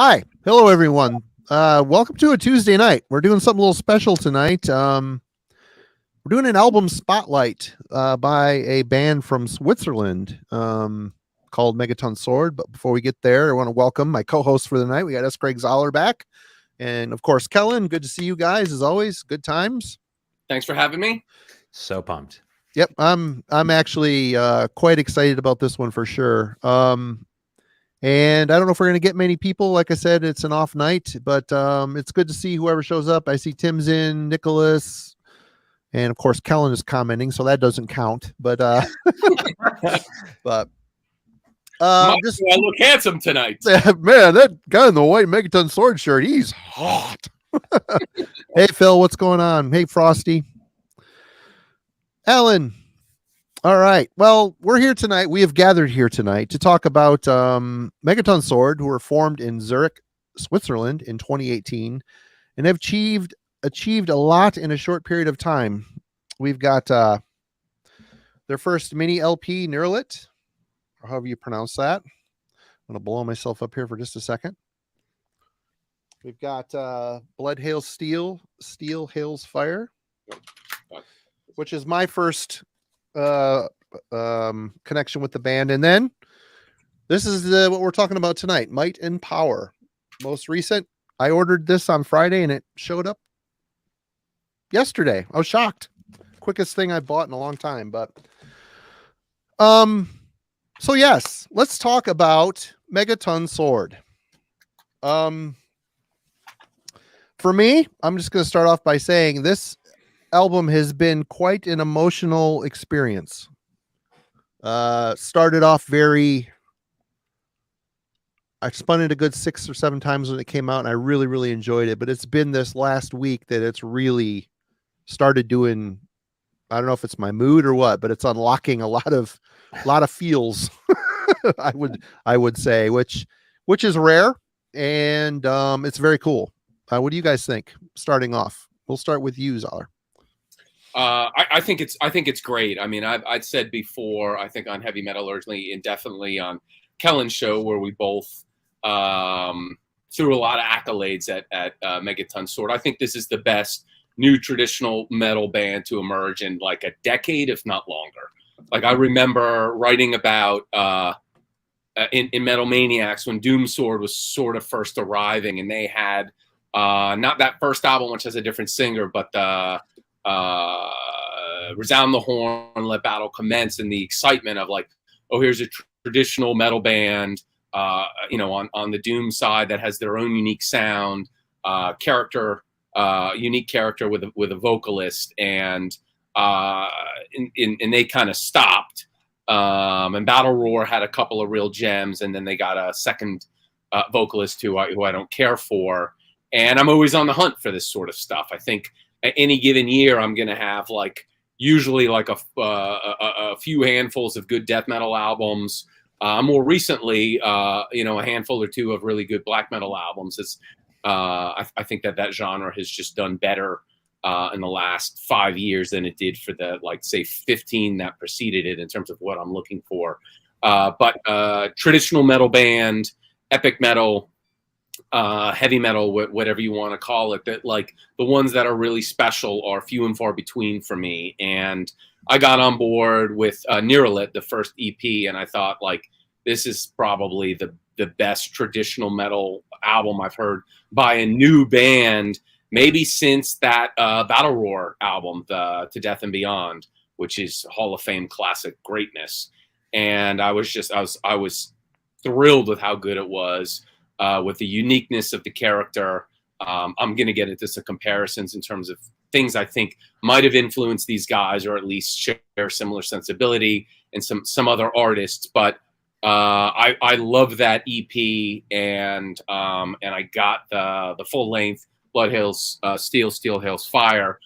Hi. Hello, everyone. Welcome to a Tuesday night. We're doing something a little special tonight. We're doing an album spotlight by a band from Switzerland called Megaton Sword. But before we get there, I want to welcome my co-host for the night. We got S. Craig Zahler back. And, of course, Kellen. Good to see you guys, as always. Good times. Thanks for having me. So pumped. Yep. I'm actually quite excited about this one for sure. And I don't know if we're going to get many people. Like I said, it's an off night, but it's good to see whoever shows up. I see Tim's in, Nicholas, and of course Kellen is commenting, so that doesn't count. But but just I look handsome tonight. Man, that guy in the white Megaton Sword shirt, he's hot. Hey Phil, what's going on? Hey Frosty, Alan. All right. Well, we're here tonight. We have gathered here tonight to talk about Megaton Sword, who were formed in Zurich, Switzerland in 2018 and have achieved a lot in a short period of time. We've got their first mini LP, Neurlit, or however you pronounce that. I'm going to blow myself up here for just a second. We've got Blood Hails Steel, Steel Hails Fire, which is my first connection with the band, and then this is what we're talking about tonight, Might and Power. Most recent, I ordered this on Friday and it showed up yesterday. I was shocked. Quickest thing I bought in a long time. But so yes, let's talk about Megaton Sword. For me, I'm just going to start off by saying this album has been quite an emotional experience. Started off I spun it a good 6 or 7 times when it came out, and I really, really enjoyed it. But it's been this last week that it's really started doing, I don't know if it's my mood or what, but it's unlocking a lot of feels. I would say, which is rare, and it's very cool. What do you guys think? Starting off, we'll start with you, Zahler. I think it's great. I mean, I'd said before, I think on Heavy Metallurgy and definitely on Kellen's show, where we both threw a lot of accolades at Megaton Sword. I think this is the best new traditional metal band to emerge in like a decade, if not longer. Like I remember writing about in Metal Maniacs when Doom Sword was sort of first arriving, and they had not that first album, which has a different singer, but Resound the Horn, Let Battle Commence, and the excitement of like, oh, here's a traditional metal band, on the Doom side that has their own unique sound, unique character with a vocalist, and they kind of stopped. And Battle Roar had a couple of real gems, and then they got a second vocalist who I don't care for, and I'm always on the hunt for this sort of stuff. I think at any given year, I'm going to have usually a few handfuls of good death metal albums. More recently, a handful or two of really good black metal albums. I think that genre has just done better in the last 5 years than it did for the, say 15 that preceded it in terms of what I'm looking for. But traditional metal band, epic metal, heavy metal, whatever you want to call it, that the ones that are really special are few and far between for me. And I got on board with Neurlit, the first EP, and I thought this is probably the best traditional metal album I've heard by a new band, maybe since that Battle Roar album, To Death and Beyond, which is Hall of Fame classic greatness. And I was thrilled with how good it was. With the uniqueness of the character. I'm going to get into some comparisons in terms of things I think might have influenced these guys, or at least share similar sensibility, and some other artists. But I love that EP, and I got the full length Blood Hails Steel, Steel Hails Fire,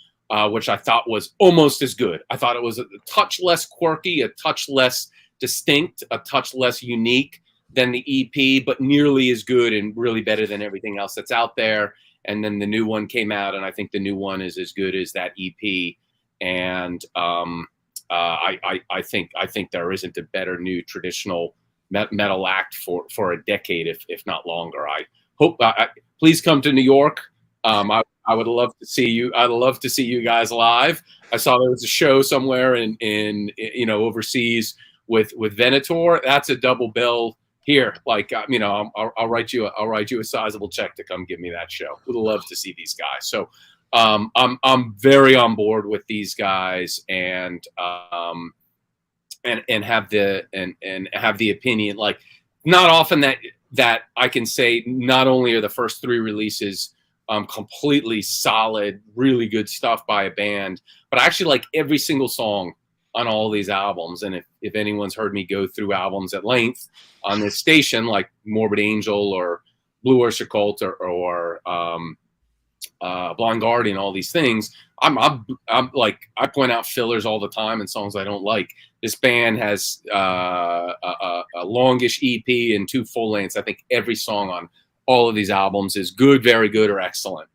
which I thought was almost as good. I thought it was a touch less quirky, a touch less distinct, a touch less unique than the EP, but nearly as good and really better than everything else that's out there. And then the new one came out, and I think the new one is as good as that EP. And I think there isn't a better new traditional metal act for a decade, if not longer. hope please come to New York. I would love to see you. I'd love to see you guys live. I saw there was a show somewhere in overseas with Venator. That's a double bill here. Like I'll write you a sizable check to come give me that show. Would love to see these guys. So I'm very on board with these guys and have the opinion. Like, not often that I can say not only are the first 3 releases completely solid, really good stuff by a band, but I actually like every single song on all these albums. And if anyone's heard me go through albums at length on this station, like Morbid Angel or Blue Oyster Cult or Blind Guardian, all these things, I'm like, I point out fillers all the time and songs I don't like. This band has a longish EP and 2 full lengths. I think every song on all of these albums is good, very good, or excellent.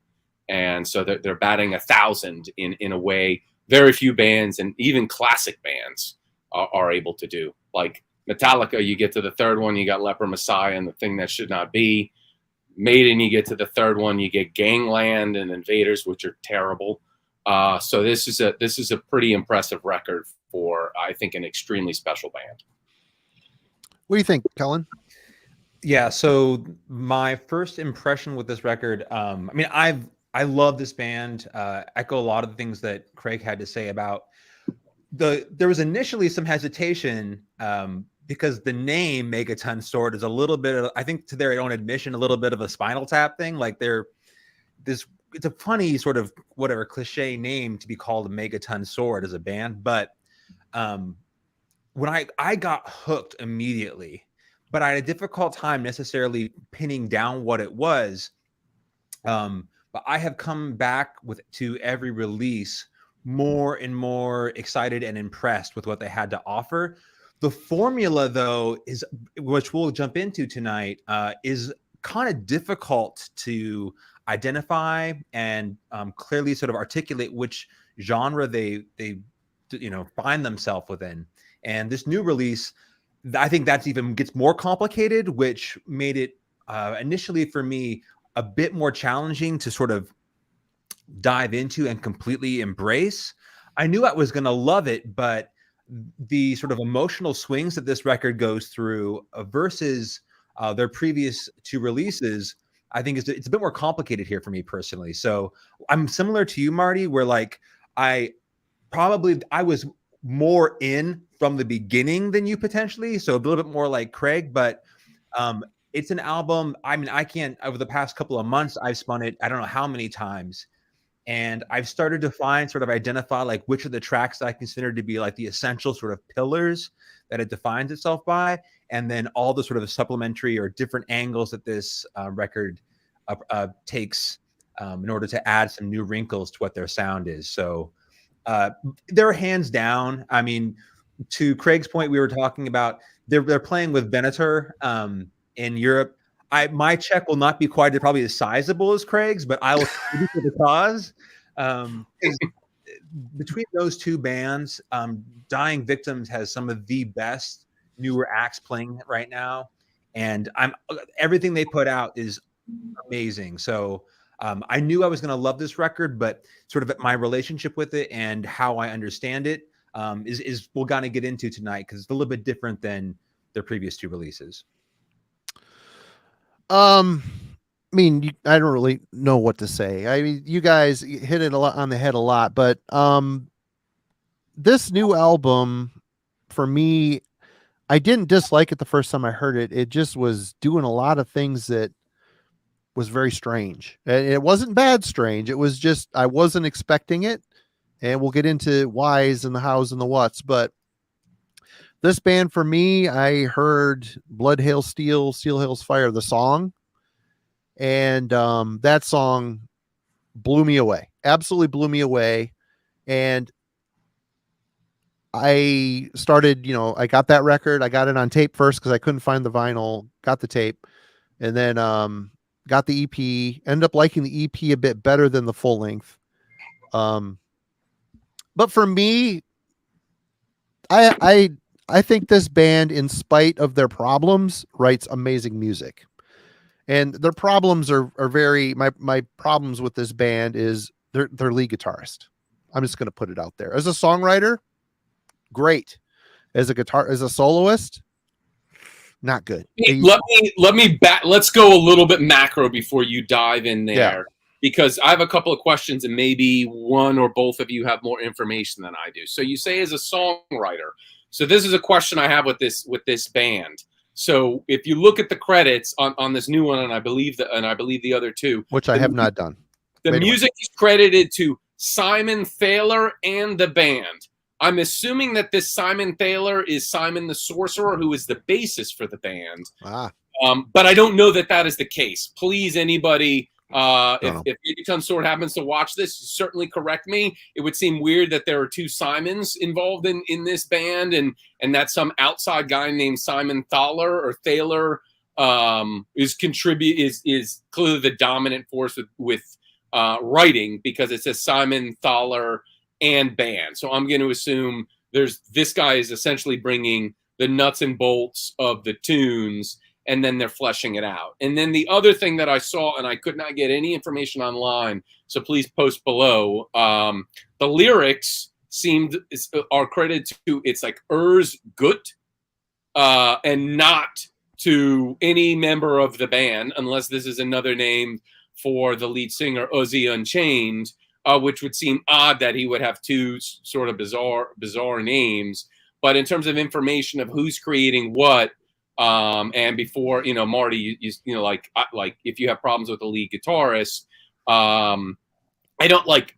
And so they're batting 1,000 in a way very few bands and even classic bands are able to do. Like Metallica, you get to the 3rd one, you got Leper Messiah and The Thing That Should Not Be. Maiden, you get to the 3rd one, you get Gangland and Invaders, which are terrible. So this is a pretty impressive record for, I think, an extremely special band. What do you think, Kellen? Yeah, so my first impression with this record, I love this band. Echo a lot of the things that Craig had to say about there was initially some hesitation because the name Megaton Sword is a little bit of, I think to their own admission, a little bit of a Spinal Tap thing. Like it's a funny sort of whatever cliche name to be called a Megaton Sword as a band. But when I got hooked immediately, but I had a difficult time necessarily pinning down what it was. But I have come back to every release more and more excited and impressed with what they had to offer. The formula, though, is, which we'll jump into tonight, is kind of difficult to identify and clearly sort of articulate which genre they find themselves within. And this new release, I think that's even gets more complicated, which made it initially for me a bit more challenging to sort of dive into and completely embrace. I knew I was going to love it, but the sort of emotional swings that this record goes through versus their previous 2 releases, I think it's a bit more complicated here for me personally. So I'm similar to you, Marty, where like I was more in from the beginning than you potentially, so a little bit more like Craig, but it's an album. I mean, I can't, over the past couple of months, I've spun it, I don't know how many times. And I've started to identify like which of the tracks I consider to be like the essential sort of pillars that it defines itself by. And then all the sort of supplementary or different angles that this record takes in order to add some new wrinkles to what their sound is. So they're hands down. I mean, to Craig's point, we were talking about they're playing with Venator in Europe. My check will not be quite probably as sizable as Craig's, but I will for the cause. Between those 2 bands, Dying Victims has some of the best newer acts playing right now, and everything they put out is amazing. So I knew I was going to love this record, but sort of my relationship with it and how I understand it is we're going to get into tonight because it's a little bit different than their previous 2 releases. I mean, I don't really know what to say. I mean, you guys hit it on the head a lot, but this new album, for me, I didn't dislike it the first time I heard it. It just was doing a lot of things that was very strange. And it wasn't bad strange. It was just, I wasn't expecting it. And we'll get into whys and the hows and the whats, but this band, for me, I heard Blood Hail Steel, Steel Hails Fire, the song. And that song blew me away. Absolutely blew me away. And I started, I got that record. I got it on tape first because I couldn't find the vinyl. Got the tape. And then got the EP. Ended up liking the EP a bit better than the full length. But for me, I think this band, in spite of their problems, writes amazing music. And their problems are very, my problems with this band is their lead guitarist. I'm just going to put it out there. As a songwriter, great. As a soloist, not good. Let's go a little bit macro before you dive in there. Yeah. Because I have a couple of questions and maybe one or both of you have more information than I do. So you say as a songwriter. So this is a question I have with this band. So if you look at the credits on this new one, and I believe the other two, which I have not done. The music is credited to Simon Thaler and the band. I'm assuming that this Simon Thaler is Simon the Sorcerer, who is the bassist for the band. But I don't know that is the case. Please, anybody, if Megaton Sword happens to watch this, certainly correct me. It would seem weird that there are two Simons involved in this band, and that some outside guy named Simon Thaler is clearly the dominant force with writing, because it says Simon Thaler and band. So I'm going to assume this guy is essentially bringing the nuts and bolts of the tunes, and then they're fleshing it out. And then the other thing that I saw, and I could not get any information online, so please post below, the lyrics are credited to, it's like gut, and not to any member of the band, unless this is another name for the lead singer, Ozzy Unchained, which would seem odd that he would have two sort of bizarre names. But in terms of information of who's creating what, and before, Marty, like if you have problems with the lead guitarist, I don't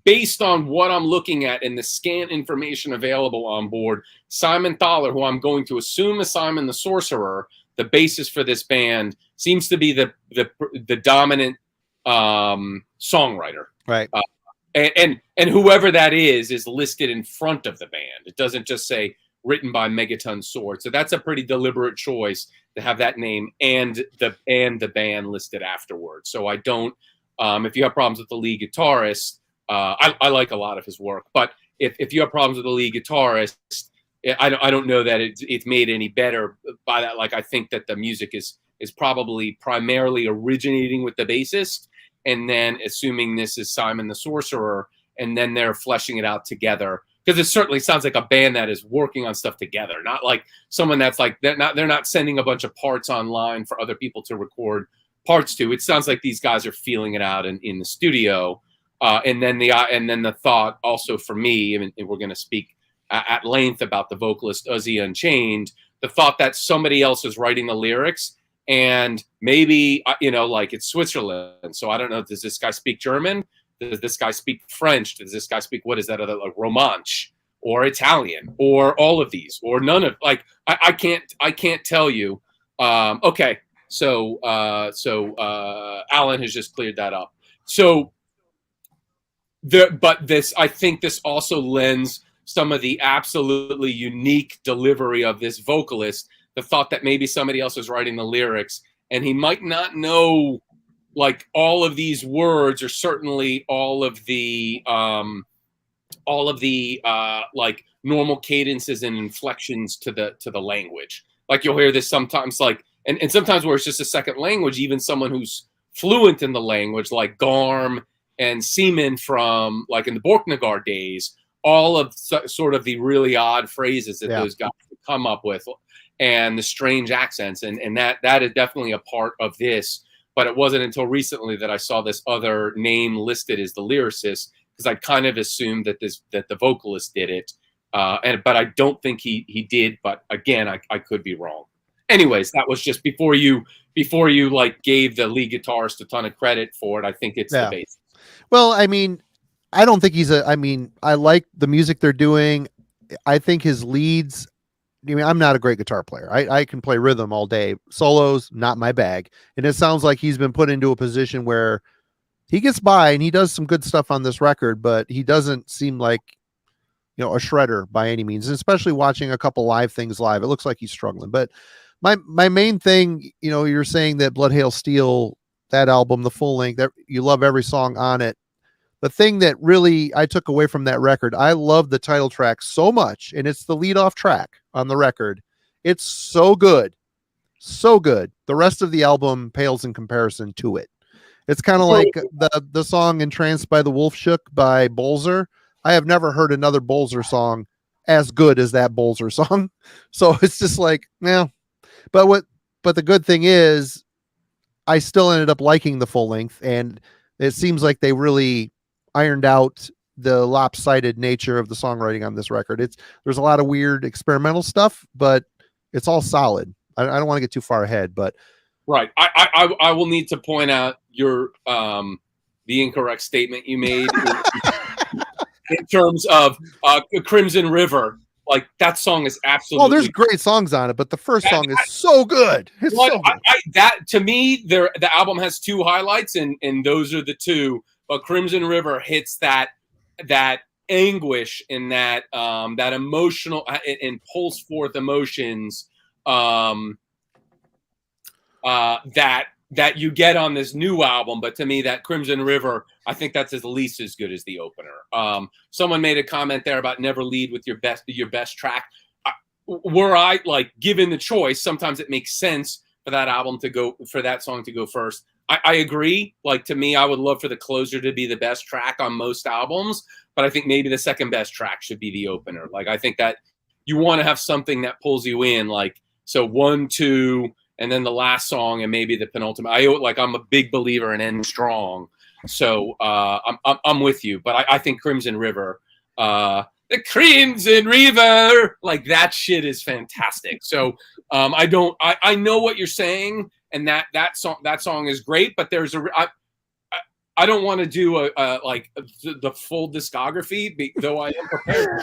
based on what I'm looking at and the scant information available on board, Simon Thaler, who I'm going to assume is Simon the Sorcerer, the bassist for this band, seems to be the dominant songwriter. Right. And whoever that is listed in front of the band. It doesn't just say written by Megaton Sword. So that's a pretty deliberate choice to have that name and the band listed afterwards. So I don't, if you have problems with the lead guitarist, I like a lot of his work, but if you have problems with the lead guitarist, I don't know that it's made any better by that. Like, I think that the music is probably primarily originating with the bassist, and then assuming this is Simon the Sorcerer, and then they're fleshing it out together. Because it certainly sounds like a band that is working on stuff together, not like someone that's like they're not sending a bunch of parts online for other people to record parts to. It sounds like these guys are feeling it out in the studio. And then the thought also for me, and we're going to speak at length about the vocalist Ozzy Unchained, the thought that somebody else is writing the lyrics, and maybe like it's Switzerland. So I don't know. Does this guy speak German? Does this guy speak French? Does this guy speak, what is that other, like Romansh or Italian or all of these or none of, like, I can't tell you. Okay. So Alan has just cleared that up. So I think this also lends some of the absolutely unique delivery of this vocalist, the thought that maybe somebody else is writing the lyrics and he might not know like all of these words, or certainly all of the like normal cadences and inflections to the language. Like you'll hear this sometimes, like and sometimes where it's just a second language, even someone who's fluent in the language, like Garm and Seaman from like in the Borknagar days, all of sort of the really odd phrases that those guys come up with, and the strange accents, and that is definitely a part of this. But it wasn't until recently that I saw this other name listed as the lyricist, because I kind of assumed that the vocalist did it, but I don't think he did. But again, I could be wrong. Anyways, that was just before you like gave the lead guitarist a ton of credit for it. I think it's the bass. Well, I mean, I don't think I like the music they're doing. I think his leads. I mean, I'm not a great guitar player. I can play rhythm all day. Solos, not my bag. And it sounds like he's been put into a position where he gets by and he does some good stuff on this record, but he doesn't seem like, a shredder by any means. And especially watching a couple live things live, it looks like he's struggling. But my main thing, you're saying that Blood Hail Steel, that album, the full length, that you love every song on it. The thing that really I took away from that record, I love the title track so much, and it's the lead off track on the record. It's so good. so good. The rest of the album pales in comparison to it. It's kind of like the song Entranced by the Wolf Shook by Bolzer. I have never heard another Bolzer song as good as that Bolzer song. So it's just like, yeah. But the good thing is I still ended up liking the full length, and it seems like they really ironed out the lopsided nature of the songwriting on this record. There's a lot of weird experimental stuff, but it's all solid. I don't want to get too far ahead, but right. I will need to point out your the incorrect statement you made in terms of Crimson River. Like, that song is absolutely. Oh, there's great songs on it, but the first song is so good. It's so good. That to me, the album has two highlights, and those are the two. But Crimson River hits that anguish and that emotional and pulls forth emotions that you get on this new album. But to me, that Crimson River, I think that's at least as good as the opener. Someone made a comment there about never lead with your best track. Were I like given the choice, sometimes it makes sense for that song to go first. I agree. Like, to me, I would love for the closer to be the best track on most albums, but I think maybe the second best track should be the opener. Like, I think that you want to have something that pulls you in, like, so 1, 2, and then the last song, and maybe the penultimate. I'm a big believer in End Strong, so I'm with you. But I think Crimson River, the Crimson River, like, that shit is fantastic. So I know what you're saying, and that song is great. But I don't want to do the full discography, though I am prepared.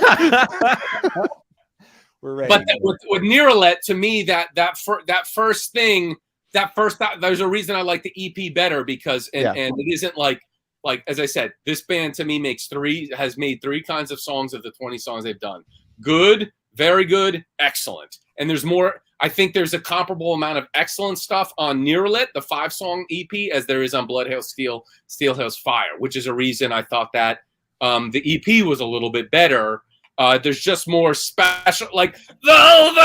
We're ready. But with Neuralet, to me, that first thing, there's a reason I like the EP better, because and it isn't like as I said, this band to me has made 3 kinds of songs of the 20 songs they've done: good, very good, excellent. And there's more. I think there's a comparable amount of excellent stuff on Neuralet, the 5-song EP, as there is on Blood Hail Steel, Steel Hail's Fire, which is a reason I thought that the EP was a little bit better. There's just more special, like the over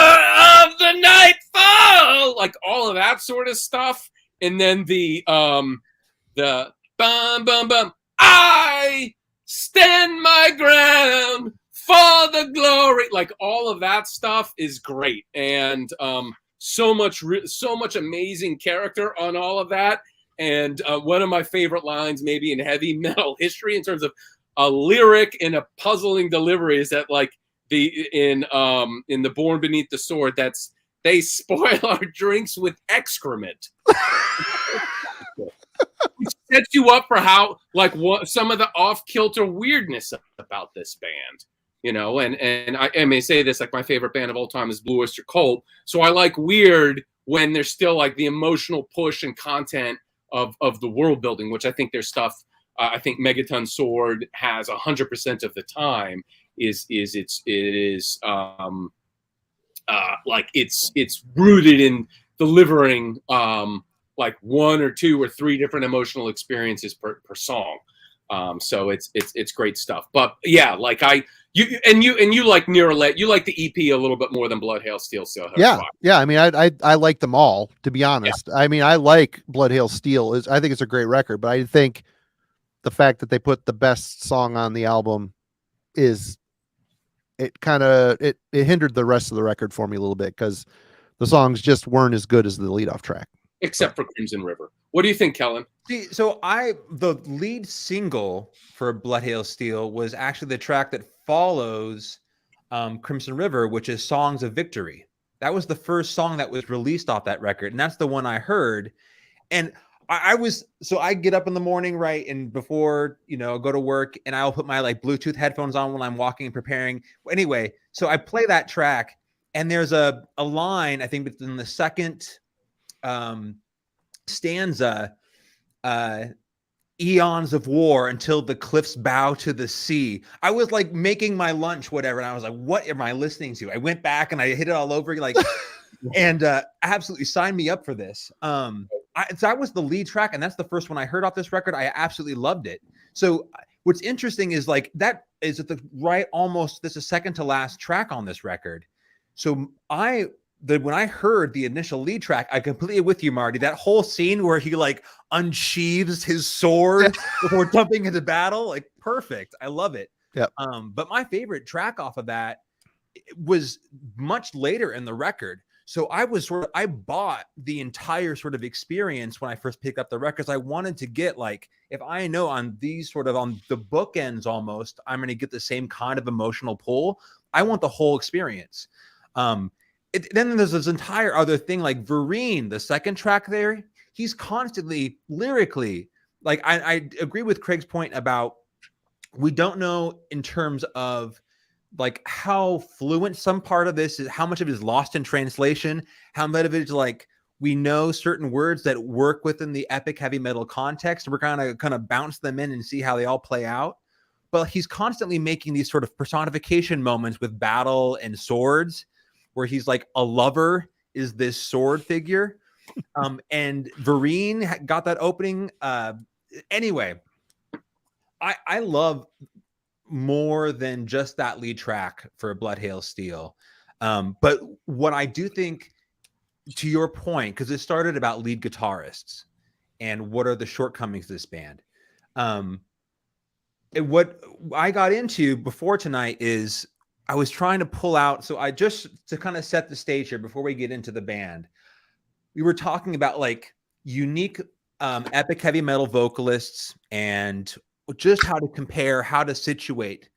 of the nightfall, like all of that sort of stuff. And then the bum bum bum, I stand my ground for the glory, like all of that stuff is great. And so much amazing character on all of that. And one of my favorite lines, maybe in heavy metal history, in terms of a lyric in a puzzling delivery, is that, like, in the Born Beneath the Sword, that's they spoil our drinks with excrement. Which sets you up for how, like, what some of the off-kilter weirdness about this band, you know. And I may say this, like, my favorite band of all time is Blue Oyster Cult, so I like weird when there's still, like, the emotional push and content of the world building, which I think there's stuff. I think Megaton Sword has 100% of the time it's rooted in delivering like 1 or 2 or 3 different emotional experiences per song. So it's great stuff. But yeah, like you like Neuralet, you like the EP a little bit more than Blood Hail Steel. Yeah. I mean, I like them all, to be honest. Yeah. I mean, I like Blood Hail Steel. I think it's a great record, but I think the fact that they put the best song on the album it hindered the rest of the record for me a little bit, because the songs just weren't as good as the leadoff track. Except for Crimson River. What do you think, Kellen? See, so the lead single for Blood Hail Steel was actually the track that follows Crimson River, which is Songs of Victory. That was the first song that was released off that record, and that's the one I heard. And I get up in the morning, right, and before, go to work, and I'll put my, like, Bluetooth headphones on when I'm walking and preparing. Anyway, so I play that track, and there's a line, I think it's in the second stanza, eons of war until the cliffs bow to the sea. I was, like, making my lunch, whatever, and I was like, what am I listening to? I went back and I hit it all over, like, and absolutely signed me up for this. That was the lead track, and that's the first one I heard off this record. I absolutely loved it. So what's interesting is, like, that is at the right, almost, this is second to last track on this record. So I when I heard the initial lead track, I completely with you, Marty. That whole scene where he like unsheathes his sword before jumping into battle, like perfect. I love it. Yep. But my favorite track off of that was much later in the record. So I bought the entire sort of experience when I first picked up the records. I wanted to get like, if I know on these sort of on the bookends almost, I'm going to get the same kind of emotional pull. I want the whole experience. Then there's this entire other thing like Vereen, the second track there. He's constantly lyrically, like I agree with Craig's point about we don't know in terms of like how fluent some part of this is, how much of it is lost in translation, how much of it is like we know certain words that work within the epic heavy metal context. We're kind of bounce them in and see how they all play out. But he's constantly making these sort of personification moments with battle and swords, where he's like a lover is this sword figure. And Vereen got that opening. Anyway, I love more than just that lead track for Blood Hail Steel. But what I do think, to your point, because it started about lead guitarists and what are the shortcomings of this band. What I got into before tonight is I was trying to pull out. So I just to kind of set the stage here before we get into the band, we were talking about like unique epic heavy metal vocalists and just how to compare, how to situate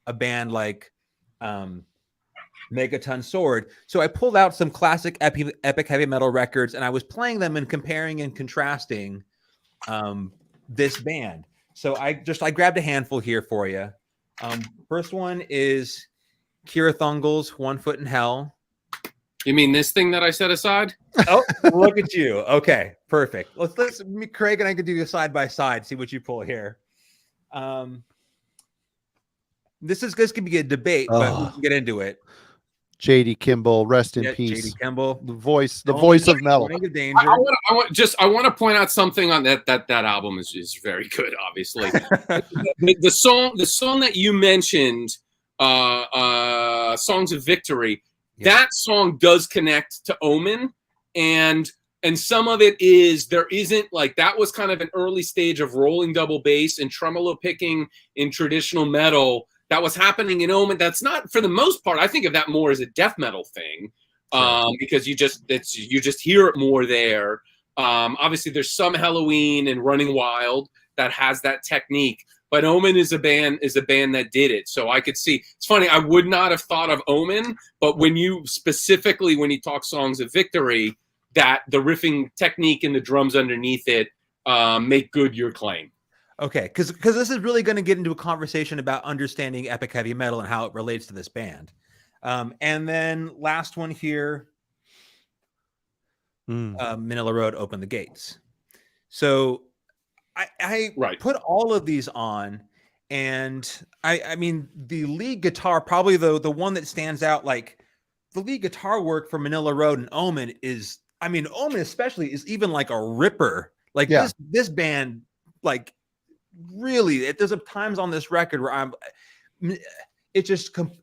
a band like Megaton Sword. So I pulled out some classic epic heavy metal records and I was playing them and comparing and contrasting this band. So I grabbed a handful here for you. First one is Kira Thungel's 1 Foot in Hell. You mean this thing that I set aside? Oh, look at you. Okay, perfect. Let's Craig and I could do a side by side, see what you pull here. This could be a debate, but we can get into it. JD Kimball, rest in peace. JD Kimball, the voice of metal. I want to point out something on that album is very good. Obviously, the song that you mentioned, Songs of Victory. Yeah. That song does connect to Omen, and some of it is there isn't like that was kind of an early stage of rolling double bass and tremolo picking in traditional metal that was happening in Omen. That's not, for the most part, I think of that more as a death metal thing, because you just hear it more there. Obviously, there's some Halloween and Running Wild that has that technique. But Omen is a band that did it. So I could see. It's funny. I would not have thought of Omen, but when you talk Songs of Victory, that the riffing technique and the drums underneath it make good your claim. Okay, because this is really going to get into a conversation about understanding epic heavy metal and how it relates to this band. And then last one here, Manila Road, Open the Gates. So I put all of these on, and I mean the lead guitar, probably the one that stands out, like the lead guitar work for Manila Road and Omen is, I mean, Omen especially is even like a ripper. Like this band, like really, there's times on this record where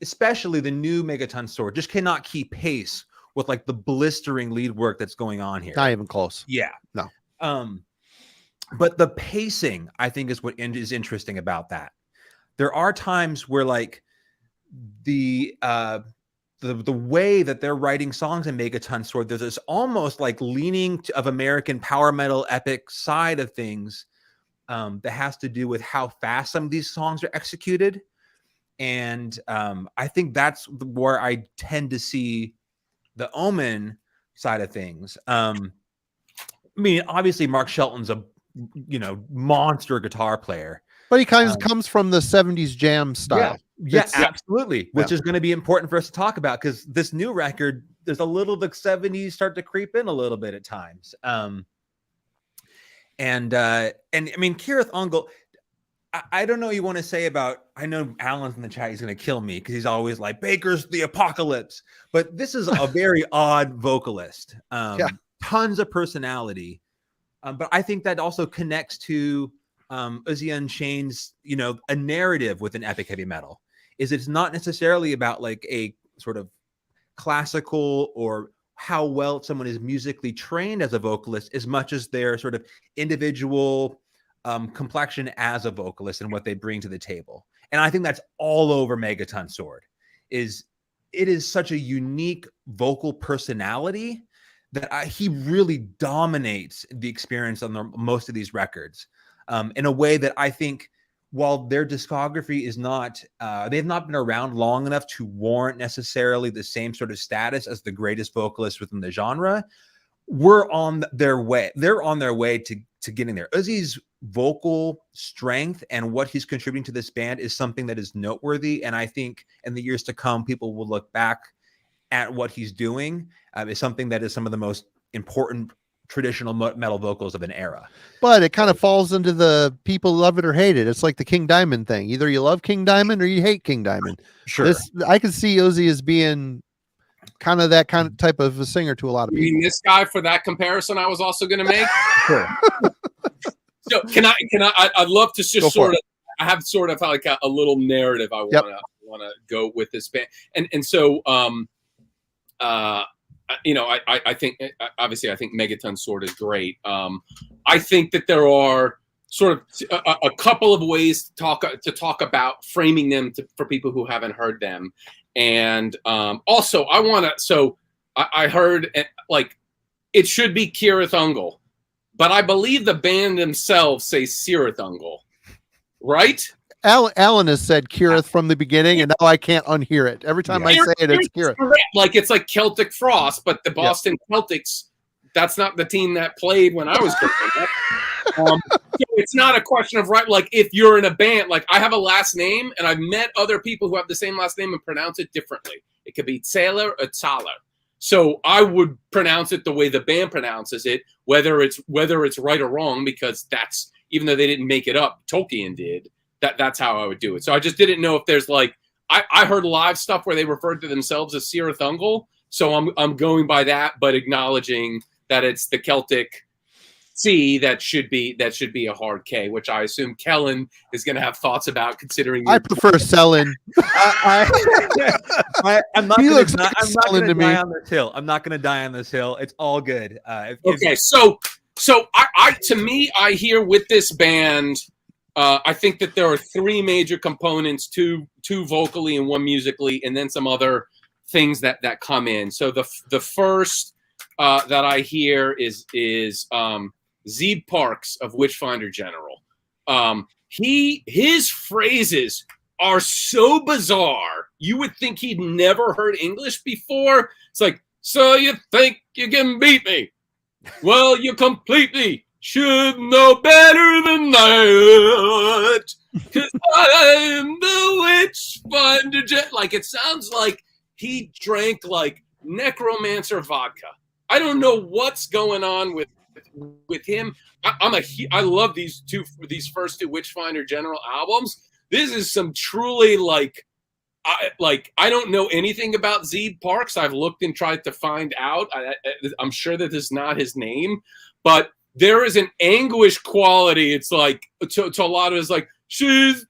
especially the new Megaton Sword just cannot keep pace with like the blistering lead work that's going on here. Not even close. Yeah. No. But the pacing, I think, is what is interesting about that. There are times where like the way that they're writing songs in Megaton Sword, there's this almost like leaning of American power metal epic side of things that has to do with how fast some of these songs are executed. And I think that's where I tend to see the Omen side of things. I mean, obviously Mark Shelton's a monster guitar player, but he kind of comes from the 70s jam style. Yeah, absolutely. Which is going to be important for us to talk about, because this new record, there's a little, the 70s start to creep in a little bit at times. And I mean, Kira Thungel, I don't know what you want to say about, I know Alan's in the chat, he's going to kill me because he's always like, Baker's the apocalypse. But this is a very odd vocalist. Tons of personality. But I think that also connects to Uzi Unshane's, a narrative within epic heavy metal. It's not necessarily about like a sort of classical or how well someone is musically trained as a vocalist as much as their sort of individual complexion as a vocalist and what they bring to the table. And I think that's all over Megaton Sword. It is such a unique vocal personality that he really dominates the experience on most of these records in a way that I think, while their discography is not, they've not been around long enough to warrant necessarily the same sort of status as the greatest vocalist within the genre, we're on their way. They're on their way to getting there. Uzi's vocal strength and what he's contributing to this band is something that is noteworthy. And I think in the years to come, people will look back at what he's doing is something that is some of the most important traditional metal vocals of an era. But it kind of falls into the people love it or hate it. It's like the King Diamond thing. Either you love King Diamond or you hate King Diamond. Sure. I can see Ozzy as being kind of that kind of type of a singer to a lot of people. You mean this guy for that comparison I was also going to make? Sure. So I'd love to just sort of, I have sort of like a little narrative I want to go with this band. And so, you know, I think, obviously I think Megaton Sword is great. I think that there are sort of a couple of ways to talk about framing them for people who haven't heard them. And also I want to, so I heard like, it should be Kirathungal, but I believe the band themselves say Sirathungal, right? Alan has said Kirith from the beginning, and now I can't unhear it. Every time I say it, it's Kirith. Like it's like Celtic Frost, but the Boston Celtics, that's not the team that played when I was growing up. So it's not a question of right. Like if you're in a band, like I have a last name, and I've met other people who have the same last name and pronounce it differently. It could be Zahler or Zahler. So I would pronounce it the way the band pronounces it, whether it's right or wrong, because that's, even though they didn't make it up, Tolkien did. That's how I would do it. So I just didn't know if there's like, I heard live stuff where they referred to themselves as Sirathungal. So I'm going by that, but acknowledging that it's the Celtic C that should be a hard K, which I assume Kellen is going to have thoughts about, considering. I prefer Selling. I'm not going to die on this hill. I'm not going to die on this hill. It's all good. Okay, so I to me, I hear with this band, I think that there are three major components, two vocally and one musically, and then some other things that come in. So the first that I hear is Zeeb Parks of Witchfinder General. His phrases are so bizarre. You would think he'd never heard English before. It's like, so you think you can beat me? Well, you completely should know better than that, 'cause I'm the Witchfinder. Like, it sounds like he drank like necromancer vodka. I don't know what's going on with him. I love these first two Witchfinder General albums. This is some truly like I don't know anything about Zeeb Parks. I've looked and tried to find out. I'm sure that this is not his name, but there is an anguish quality. It's like to a lot of it's like he's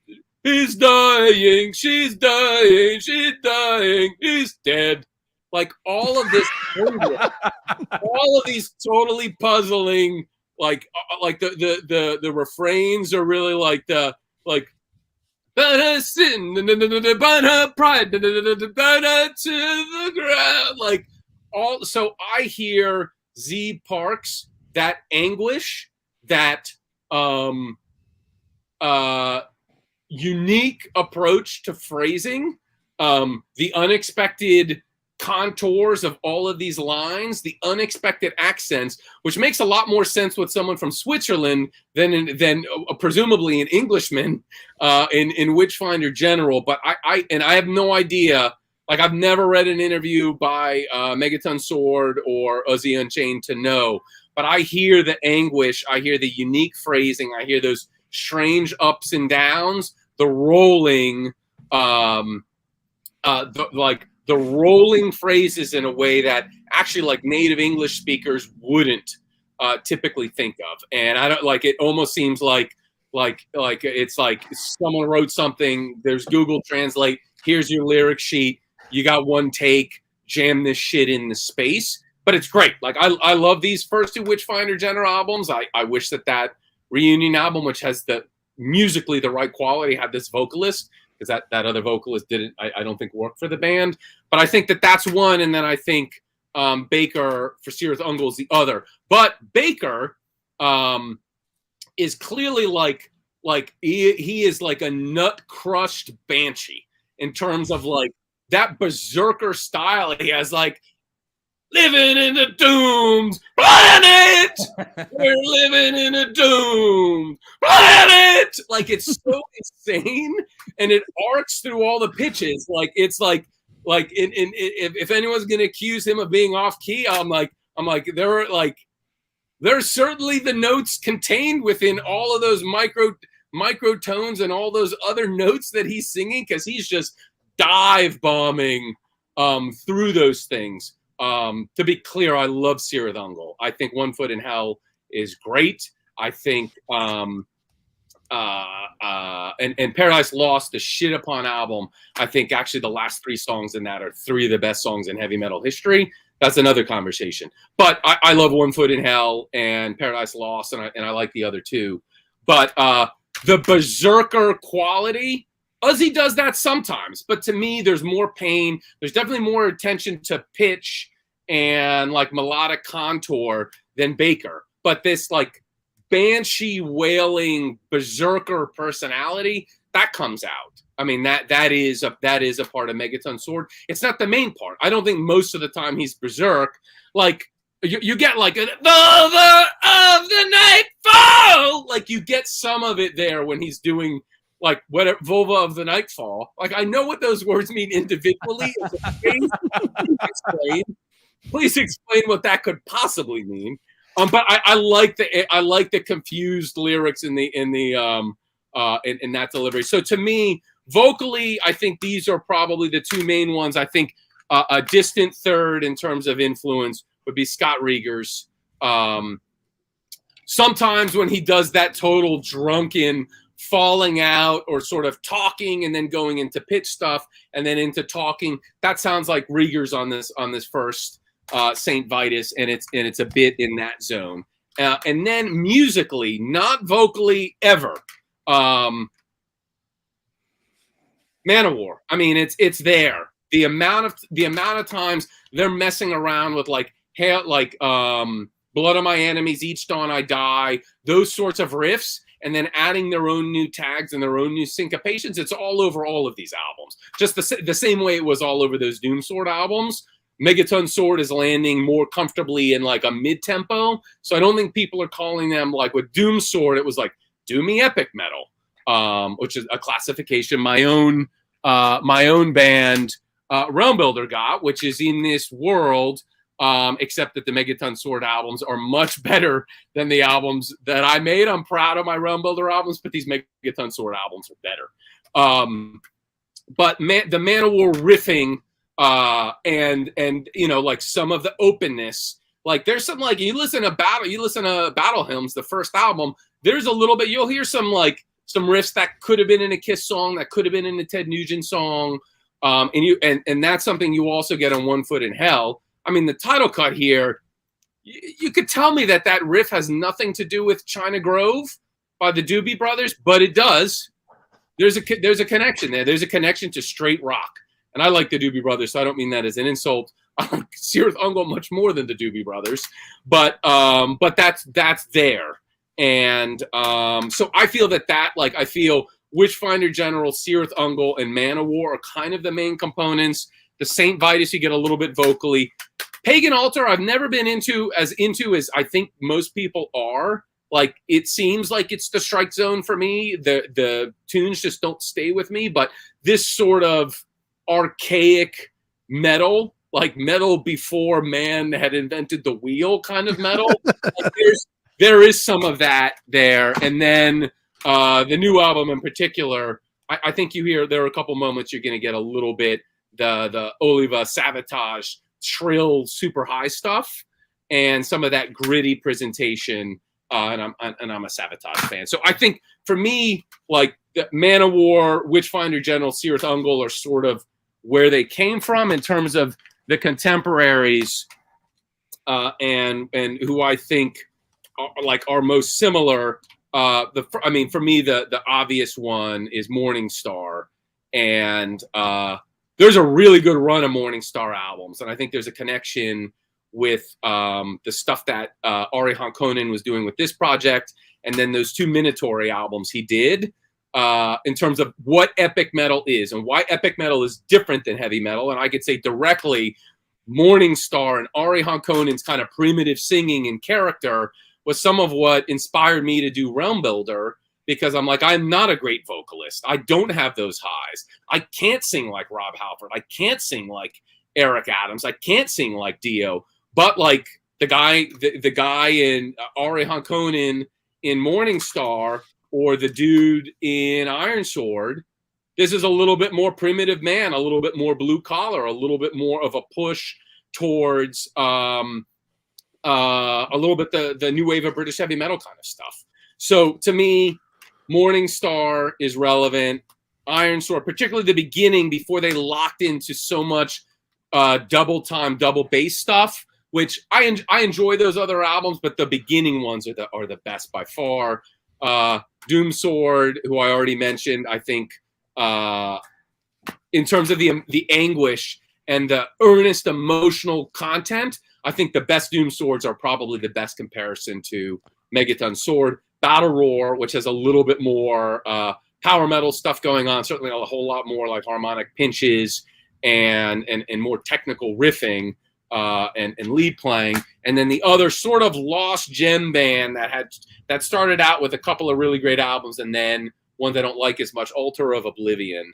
dying, she's dying, she's dying, he's dead. Like all of this, all of these totally puzzling, like the refrains are really like but her sin, but her pride, but her to the ground. Like all, so I hear Zeeb Parks, that anguish, that unique approach to phrasing, the unexpected contours of all of these lines, the unexpected accents, which makes a lot more sense with someone from Switzerland than presumably an Englishman in Witchfinder General. But I have no idea. Like, I've never read an interview by Megaton Sword or Ozzy Unchained to know. But I hear the anguish. I hear the unique phrasing. I hear those strange ups and downs. The rolling, the rolling phrases in a way that actually like native English speakers wouldn't typically think of. And I don't like, it almost seems like it's like someone wrote something, there's Google Translate, here's your lyric sheet, you got one take, jam this shit in the space. but it's great. Like I love these first two Witchfinder General albums. I wish that reunion album, which has the musically the right quality, had this vocalist, because that other vocalist didn't, I don't think, work for the band. But I think that's one, and then I think Baker for Cirith Ungol is the other. But Baker is clearly like he is like a nut crushed banshee in terms of like that berserker style he has, like living in a doomed planet. We're living in a doomed planet. Like, it's so insane, and it arcs through all the pitches. Like, it's like if anyone's gonna accuse him of being off key, I'm like there's certainly the notes contained within all of those microtones and all those other notes that he's singing, because he's just dive bombing through those things. To be clear, I love Cirith Ungol. I think One Foot in Hell is great. I think and Paradise Lost, the shit upon album, I think actually the last three songs in that are three of the best songs in heavy metal history. That's another conversation. But I love One Foot in Hell and Paradise Lost, and I like the other two. But the berserker quality, Ozzy does that sometimes. But to me, there's more pain. There's definitely more attention to pitch and like melodic contour than Baker. But this like banshee wailing berserker personality, that comes out. I mean, that is a part of Megaton Sword. It's not the main part. I don't think most of the time he's berserk. Like you get like the of the nightfall. Like you get some of it there when he's doing like whatever Vulva of the Nightfall. Like I know what those words mean individually. Please explain what that could possibly mean. But I like the confused lyrics in that delivery. So to me, vocally, I think these are probably the two main ones. I think a distant third in terms of influence would be Scott Rieger's. Sometimes when he does that total drunken falling out or sort of talking and then going into pitch stuff and then into talking, that sounds like Rieger's on this first Saint Vitus, and it's a bit in that zone. And then musically, not vocally ever. Manowar. I mean, it's there. The amount of times they're messing around with like Blood of My Enemies, Each Dawn I Die, those sorts of riffs, and then adding their own new tags and their own new syncopations. It's all over all of these albums. Just the same way it was all over those Doom Sword albums. Megaton Sword is landing more comfortably in like a mid-tempo. So I don't think people are calling them, like with Doom Sword, it was like doomy epic metal, which is a classification my own band Realm Builder got, which is in this world, except that the Megaton Sword albums are much better than the albums that I made. I'm proud of my Realm Builder albums, but these Megaton Sword albums are better. But the Manowar riffing, and you know, like some of the openness, like there's some, like you listen to Battle Hymns, the first album, there's a little bit, you'll hear some riffs that could have been in a Kiss song, that could have been in a Ted Nugent song, and that's something you also get on One Foot in Hell. I mean, the title cut here, you could tell me that riff has nothing to do with China Grove by the Doobie Brothers, but it does. There's a connection there. There's a connection to straight rock. And I like the Doobie Brothers, so I don't mean that as an insult. I like Cirith Ungol much more than the Doobie Brothers, but that's there. And so I feel I feel Witchfinder General, Cirith Ungol, and Manowar are kind of the main components. The Saint Vitus, you get a little bit vocally. Pagan Altar, I've never been into as I think most people are. Like, it seems like it's the strike zone for me. The tunes just don't stay with me. But this sort of archaic metal, like metal before man had invented the wheel kind of metal, like there is some of that there. And then the new album in particular, I think there are a couple moments you're going to get a little bit the Oliva Sabotage trill super high stuff and some of that gritty presentation, and I'm a Sabotage fan. So I think for me, like the Manowar, Witchfinder General, Cirith Ungol are sort of where they came from in terms of the contemporaries. and who I think are most similar. For me, the obvious one is Morningstar, and there's a really good run of Morningstar albums, and I think there's a connection with the stuff that Ari Hankonen was doing with this project, and then those 2 Minatory albums he did, in terms of what epic metal is and why epic metal is different than heavy metal. And I could say directly, Morningstar and Ari Hankonen's kind of primitive singing and character was some of what inspired me to do Realm Builder, because I'm like, I'm not a great vocalist. I don't have those highs. I can't sing like Rob Halford. I can't sing like Eric Adams. I can't sing like Dio. But like the guy in Ari Hankonen in Morningstar, or the dude in Iron Sword, this is a little bit more primitive man, a little bit more blue collar, a little bit more of a push towards a little bit the new wave of British heavy metal kind of stuff. So to me, Morningstar is relevant. Iron Sword, particularly the beginning, before they locked into so much double time, double bass stuff, which I enjoy those other albums, but the beginning ones are the best by far. Doom Sword, who I already mentioned, I think in terms of the anguish and the earnest emotional content, I think the best Doom Swords are probably the best comparison to Megaton Sword. Battle Roar, which has a little bit more power metal stuff going on, certainly a whole lot more like harmonic pinches and more technical riffing and lead playing. And then the other sort of lost gem band that started out with a couple of really great albums, and then ones I don't like as much, Altar of Oblivion.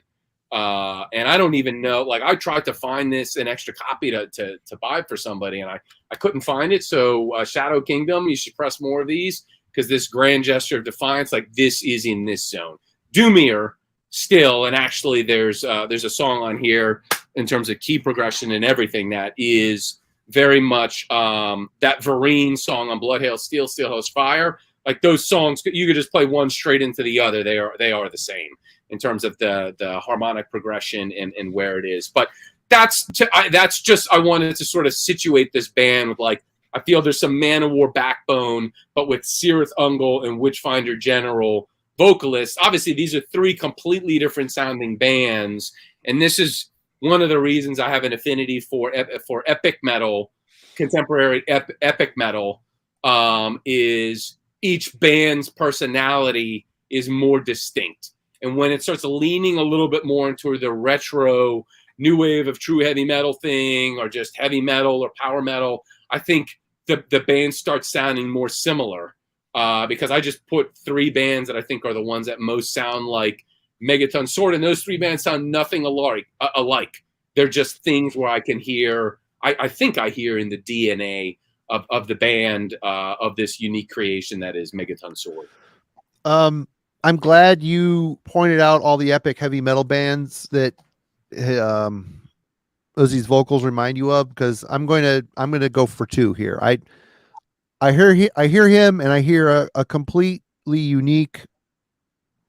And I don't even know, like, I tried to find an extra copy to buy for somebody, and I couldn't find it. So Shadow Kingdom, you should press more of these, because this grand gesture of defiance, like, this is in this zone. Doomier still, and actually there's a song on here in terms of key progression and everything that is very much that Vereen song on Blood Hail Steel, Steel Hails Fire. Like, those songs, you could just play one straight into the other. They are the same in terms of the harmonic progression and where it is. But that's just, I wanted to sort of situate this band with, like, I feel there's some Man of War backbone, but with Cirith Ungol and Witchfinder General vocalists. Obviously, these are 3 completely different sounding bands, and this is one of the reasons I have an affinity for epic metal, contemporary epic metal, is each band's personality is more distinct. And when it starts leaning a little bit more into the retro new wave of true heavy metal thing, or just heavy metal or power metal, I think the band starts sounding more similar, because I just put 3 bands that I think are the ones that most sound like Megaton Sword, and those 3 bands sound nothing alike. They're just things where I can hear, I think I hear in the DNA of the band, of this unique creation that is Megaton Sword. I'm glad you pointed out all the epic heavy metal bands that Ozzy's vocals remind you of, because I'm going to go for 2 here. I hear him, and I hear a completely unique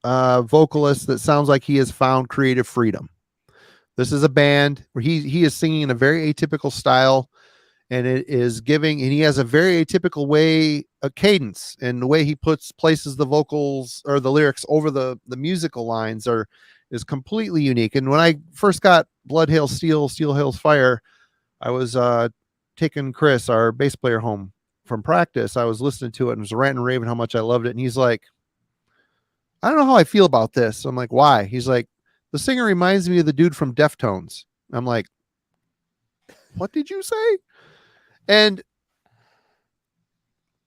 vocalist that sounds like he has found creative freedom. This is a band where he is singing in a very atypical style, and it is giving, and he has a very atypical way, a cadence, and the way he places the vocals or the lyrics over the musical lines is completely unique. And when I first got Blood Hail Steel, Steel Hails Fire, I was taking Chris, our bass player, home from practice. I was listening to it and was ranting and raving how much I loved it. And he's like, I don't know how I feel about this. I'm like, why? He's like, the singer reminds me of the dude from Deftones. I'm like, what did you say? And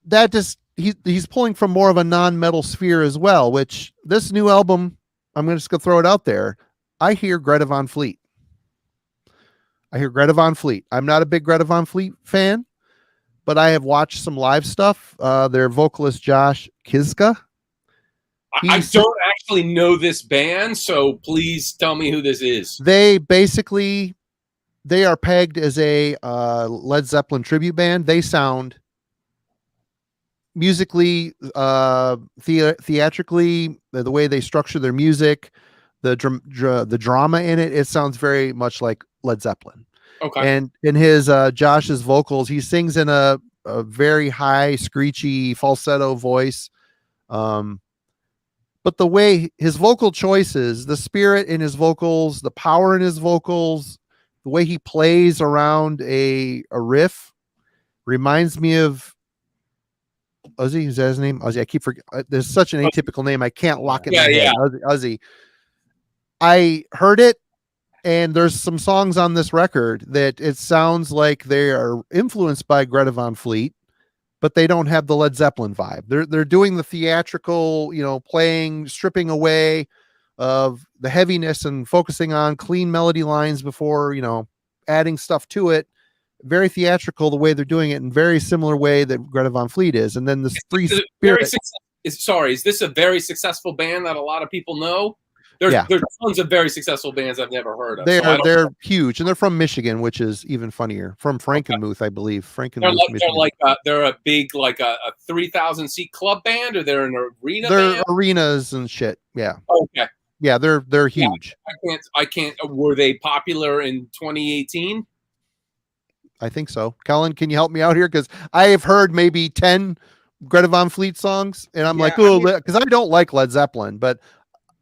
that just, he's pulling from more of a non-metal sphere as well, which this new album, I'm just going to throw it out there. I hear Greta Van Fleet. I'm not a big Greta Van Fleet fan, but I have watched some live stuff. Their vocalist, Josh Kiszka. I don't actually know this band, so please tell me who this is. They are pegged as a Led Zeppelin tribute band. They sound musically, theatrically, the way they structure their music, the drama in it, it sounds very much like Led Zeppelin. Okay. And in his Josh's vocals, he sings in a very high, screechy falsetto voice. But the way his vocal choices, the spirit in his vocals, the power in his vocals, the way he plays around a riff reminds me of Ozzy. Is that his name? Ozzy. I keep forgetting. There's such an atypical name. I can't lock it in my head. Ozzy. I heard it, and there's some songs on this record that it sounds like they are influenced by Greta Van Fleet, but they don't have the Led Zeppelin vibe. They're doing the theatrical, playing, stripping away of the heaviness and focusing on clean melody lines before, adding stuff to it. Very theatrical the way they're doing it, in very similar way that Greta Van Fleet is. And then this free spirit. Is this a very successful band that a lot of people know? There's tons of very successful bands I've never heard of. They're huge, and they're from Michigan, which is even funnier. From Frankenmuth, I believe. Frankenmuth. They're a big a 3,000 seat club band, or they're an arena. They're band? arenas and shit. Yeah. Okay. Yeah, they're huge. Yeah, I can't. Were they popular in 2018? I think so. Kellen, can you help me out here? Because I have heard maybe 10 Greta Van Fleet songs, and I'm because I don't like Led Zeppelin, but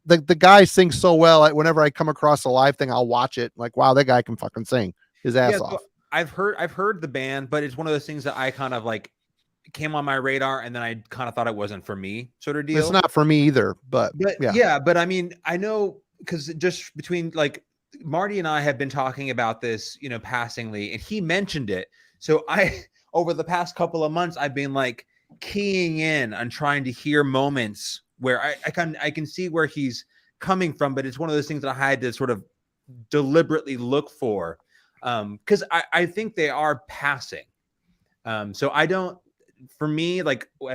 the guy sings so well. Whenever I come across a live thing, I'll watch it. Like, wow, that guy can fucking sing his ass off. So I've heard the band, but it's one of those things that I kind of came on my radar, and then I kind of thought it wasn't for me, sort of deal. It's not for me either, but yeah. But I mean, I know, because just between Marty and I have been talking about this, passingly, and he mentioned it. So over the past couple of months, I've been keying in on trying to hear moments where I can see where he's coming from, but it's one of those things that I had to sort of deliberately look for, because I think they are passing. So I don't, for me,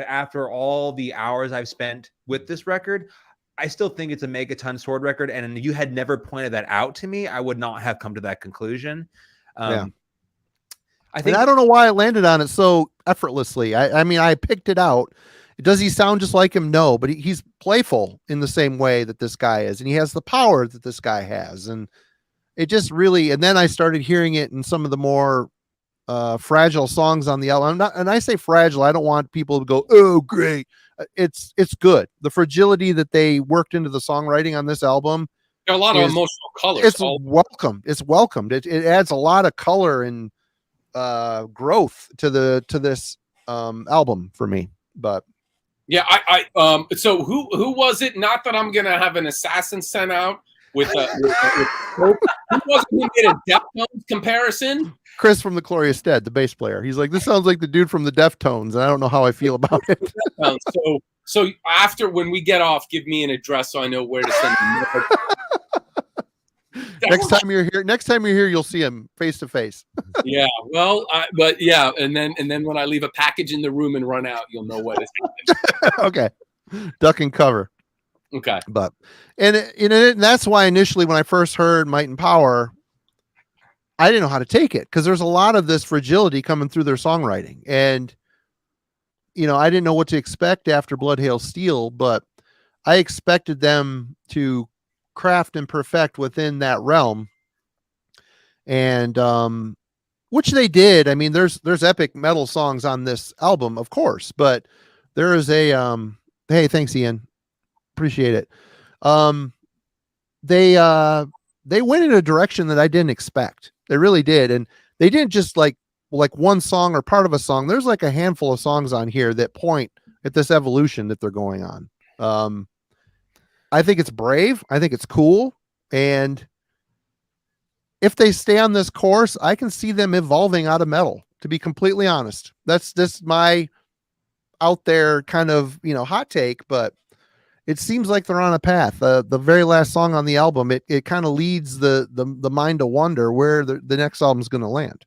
after all the hours I've spent with this record, I still think it's a Megaton Sword record, and you had never pointed that out to me, I would not have come to that conclusion. I don't know why I landed on it so effortlessly. I mean, I picked it out. Does he sound just like him? No, but he's playful in the same way that this guy is, and he has the power that this guy has, and it just really. And then I started hearing it in some of the more fragile songs on the album. And I say fragile, I don't want people to go, "Oh, great." It's good. The fragility that they worked into the songwriting on this album. There are a lot of emotional colors. It's welcome. It's welcomed. It adds a lot of color and growth to this album for me. But yeah, so who was it? Not that I'm gonna have an assassin sent out with who was it who did a Deftones comparison? Chris from the Glorious Dead, the bass player. He's like, this sounds like the dude from the Deftones, and I don't know how I feel about it. So after, when we get off, give me an address so I know where to send them. Next time you're here, you'll see him face to face. Yeah, well, but yeah, and then when I leave a package in the room and run out, you'll know what is happening. Okay, duck and cover. Okay, but and that's why initially when I first heard Might and Power, I didn't know how to take it, because there's a lot of this fragility coming through their songwriting, and I didn't know what to expect after Blood Hail Steel, but I expected them to craft and perfect within that realm, and which they did. I mean, there's epic metal songs on this album, of course, but there is a hey, thanks, Ian, appreciate it. They went in a direction that I didn't expect. They really did, and they didn't just like one song or part of a song. There's a handful of songs on here that point at this evolution that they're going on. I think it's brave. I think it's cool. And if they stay on this course, I can see them evolving out of metal, to be completely honest. That's just my out there kind of, hot take, but it seems like they're on a path. The very last song on the album, it kind of leads the mind to wonder where the next album is going to land,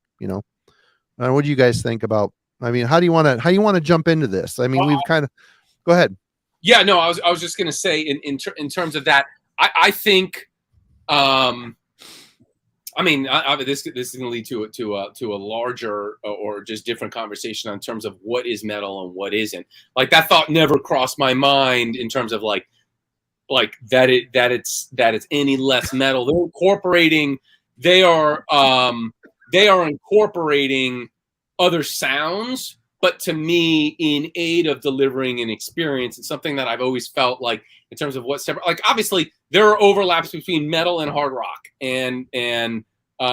what do you guys think about, how do you want to jump into this? I mean, we've kind of, go ahead. Yeah, no, I was just going to say in terms of that, I think, this is going to lead to a larger or just different conversation in terms of what is metal and what isn't. That thought never crossed my mind in terms of that it's any less metal. They're incorporating. They are they are incorporating other sounds, but to me, in aid of delivering an experience. It's something that I've always felt like, in terms of what's separate. Like, obviously, there are overlaps between metal and hard rock, and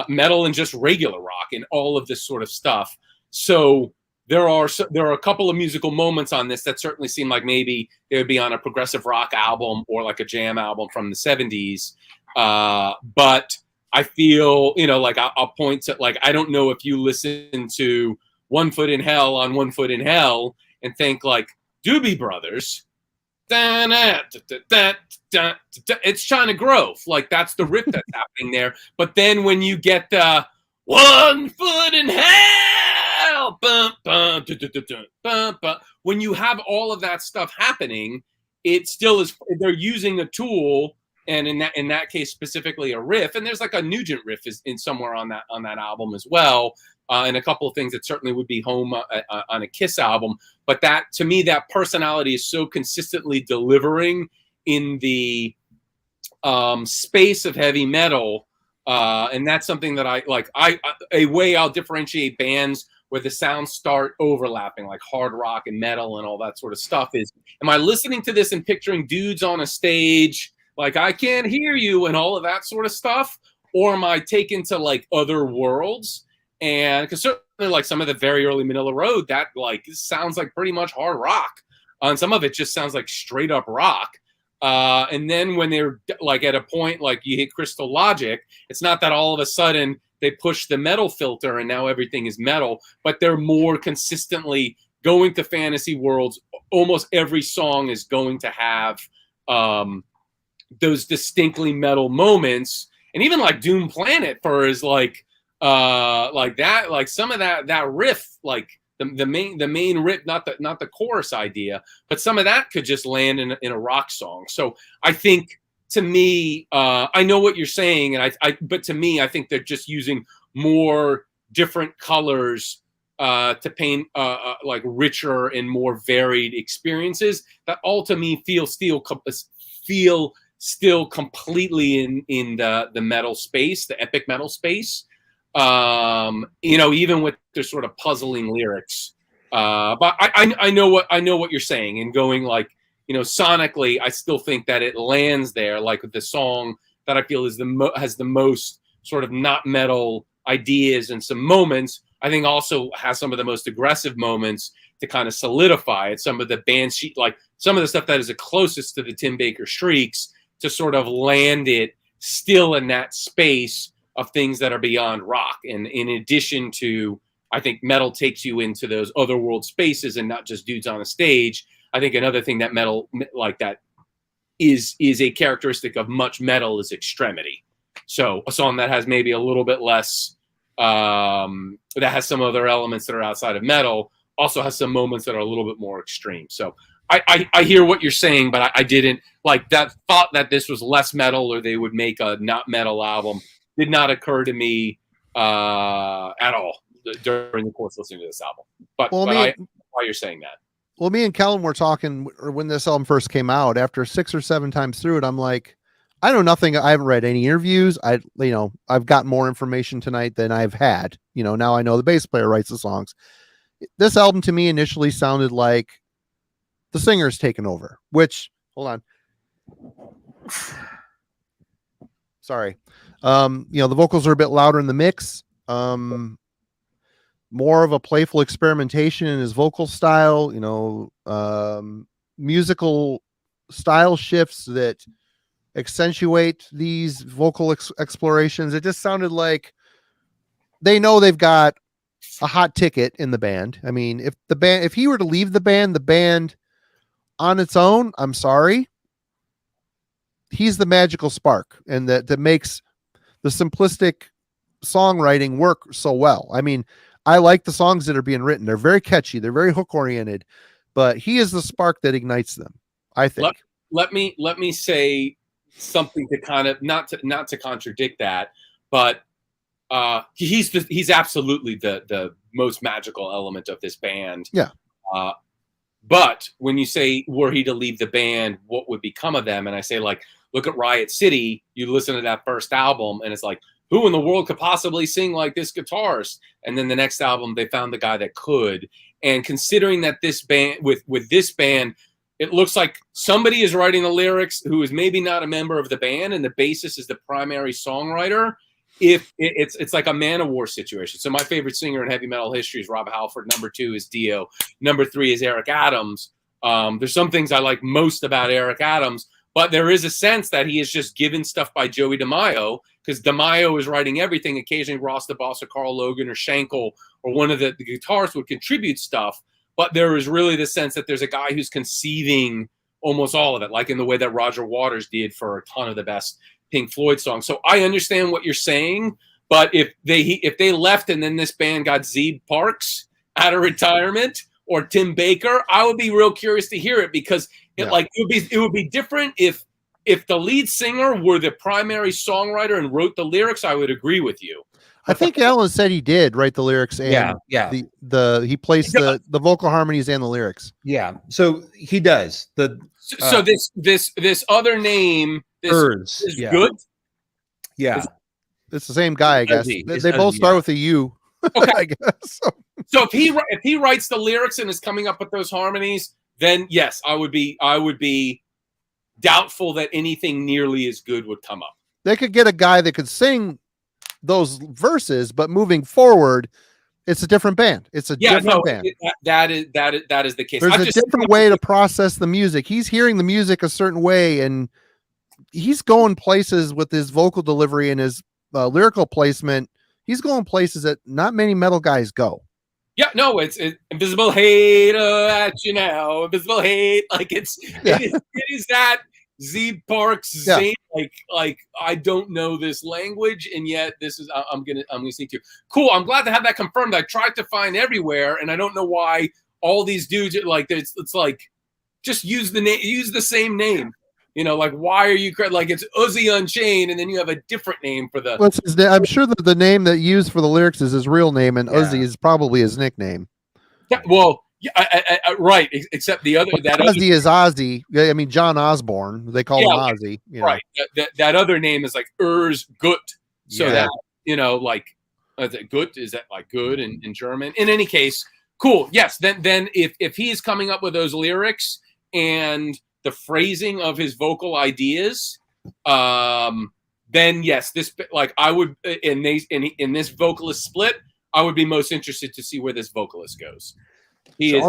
metal and just regular rock, and all of this sort of stuff. So there are a couple of musical moments on this that certainly seem like maybe they would be on a progressive rock album or like a jam album from the 70s. But I feel, like I'll point to, like, I don't know if you listen to One Foot in Hell on One Foot in Hell and think like Doobie Brothers. It's China Grove. Like, that's the riff that's happening there. But then when you get the One Foot in Hell, when you have all of that stuff happening, it still is, they're using a tool, and in that case specifically a riff, and there's like a Nugent riff is in somewhere on that album as well, and a couple of things that certainly would be home on a Kiss album. But that, to me, that personality is so consistently delivering in the space of heavy metal, and that's something that I like. A way I'll differentiate bands where the sounds start overlapping, like hard rock and metal and all that sort of stuff, is, am I listening to this and picturing dudes on a stage like I can't hear you and all of that sort of stuff, or am I taken to like other worlds? And because certainly, like, some of the very early Manila Road, that like sounds like pretty much hard rock, and some of it just sounds like straight up rock. And then when they're like at a point like you hit Crystal Logic, it's not that all of a sudden they push the metal filter and now everything is metal, but they're more consistently going to fantasy worlds. Almost every song is going to have those distinctly metal moments, and even like Doom Planet for is like that, like some of that riff, like the main riff, not the chorus idea, but some of that could just land in a rock song. So I think, to me, I know what you're saying, and but to me, I think they're just using more different colors to paint like richer and more varied experiences that all, to me, feel still completely in the metal space, the epic metal space. Even with their sort of puzzling lyrics. But I know what you're saying, and going like, sonically, I still think that it lands there, like with the song that I feel is has the most sort of not metal ideas and some moments. I think also has some of the most aggressive moments to kind of solidify it. Some of the band sheet, like some of the stuff that is the closest to the Tim Baker Shrieks, to sort of land it still in that space of things that are beyond rock. And in addition to, I think metal takes you into those other world spaces and not just dudes on a stage. I think another thing that metal like that is a characteristic of much metal is extremity. So a song that has maybe a little bit less, that has some other elements that are outside of metal, also has some moments that are a little bit more extreme. So I hear what you're saying, but I didn't like that thought that this was less metal or they would make a not metal album did not occur to me at all during the course of listening to this album. But why you're saying that. Well, me and Kellen were talking when this album first came out. After 6 or 7 times through it, I'm like, I know nothing. I haven't read any interviews. I've got more information tonight than I've had. Now I know the bass player writes the songs. This album to me initially sounded like the singer's taken over, which, hold on. Sorry. The vocals are a bit louder in the mix. More of a playful experimentation in his vocal style, musical style shifts that accentuate these vocal explorations. It just sounded like they know they've got a hot ticket in the band. I mean, if he were to leave the band on its own, I'm sorry, he's the magical spark, and that makes the simplistic songwriting work so well. I mean, I like the songs that are being written. They're very catchy. They're very hook oriented, but he is the spark that ignites them, I think. Let me say something to kind of not to contradict that, but he's absolutely the most magical element of this band. Yeah. But when you say, were he to leave the band, what would become of them? And I say, like, look at Riot City. You listen to that first album, and it's like who in the world could possibly sing like this guitarist? And then the next album, they found the guy that could. And considering that this band, with this band, it looks like somebody is writing the lyrics who is maybe not a member of the band, and the bassist is the primary songwriter. If it's like a Man of War situation. So my favorite singer in heavy metal history is Rob Halford. Number 2 is Dio. Number 3 is Eric Adams. There's some things I like most about Eric Adams, but there is a sense that he is just given stuff by Joey DeMaio, because DeMaio is writing everything. Occasionally Ross the Boss or Carl Logan or Schenkel or one of the guitarists would contribute stuff. But there is really the sense that there's a guy who's conceiving almost all of it, like in the way that Roger Waters did for a ton of the best Pink Floyd songs. So I understand what you're saying, but if they left and then this band got Zeke Parks out of retirement or Tim Baker, I would be real curious to hear it, because it would be different if the lead singer were the primary songwriter and wrote the lyrics. I would agree with you. I think Alan said he did write the lyrics, and he placed the vocal harmonies and the lyrics. Yeah, so he does. So this other name, is good. Yeah, it's the same guy, I guess. They both start with a U. Okay, I guess. So if he writes the lyrics and is coming up with those harmonies, then yes, I would be doubtful that anything nearly as good would come up. They could get a guy that could sing those verses, but moving forward, it's a different band. It's a different band. That is the case. There's a different way to process the music. He's hearing the music a certain way, and he's going places with his vocal delivery and his lyrical placement. He's going places that not many metal guys go. Yeah, no, it's invisible hate at you now. Invisible hate, like it is that Z Parks Zane, like I don't know this language, and yet this is I'm gonna sneak you. Cool. I'm glad to have that confirmed. I tried to find everywhere, and I don't know why all these dudes are like it's like just use the same name. You know, like why are you like it's Uzi Unchained, and then you have a different name for the. What's his name? I'm sure that the name that you used for the lyrics is his real name, and Uzi is probably his nickname. Yeah, well. Yeah, right. Except the other Ozzy is Ozzy. I mean, John Osborne. They call him Ozzy. Right. That other name is like Urs Gut. So that like Gut is that like good in German. In any case, cool. Yes. Then if he's coming up with those lyrics and the phrasing of his vocal ideas, then yes, this like I would in this vocalist split, I would be most interested to see where this vocalist goes. He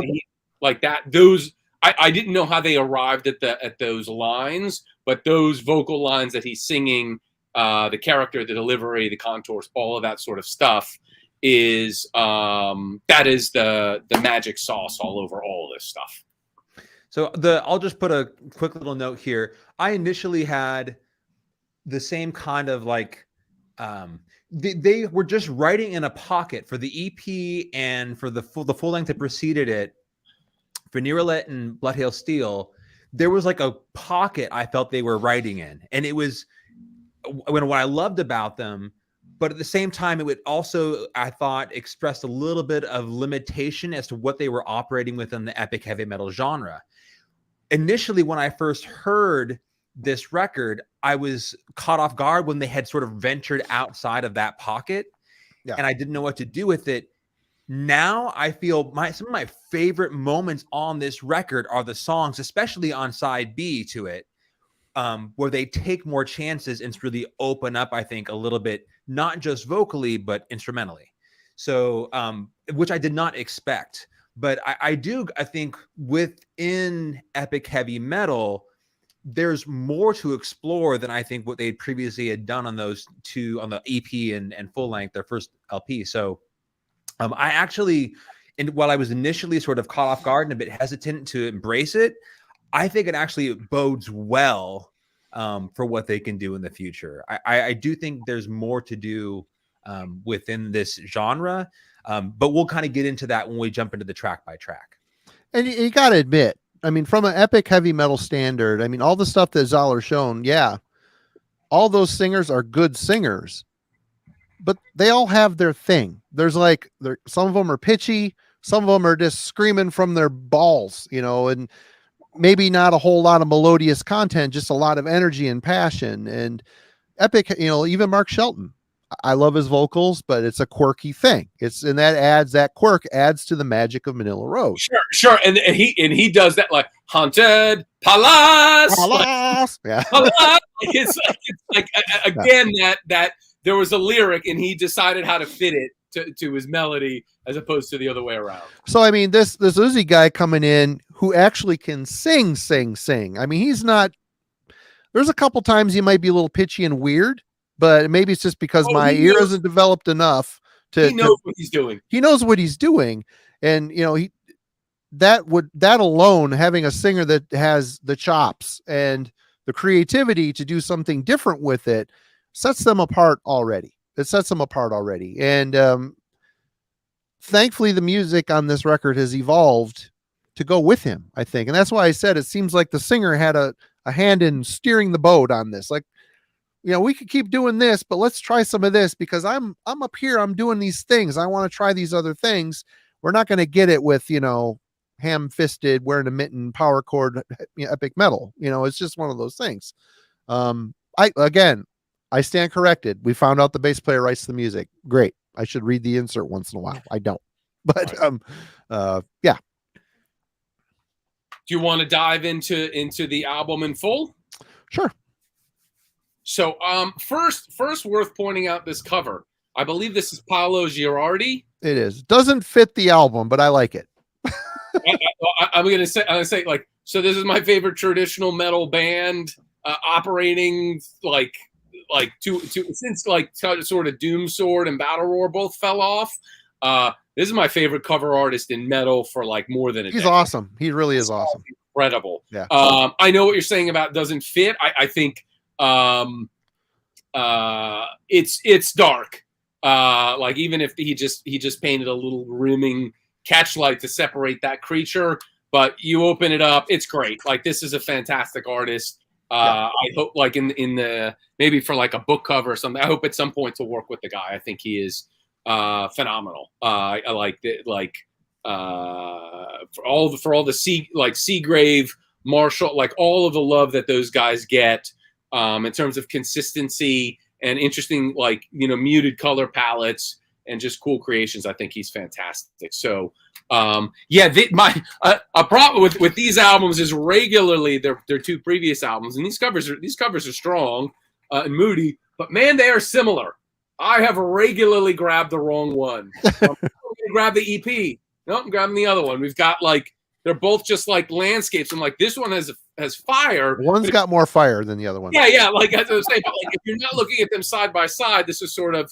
like that. Those I didn't know how they arrived at those lines, but those vocal lines that he's singing, the character, the delivery, the contours, all of that sort of stuff is that is the magic sauce all over all of this stuff. So I'll just put a quick little note here. I initially had the same kind of like they were just writing in a pocket for the EP and for the full length that preceded it. For Neuralette and Blood Hail Steel, there was like a pocket I felt they were writing in, and it was what I loved about them. But at the same time, it would also, I thought, expressed a little bit of limitation as to what they were operating within the epic heavy metal genre. Initially, when I first heard this record, I was caught off guard when they had sort of ventured outside of that pocket, and I didn't know what to do with it. Now I feel some of my favorite moments on this record are the songs, especially on side B to it, where they take more chances and really open up, I think, a little bit, not just vocally, but instrumentally. So, which I did not expect. But I think within epic heavy metal, there's more to explore than I think what they previously had done on those two, on the EP and full length, their first LP. So I actually, and while I was initially sort of caught off guard and a bit hesitant to embrace it, I think it actually bodes well for what they can do in the future. I do think there's more to do within this genre, but we'll kind of get into that when we jump into the track by track. And you got to admit, I mean, from an epic heavy metal standard, I mean, all the stuff that Zahler shown, all those singers are good singers, but they all have their thing. There's like, some of them are pitchy, some of them are just screaming from their balls, and maybe not a whole lot of melodious content, just a lot of energy and passion. And epic, even Mark Shelton, I love his vocals, but it's a quirky thing. That quirk adds to the magic of Manila Road. Sure. And he does that like haunted palace. Yeah. Palace. It's like again that there was a lyric and he decided how to fit it to his melody as opposed to the other way around. So I mean, this Uzi guy coming in who actually can sing. I mean, he's not. There's a couple times he might be a little pitchy and weird, but maybe it's just because my ear isn't developed enough to. He knows what he's doing. He knows what he's doing, and that alone, having a singer that has the chops and the creativity to do something different with it, sets them apart already. And thankfully, the music on this record has evolved to go with him, I think, and that's why I said it seems like the singer had a hand in steering the boat on this. Like, we could keep doing this, but let's try some of this because I'm up here. I'm doing these things. I want to try these other things. We're not going to get it with, ham-fisted, wearing a mitten, power chord, epic metal. It's just one of those things. I stand corrected. We found out the bass player writes the music. Great. I should read the insert once in a while. I don't, but yeah. Do you want to dive into the album in full? Sure. So, first worth pointing out this cover. I believe this is Paolo Girardi. It is. Doesn't fit the album, but I like it. I'm gonna say like, so this is my favorite traditional metal band operating like since like sort of Doom Sword and Battle Roar both fell off. This is my favorite cover artist in metal for like more than a decade. He's awesome. He really is awesome. Incredible. Yeah. I know what you're saying about doesn't fit. I think it's dark. Like even if he just painted a little rimming catchlight to separate that creature, but you open it up, it's great. Like this is a fantastic artist. I hope like in the maybe for like a book cover or something. I hope at some point to work with the guy. I think he is phenomenal. I like it. Like for all the Seagrave, Marshall, like all of the love that those guys get in terms of consistency and interesting, like muted color palettes and just cool creations. I think he's fantastic. So a problem with these albums is regularly their two previous albums, and these covers are strong and moody, but man, they are similar. I have regularly grabbed the wrong one. I'm going to grab the EP. Nope, I'm grabbing the other one. We've got like they're both just like landscapes. I'm like, this one has fire. One's got more fire than the other one. Yeah. Like as I was saying, but like if you're not looking at them side by side, this is like.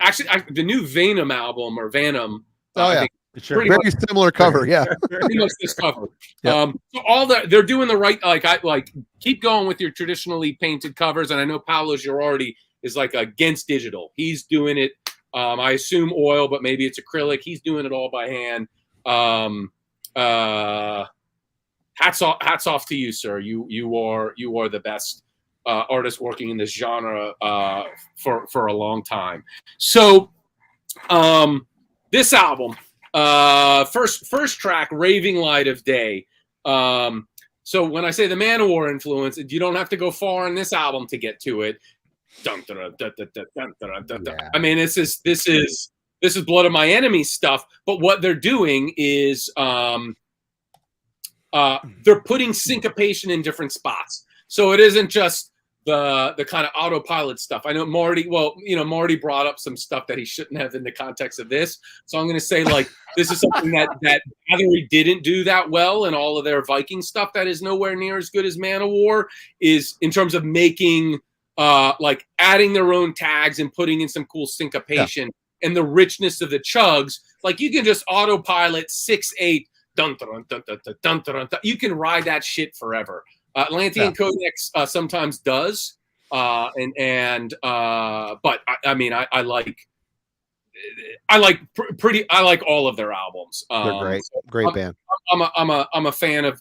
Actually, the new Venom album or Venom. I think very similar cover. Yeah, pretty much this cover. Yep. So they're doing the right. Like keep going with your traditionally painted covers, and I know Paolo Girardi is like against digital. He's doing it. I assume oil, but maybe it's acrylic. He's doing it all by hand. Hats off to you, sir. You are the best artist working in this genre for a long time. So this album, first track, Raving Light of Day. So when I say the Manowar influence, you don't have to go far in this album to get to it. Dun, dun, dun, dun, dun, dun, dun, dun, dun. I mean, this is Blood of My Enemies stuff. But what they're doing is they're putting syncopation in different spots. So it isn't just the kind of autopilot stuff. I know Marty brought up some stuff that he shouldn't have in the context of this. So I'm going to say like this is something that Bathory didn't do that well in all of their Viking stuff that is nowhere near as good as Manowar is in terms of making like adding their own tags and putting in some cool syncopation and the richness of the chugs. Like you can just autopilot 6/8 dun dun dun dun dun dun dun. You can ride that shit forever. Atlantean Codex sometimes does, but I mean I like all of their albums. They're great band. I'm a fan of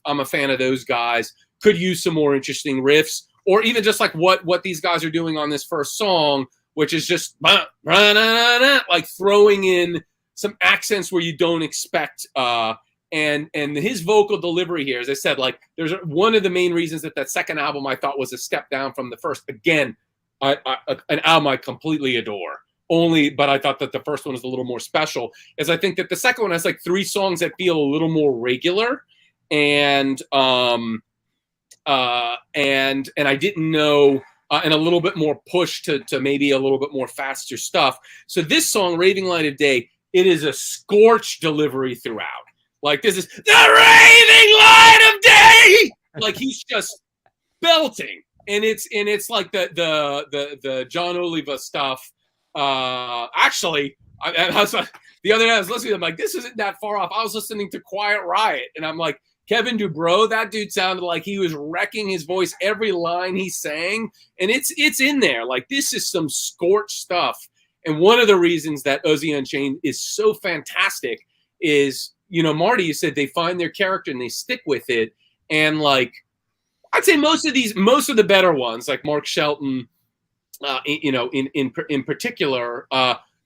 those guys. Could use some more interesting riffs, or even just like what these guys are doing on this first song, which is just like throwing in some accents where you don't expect And his vocal delivery here, as I said, like there's one of the main reasons that second album I thought was a step down from the first. Again, an album I completely adore. But I thought that the first one was a little more special, as I think that the second one has like 3 songs that feel a little more regular, and I didn't know, and a little bit more push to maybe a little bit more faster stuff. So this song, Raving Light of Day, it is a scorched delivery throughout. Like this is the raving light of day. Like he's just belting, and it's like the John Oliva stuff. Actually, the other day I was listening. I'm like, this isn't that far off. I was listening to Quiet Riot, and I'm like, Kevin Dubrow, that dude sounded like he was wrecking his voice every line he sang, and it's in there. Like this is some scorched stuff. And one of the reasons that Ozzy Unchained is so fantastic is, you know, Marty, you said they find their character and they stick with it. And like, I'd say most of the better ones, like Mark Shelton, you know, in particular,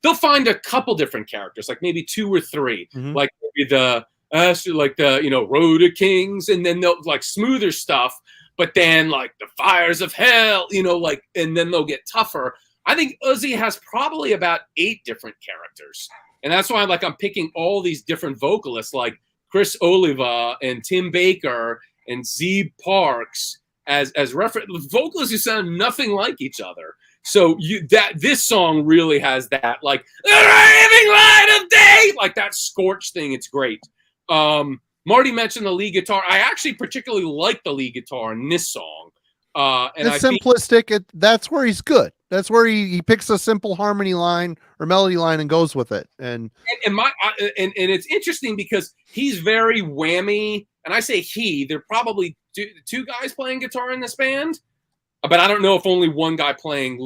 they'll find a couple different characters, like maybe 2 or 3, like maybe the you know, Road to Kings, and then they'll like smoother stuff, but then like the Fires of Hell, you know, like, and then they'll get tougher. I think Ozzy has probably about 8 different characters. And that's why I'm picking all these different vocalists like Chris Oliva and Tim Baker and Zeeb Parks as reference vocalists who sound nothing like each other. So this song really has that, like, the raving light of day, like that scorched thing. It's great. Marty mentioned the lead guitar. I actually particularly like the lead guitar in this song. And it's simplistic. That's where he's good. That's where he picks a simple harmony line or melody line and goes with it. And it's interesting because he's very whammy. And I say he. There are probably two guys playing guitar in this band, but I don't know if only one guy playing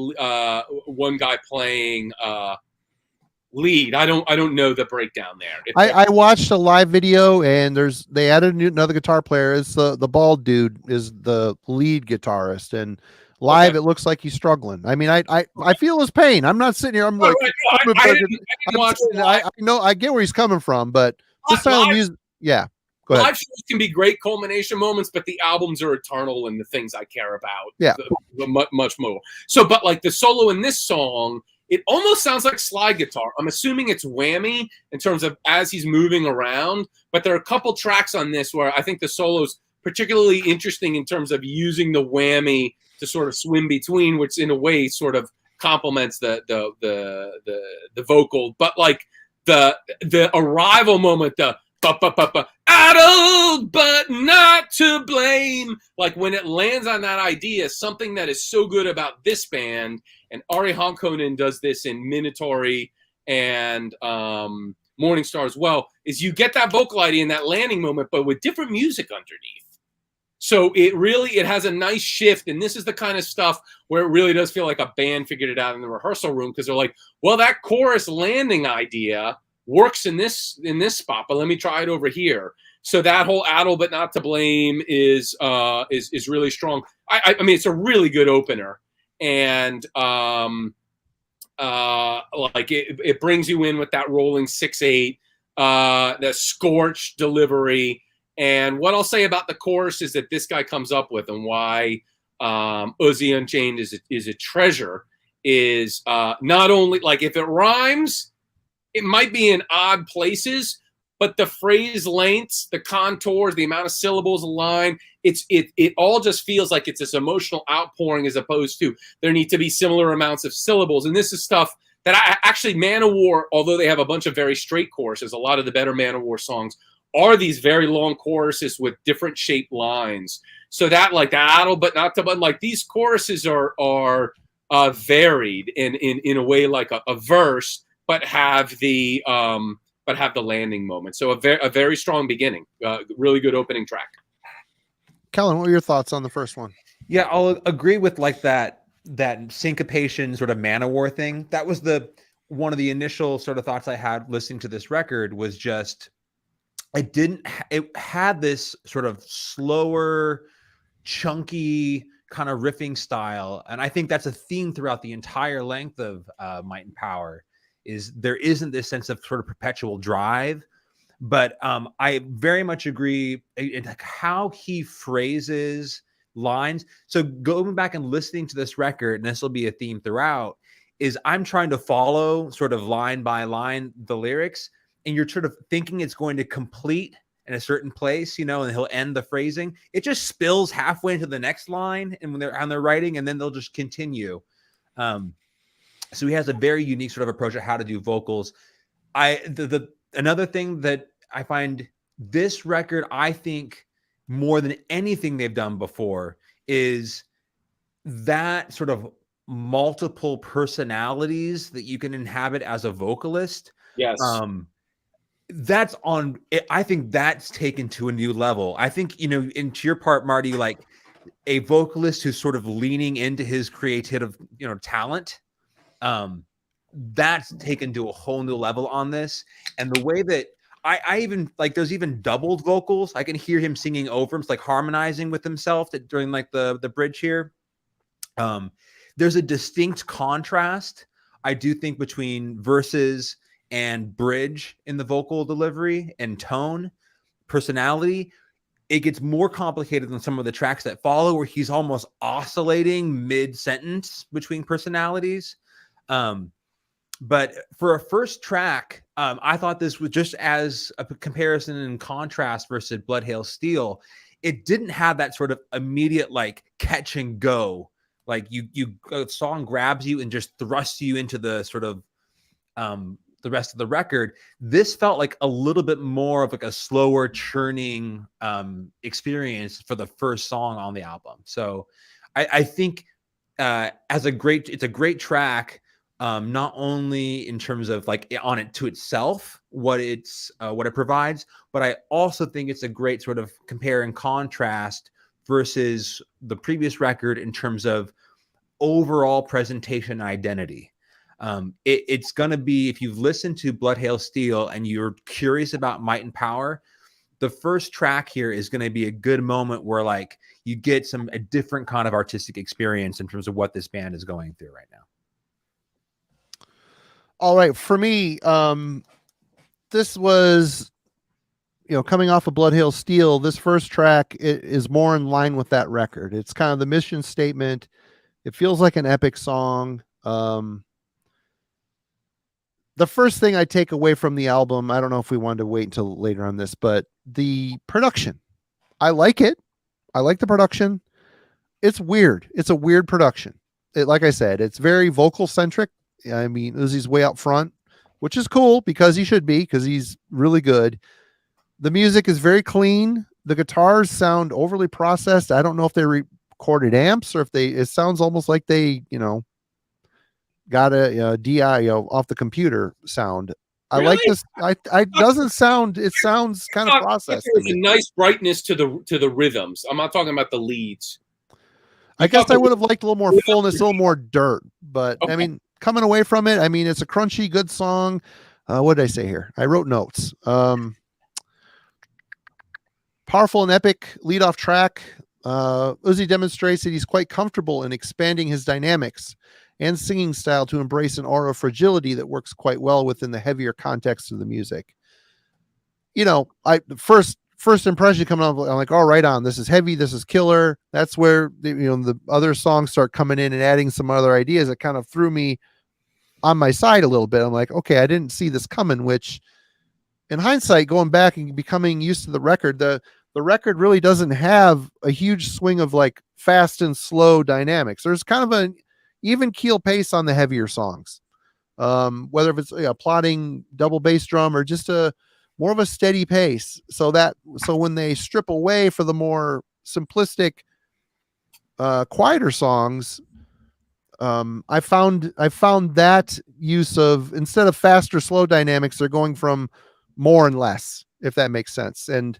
lead. I don't know the breakdown there. I watched a live video, and they added another guitar player. It's the bald dude is the lead guitarist, and live it looks like he's struggling. I mean, I feel his pain. I'm not sitting here. I'm like, I know I get where he's coming from, but this style of music, yeah. Go ahead. Live shows can be great culmination moments, but the albums are eternal and the things I care about. Yeah, much more. So, but like the solo in this song, it almost sounds like slide guitar. I'm assuming it's whammy in terms of as he's moving around, but there are a couple tracks on this where I think the solo's particularly interesting in terms of using the whammy to sort of swim between, which in a way sort of complements the vocal. But like the arrival moment, the addled but not to blame, like when it lands on that idea, something that is so good about this band, and Ari Honkonen does this in Minatory and Morning Star as well, is you get that vocal idea in that landing moment, but with different music underneath. So it has a nice shift, and this is the kind of stuff where it really does feel like a band figured it out in the rehearsal room, because they're like, well, that chorus landing idea works in this spot, but let me try it over here. So that whole addle but not to blame is really strong. I mean, it's a really good opener, and like it brings you in with that rolling 6/8, the scorched delivery. And what I'll say about the chorus is that this guy comes up with, and why Ozzy Unchained is a treasure, is not only like if it rhymes, it might be in odd places, but the phrase lengths, the contours, the amount of syllables a line, it all just feels like it's this emotional outpouring, as opposed to there need to be similar amounts of syllables. And this is stuff that actually Manowar, although they have a bunch of very straight choruses, a lot of the better Manowar songs are these very long choruses with different shaped lines. So that, like the addle but not to, but like these choruses are varied in a way, like a verse, but have the landing moment. So a very strong beginning, really good opening track. Kellen, what were your thoughts on the first one? Yeah, I'll agree with like that syncopation sort of Manowar thing. That was one of the initial sort of thoughts I had listening to this record, was just it had this sort of slower, chunky kind of riffing style. And I think that's a theme throughout the entire length of Might and Power, is there isn't this sense of sort of perpetual drive, But I very much agree in how he phrases lines. So going back and listening to this record, and this will be a theme throughout, is I'm trying to follow sort of line by line the lyrics, and you're sort of thinking it's going to complete in a certain place, and he'll end the phrasing. It just spills halfway into the next line, and when they're on their writing, and then they'll just continue. So he has a very unique sort of approach to how to do vocals. Another thing that I find this record, I think more than anything they've done before, is that sort of multiple personalities that you can inhabit as a vocalist. Yes. I think that's taken to a new level. I think, and to your part, Marty, like a vocalist who's sort of leaning into his creative, talent, that's taken to a whole new level on this. And the way that I even like, there's even doubled vocals. I can hear him singing over him, like harmonizing with himself during like the bridge here. There's a distinct contrast, I do think, between verses and bridge in the vocal delivery and tone, personality. It gets more complicated than some of the tracks that follow, where he's almost oscillating mid-sentence between personalities. But for a first track, I thought this was, just as a comparison and contrast versus Blood Hail Steel, it didn't have that sort of immediate like catch and go. Like a song grabs you and just thrusts you into the sort of the rest of the record. This felt like a little bit more of like a slower churning experience for the first song on the album. So I think it's a great track, not only in terms of like on it to itself, what it provides, but I also think it's a great sort of compare and contrast versus the previous record in terms of overall presentation identity. It's going to be, if you've listened to Blood Hail Steel and you're curious about Might and Power, the first track here is going to be a good moment where like you get a different kind of artistic experience in terms of what this band is going through right now. All right. For me, this was, coming off of Blood Hail Steel, this first track is more in line with that record. It's kind of the mission statement. It feels like an epic song. The first thing I take away from the album, I don't know if we wanted to wait until later on this, but the production. I like it. I like the production. It's weird. It's a weird production. Like I said, it's very vocal centric. I mean, Uzi's way up front, which is cool because he should be, because he's really good. The music is very clean. The guitars sound overly processed. I don't know if they recorded amps or if it sounds almost like they, got a DI off the computer sound. I Really? like this. It sounds kind of processed. There's a nice brightness to the rhythms. I'm not talking about the leads. I guess I would have liked a little more fullness, a little more dirt, but Okay. I mean, coming away from it, I mean, it's a crunchy, good song. What did I say here? I wrote notes. Powerful and epic leadoff track. Uzi demonstrates that he's quite comfortable in expanding his dynamics and singing style to embrace an aura of fragility that works quite well within the heavier context of the music. First impression coming up, I'm like, oh, right on. This is heavy. This is killer. That's where the other songs start coming in and adding some other ideas that kind of threw me on my side a little bit. I'm like, okay, I didn't see this coming, which in hindsight, going back and becoming used to the record, the record really doesn't have a huge swing of like fast and slow dynamics. There's kind of an even keel pace on the heavier songs. Whether if it's a plodding double bass drum or just more of a steady pace. So when they strip away for the more simplistic, quieter songs, I found that use of, instead of fast or slow dynamics, they're going from more and less, if that makes sense. And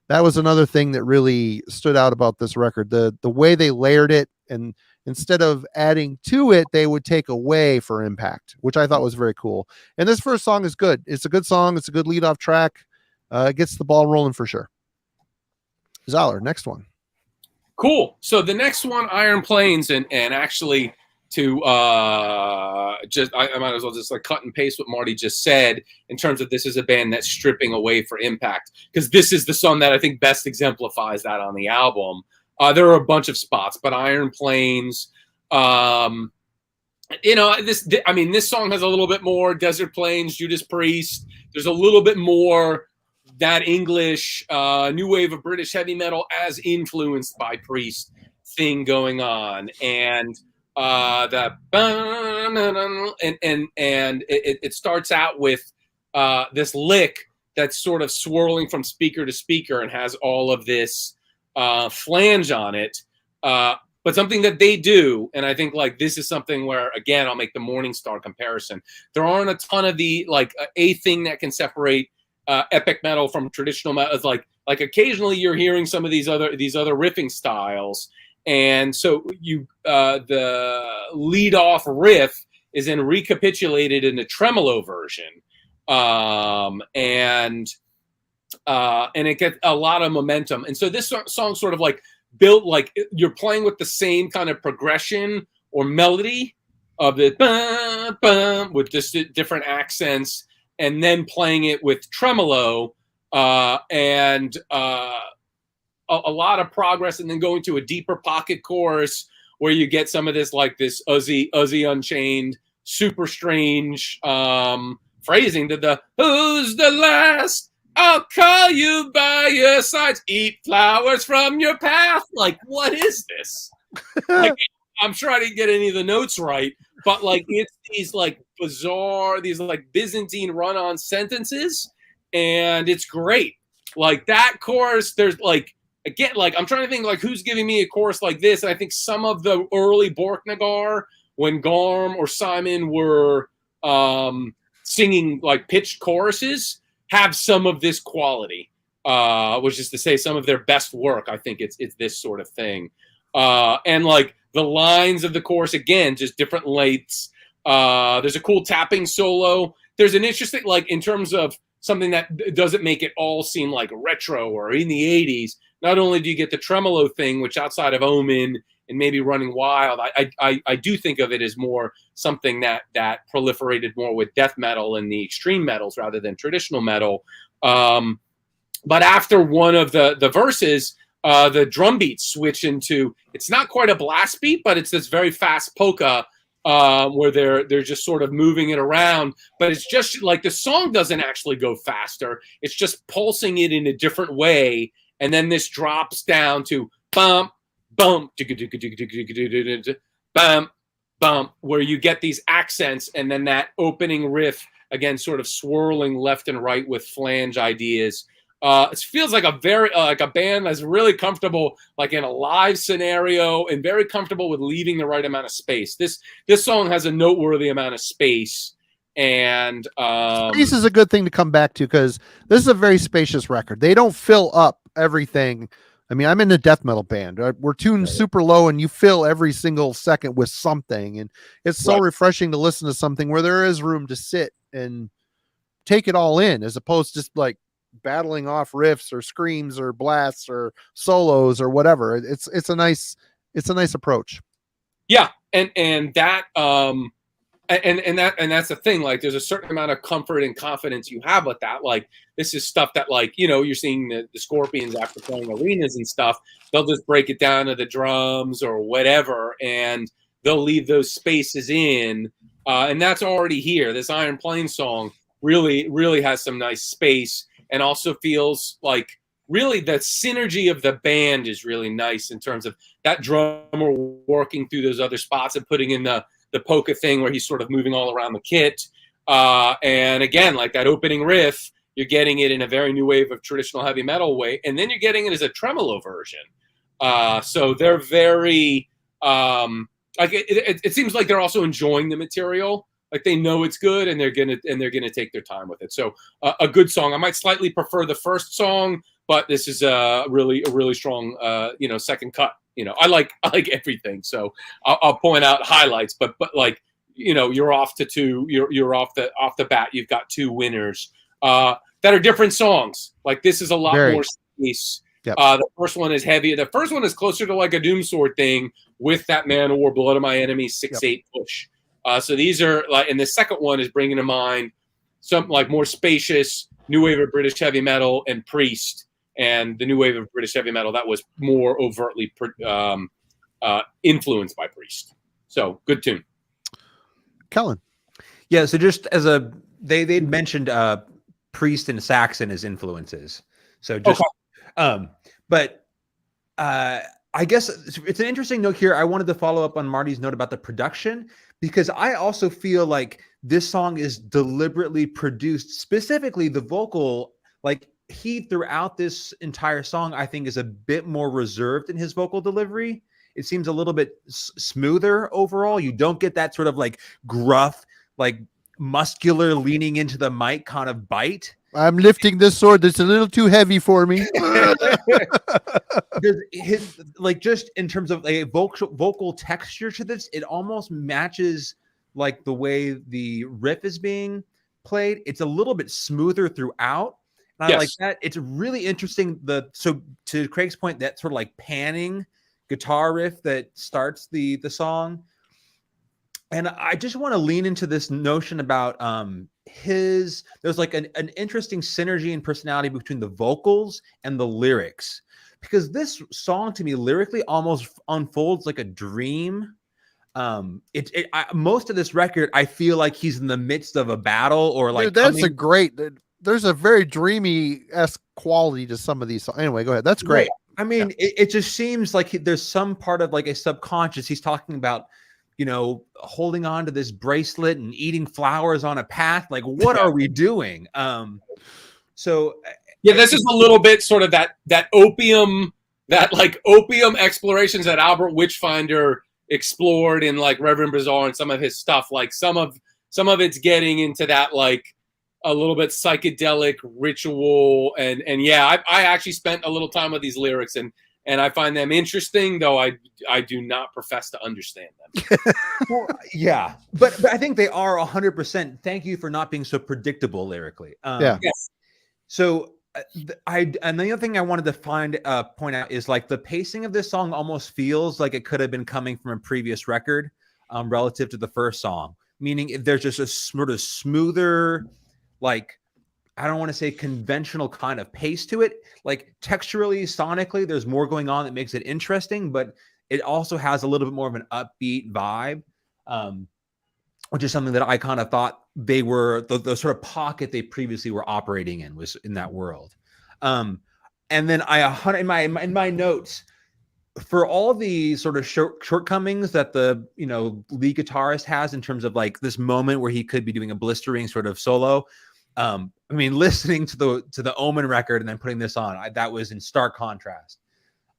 that was another thing that really stood out about this record. The way they layered it, and instead of adding to it, they would take away for impact, which I thought was very cool. And this first song is good. It's a good song. It's a good lead off track. It gets the ball rolling for sure. Zahler, next one. Cool. So the next one, Iron Plains, and actually just I might as well just like cut and paste what Marty just said in terms of this is a band that's stripping away for impact, because this is the song that I think best exemplifies that on the album. There are a bunch of spots, but Iron Plains, this song has a little bit more Desert Plains, Judas Priest. There's a little bit more that English new wave of British heavy metal as influenced by Priest thing going on, and it starts out with this lick that's sort of swirling from speaker to speaker and has all of this flange on it. But something that they do, and I think like this is something where, again, I'll make the Morningstar comparison. There aren't a ton of the like a thing that can separate epic metal from traditional metal. It's like occasionally you're hearing some of these other riffing styles, and so you the lead off riff is then recapitulated in a tremolo version, and it gets a lot of momentum. And so this song sort of like built like you're playing with the same kind of progression or melody of the bum, bum, with just different accents, and then playing it with tremolo and a lot of progress, and then going to a deeper pocket chorus where you get some of this like this Uzi Unchained, super strange phrasing to the who's the last? I'll call you by your sides, eat flowers from your path. Like, what is this? Like, I'm sure I didn't get any of the notes right, but like it's these like bizarre, these like Byzantine run-on sentences, and it's great. Like that chorus, there's like, again, like I'm trying to think like who's giving me a chorus like this, and I think some of the early Borknagar, when Garm or Simon were singing like pitched choruses, have some of this quality, which is to say some of their best work. I think it's this sort of thing. And like the lines of the chorus, again, just different lengths. There's a cool tapping solo. There's an interesting, like in terms of something that doesn't make it all seem like retro or in the 80s. Not only do you get the tremolo thing, which outside of Omen and maybe Running Wild, I do think of it as more something that proliferated more with death metal and the extreme metals rather than traditional metal. But after one of the verses, the drum beats switch into, it's not quite a blast beat, but it's this very fast polka where they're just sort of moving it around. But it's just like the song doesn't actually go faster. It's just pulsing it in a different way. And then this drops down to bump, bump, bump, bump, where you get these accents, and then that opening riff again, sort of swirling left and right with flange ideas. It feels like a very like a band that's really comfortable, like in a live scenario, and very comfortable with leaving the right amount of space. This song has a noteworthy amount of space, and space is a good thing to come back to because this is a very spacious record. They don't fill up everything. I mean, I'm in a death metal band. We're tuned super low, and you fill every single second with something. And it's so refreshing to listen to something where there is room to sit and take it all in, as opposed to just like battling off riffs or screams or blasts or solos or whatever. It's a nice approach. Yeah, and that and that's the thing. Like, there's a certain amount of comfort and confidence you have with that. Like, this is stuff that, like, you know, you're seeing the Scorpions after playing arenas and stuff. They'll just break it down to the drums or whatever, and they'll leave those spaces in. And that's already here. This Iron Plains song really has some nice space, and also feels like really the synergy of the band is really nice in terms of that drummer working through those other spots and putting in the polka thing where he's sort of moving all around the kit. And again, like that opening riff, you're getting it in a very new wave of traditional heavy metal way. And then you're getting it as a tremolo version. So they're very, like it seems like they're also enjoying the material. Like they know it's good, and they're gonna take their time with it. So a good song. I might slightly prefer the first song, but this is a really strong, second cut. You know, I like everything, so I'll point out highlights. But like, you know, you're off to two. You're off the bat. You've got two winners that are different songs. Like, this is a lot more space Yep. The first one is heavy. The first one is closer to like a Doom Sword thing with that Man of War, Blood of My Enemy, 6/8 push. So these are like, and the second one is bringing to mind something like more spacious new wave of British heavy metal and Priest, and the new wave of British heavy metal that was more overtly influenced by Priest. So good tune. Kellen. Yeah. So just as they'd mentioned Priest and Saxon as influences. So just, but I guess it's an interesting note here. I wanted to follow up on Marty's note about the production, because I also feel like this song is deliberately produced, specifically the vocal. Like he, throughout this entire song, I think is a bit more reserved in his vocal delivery. It seems a little bit smoother overall. You don't get that sort of like gruff, like muscular leaning into the mic kind of bite. I'm lifting this sword that's a little too heavy for me. His, like, just in terms of a vocal texture to this, it almost matches like the way the riff is being played. It's a little bit smoother throughout. And I like that. It's really interesting. So to Craig's point, that sort of like panning guitar riff that starts the song. And I just want to lean into this notion about there's like an interesting synergy and personality between the vocals and the lyrics, because this song to me lyrically almost unfolds like a dream. Most of this record, I feel like he's in the midst of a battle, or like, dude, there's a very dreamy-esque quality to some of these songs. Anyway, go ahead. That's great. I mean, it just seems like there's some part of like a subconscious. He's talking about, holding on to this bracelet and eating flowers on a path. Like, what are we doing? So yeah, this is a little bit sort of that opium explorations that Albert Witchfinder explored in like Reverend Bizarre and some of his stuff. Like some of it's getting into that like a little bit psychedelic ritual, and yeah, I actually spent a little time with these lyrics, and I find them interesting, though I do not profess to understand them. Well, yeah, but I think they are 100%. Thank you for not being so predictable lyrically. Yes. So and the other thing I wanted to point out is like the pacing of this song almost feels like it could have been coming from a previous record, relative to the first song. Meaning there's just a sort of smoother, like, I don't want to say conventional kind of pace to it. Like texturally, sonically, there's more going on that makes it interesting, but it also has a little bit more of an upbeat vibe, which is something that I kind of thought they were the sort of pocket they previously were operating in was in that world. And then in my notes, for all the sort of shortcomings that the lead guitarist has in terms of like this moment where he could be doing a blistering sort of solo. I mean, listening to the Omen record and then putting this on, that was in stark contrast.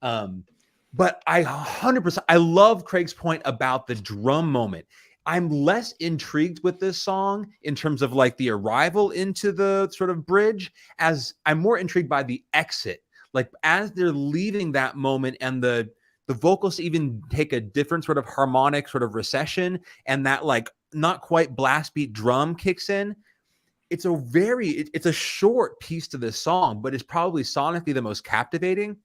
But I 100%, I love Craig's point about the drum moment. I'm less intrigued with this song in terms of like the arrival into the sort of bridge, as I'm more intrigued by the exit. Like as they're leaving that moment, and the vocals even take a different sort of harmonic sort of recession, and that like not quite blast beat drum kicks in. It's a short piece to this song, but it's probably sonically the most captivating.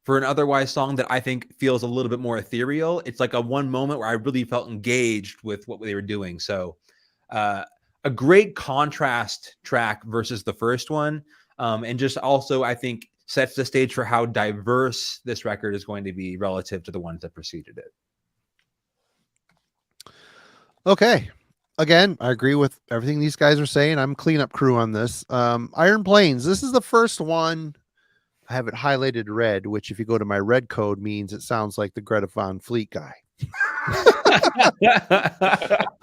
For an otherwise song that I think feels a little bit more ethereal, it's like a one moment where I really felt engaged with what they were doing. So a great contrast track versus the first one. And just also, I think, sets the stage for how diverse this record is going to be relative to the ones that preceded it. Okay. Again, I agree with everything these guys are saying. I'm cleanup crew on this. Iron Plains. This is the first one. I have it highlighted red, which if you go to my red code means it sounds like the Greta Van Fleet guy.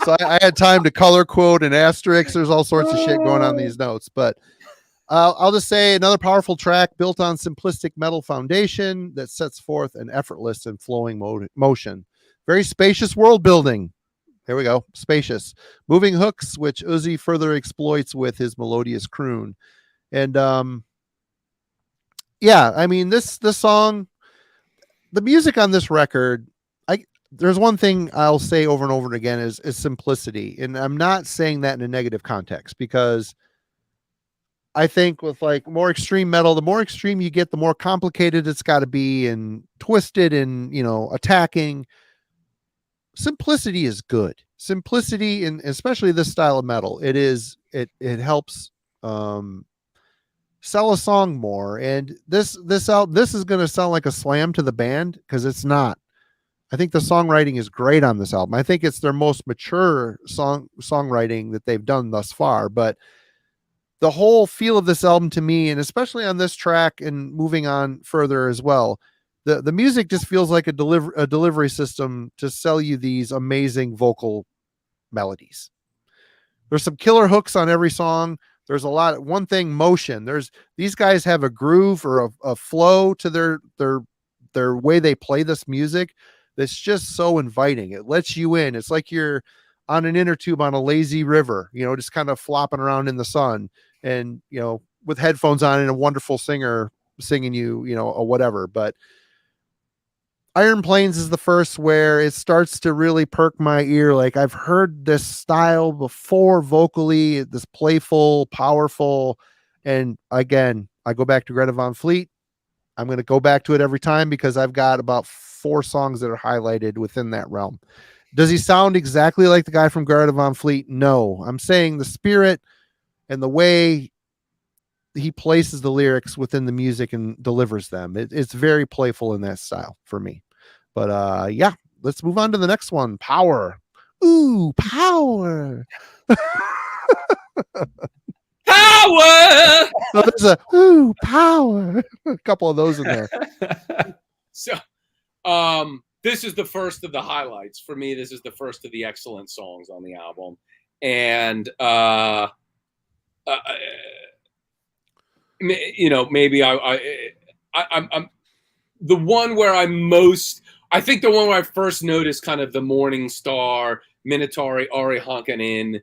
So I had time to color quote and asterisk. There's all sorts of shit going on these notes, but I'll just say another powerful track built on simplistic metal foundation that sets forth an effortless and flowing motion. Very spacious world building. There we go. Spacious. Moving hooks, which Uzi further exploits with his melodious croon. And yeah, I mean, this song, the music on this record, there's one thing I'll say over and over again is simplicity. And I'm not saying that in a negative context, because I think with like more extreme metal, the more extreme you get, the more complicated it's got to be and twisted and, you know, attacking. Simplicity is good. Simplicity, and especially this style of metal, it helps sell a song more. And this is going to sound like a slam to the band, because it's not. I think the songwriting is great on this album. I think it's their most mature songwriting that they've done thus far. But the whole feel of this album to me, and especially on this track and moving on further as well, the music just feels like a delivery system to sell you these amazing vocal melodies. There's some killer hooks on every song. There's a lot. One thing, motion. These guys have a groove or a flow to their way they play this music that's just so inviting. It lets you in. It's like you're on an inner tube on a lazy river, you know, just kind of flopping around in the sun, and, you know, with headphones on and a wonderful singer singing you know, or whatever. But Iron Plains is the first where it starts to really perk my ear. Like, I've heard this style before vocally, this playful, powerful. And again, I go back to Greta Van Fleet. I'm going to go back to it every time because I've got about 4 songs that are highlighted within that realm. Does he sound exactly like the guy from Greta Van Fleet? No. I'm saying the spirit and the way he places the lyrics within the music and delivers them. It's very playful in that style for me. But yeah, let's move on to the next one. Power. Ooh, power. Power. So there's a ooh, power. A couple of those in there. So this is the first of the highlights for me. This is the first of the excellent songs on the album. And you know, maybe I'm the one where I think the one where I first noticed kind of the Morning Star, Minotauri, Ari Honkanen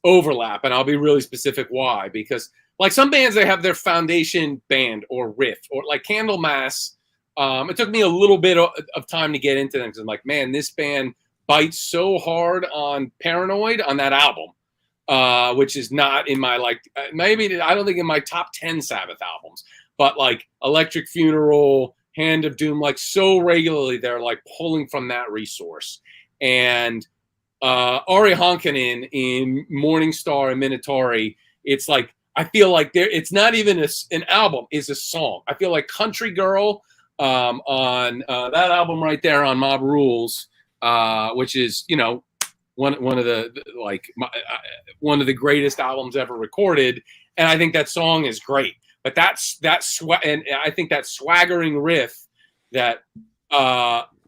overlap. And I'll be really specific why. Because like some bands, they have their foundation band or riff, or like Candlemass. It took me a little bit of time to get into them, because I'm like, man, this band bites so hard on Paranoid on that album, which is not in my, like, maybe, I don't think in my top 10 Sabbath albums, but like Electric Funeral, Hand of Doom, like so regularly they're like pulling from that resource. And Ari Honkanen in Morning Star and Minotauri, it's like, I feel like it's not even an album, it's a song. I feel like Country Girl on that album right there on Mob Rules, which is, you know, one of the one of the greatest albums ever recorded, and I think that song is great. But and I think that swaggering riff that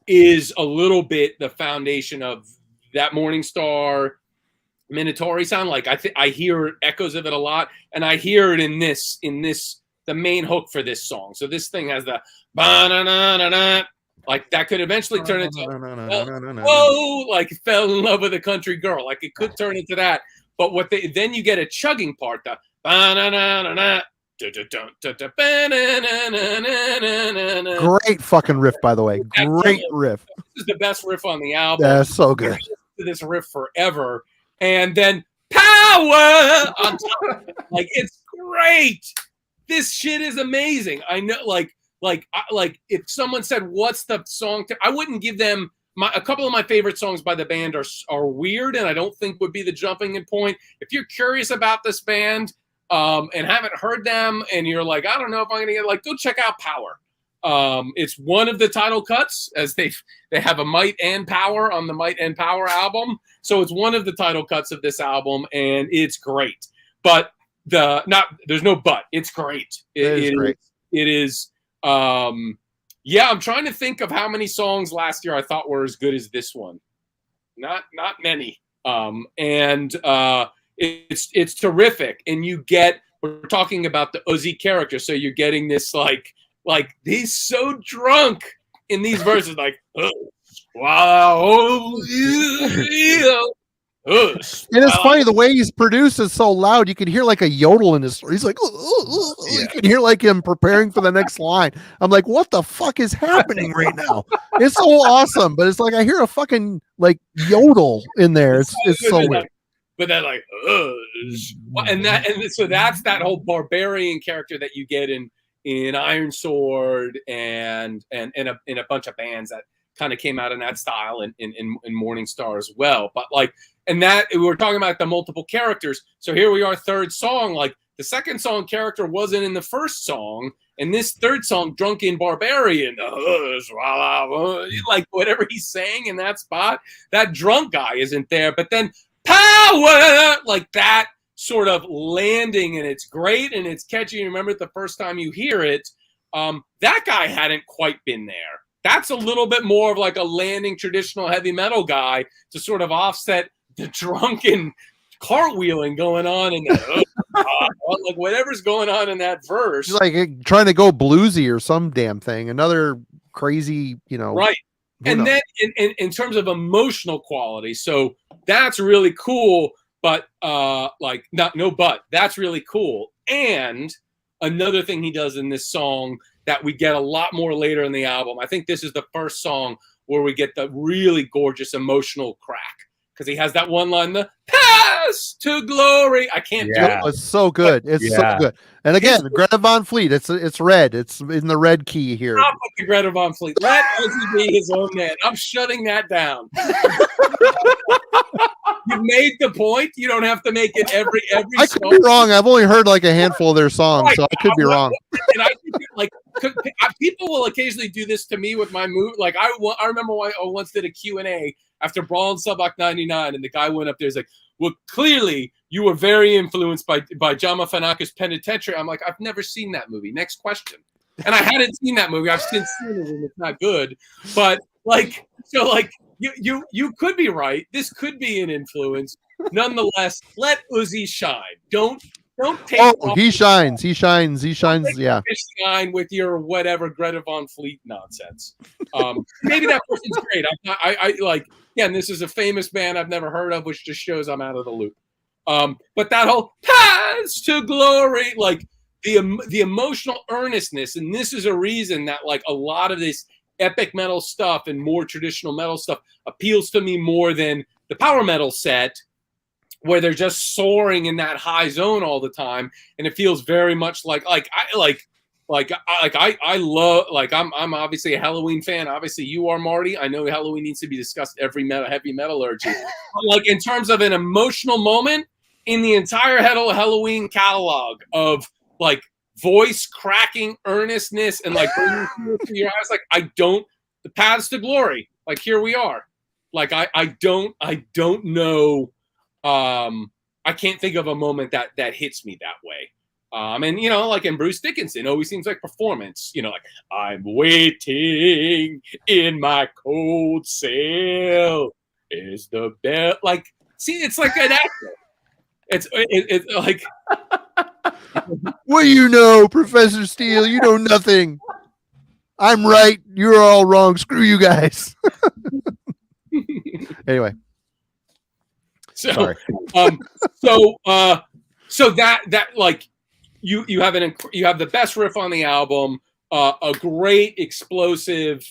is a little bit the foundation of that Morning Star Minotauri sound. Like I hear echoes of it a lot, and I hear it in this the main hook for this song. So this thing has the ba-na-na-na-na, like that could eventually turn into whoa, like fell in love with a country girl. Like it could turn into that. But then you get a chugging part, the ba-na-na-na-na. Great fucking riff, by the way. Great riff. This is the best riff on the album. Yeah, so good. This riff forever, and then power on top. Like it's great. This shit is amazing. I know, like if someone said, "What's the song?" I wouldn't give them a couple of my favorite songs by the band are weird, and I don't think would be the jumping in point. If you're curious about this band and haven't heard them, and you're like, I don't know if I'm gonna get, like, go check out Power. It's one of the title cuts, as they have a Might and Power on the Might and Power album. So it's one of the title cuts of this album, and it's great. But there's no but. It's great. It is. Yeah, I'm trying to think of how many songs last year I thought were as good as this one. Not many. It's terrific. And we're talking about the Uzi character, so you're getting this like he's so drunk in these verses, like, wow, and it's funny, the way he's produced is so loud, you can hear like a yodel in his story. He's like, you can hear like him preparing for the next line. I'm like, what the fuck is happening right now? It's so awesome, but it's like I hear a fucking like yodel in there. It's so weird. but then like, and so that's that whole barbarian character that you get in Iron Sword and in a bunch of bands that kind of came out in that style in Morning Star as well. But like, and that we were talking about the multiple characters. So here we are, third song. Like the second song character wasn't in the first song, and this third song, Drunken Barbarian, like whatever he's saying in that spot, that drunk guy isn't there. But then power, like that sort of landing, and it's great and it's catchy. Remember the first time you hear it, that guy hadn't quite been there. That's a little bit more of like a landing traditional heavy metal guy to sort of offset the drunken cartwheeling going on in that, like whatever's going on in that verse. He's like trying to go bluesy or some damn thing. Another crazy, right. And then in terms of emotional quality, so that's really cool. But that's really cool. And another thing he does in this song that we get a lot more later in the album, I think this is the first song where we get the really gorgeous emotional crack. Because he has that one line, the pass to glory. I can't do it. It's so good. It's so good. And again, Greta Von Fleet, it's red. It's in the red key here. Stop with the Greta Von Fleet. Let Ozzy be his own man. I'm shutting that down. You made the point. You don't have to make it every I song. could be wrong. I've only heard like a handful of their songs, so I could be wrong. And I think like people will occasionally do this to me with my move. Like I remember I once did a Q&A after Brawl and Subak 99, and the guy went up there. He's like, "Well, clearly you were very influenced by Jama Fanaka's Penitentiary." I'm like, "I've never seen that movie. Next question." And I hadn't seen that movie. I've since seen it, and it's not good. But like, so like you could be right. This could be an influence. Nonetheless, let Uzi shine. Don't take. Oh, he shines. He shines. He shines. Yeah. Shine with your whatever Greta Von Fleet nonsense. Maybe that person's great. I like. Yeah, and this is a famous band I've never heard of, which just shows I'm out of the loop. But that whole paths to glory, like the emotional earnestness, and this is a reason that like a lot of this epic metal stuff and more traditional metal stuff appeals to me more than the power metal set, where they're just soaring in that high zone all the time, and it feels very much like I love, like I'm obviously a Halloween fan. Obviously you are, Marty. I know Halloween needs to be discussed every heavy metallurgy. Like in terms of an emotional moment in the entire Halloween catalog of like voice cracking earnestness and like bringing tears to your eyes, like the paths to glory. Like here we are. Like I don't know. I can't think of a moment that hits me that way. And like in Bruce Dickinson, always seems like performance. Like I'm waiting in my cold cell. Is the bell like? See, it's like an actor. It's like. What do you know, Professor Steele? You know nothing. I'm right. You're all wrong. Screw you guys. Anyway. So, sorry. So that like. You have the best riff on the album, a great explosive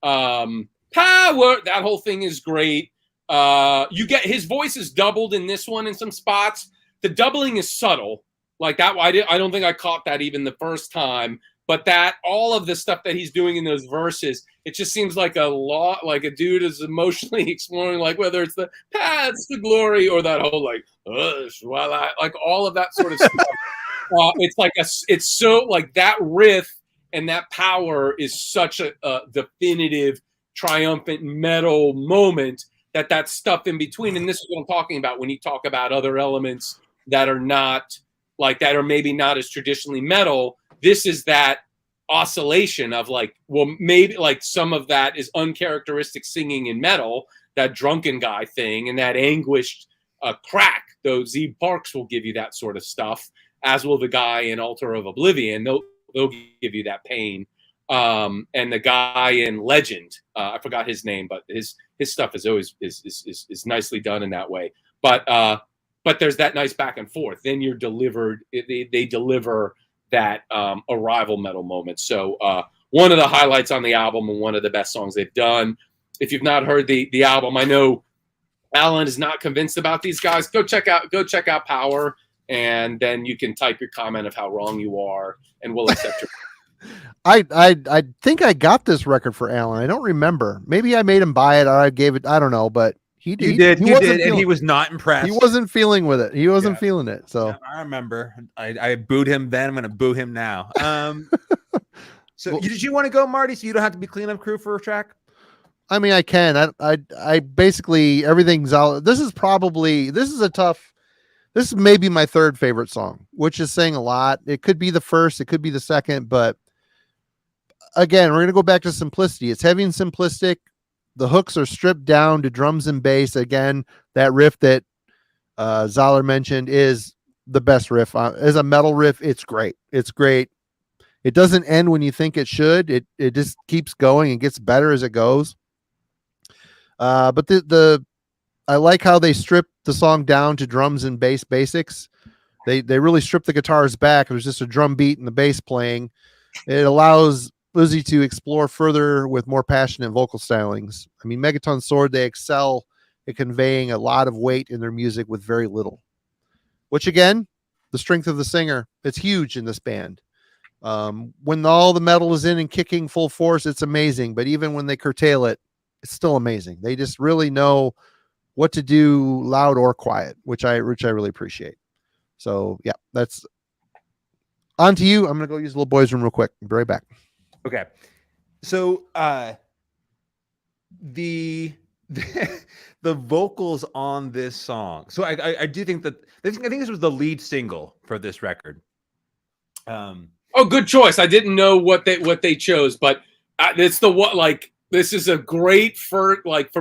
power. That whole thing is great. You get his voice is doubled in this one in some spots. The doubling is subtle, like that. I don't think I caught that even the first time. But that all of the stuff that he's doing in those verses, it just seems like like a dude is emotionally exploring, like whether it's the paths to glory or that whole like all of that sort of stuff. It's like it's so like that riff and that power is such a definitive, triumphant metal moment that stuff in between. And this is what I'm talking about when you talk about other elements that are not like that, or maybe not as traditionally metal. This is that oscillation of like, well, maybe like some of that is uncharacteristic singing in metal, that drunken guy thing, and that anguished crack. Though Zeke Parks will give you that sort of stuff, as will the guy in Altar of Oblivion. They'll give you that pain. And the guy in Legend, I forgot his name, but his stuff is always is nicely done in that way. But there's that nice back and forth. Then you're delivered. They deliver that arrival metal moment. So one of the highlights on the album and one of the best songs they've done. If you've not heard the album, I know Alan is not convinced about these guys, go check out Power, and then you can type your comment of how wrong you are, and we'll accept your. I think I got this record for Alan. I don't remember. Maybe I made him buy it or I gave it. I don't know, but you did, and he was not impressed. He wasn't feeling with it. He wasn't feeling it. So yeah, I remember. I booed him then. I'm going to boo him now. So well, did you want to go, Marty? So you don't have to be cleanup crew for a track? I mean, I can. I basically everything's out. This is maybe my third favorite song, which is saying a lot. It could be the first, it could be the second, but again, we're going to go back to simplicity. It's heavy and simplistic. The hooks are stripped down to drums and bass. Again, that riff that Zahler mentioned is the best riff. As a metal riff, it's great. It's great. It doesn't end when you think it should. It just keeps going and gets better as it goes. But I like how they strip the song down to drums and bass basics. They really strip the guitars back. There's just a drum beat and the bass playing. It allows Uzi to explore further with more passionate vocal stylings. I mean, Megaton Sword, they excel at conveying a lot of weight in their music with very little, which again, the strength of the singer, it's huge in this band. When all the metal is in and kicking full force, it's amazing. But even when they curtail it, it's still amazing. They just really know what to do loud or quiet, which I really appreciate. So yeah, that's on to you. I'm going to go use the little boys room real quick. I'll be right back. Okay. So, the vocals on this song. So I do think that I think this was the lead single for this record. Oh, good choice. I didn't know what they chose, but it's this is a great for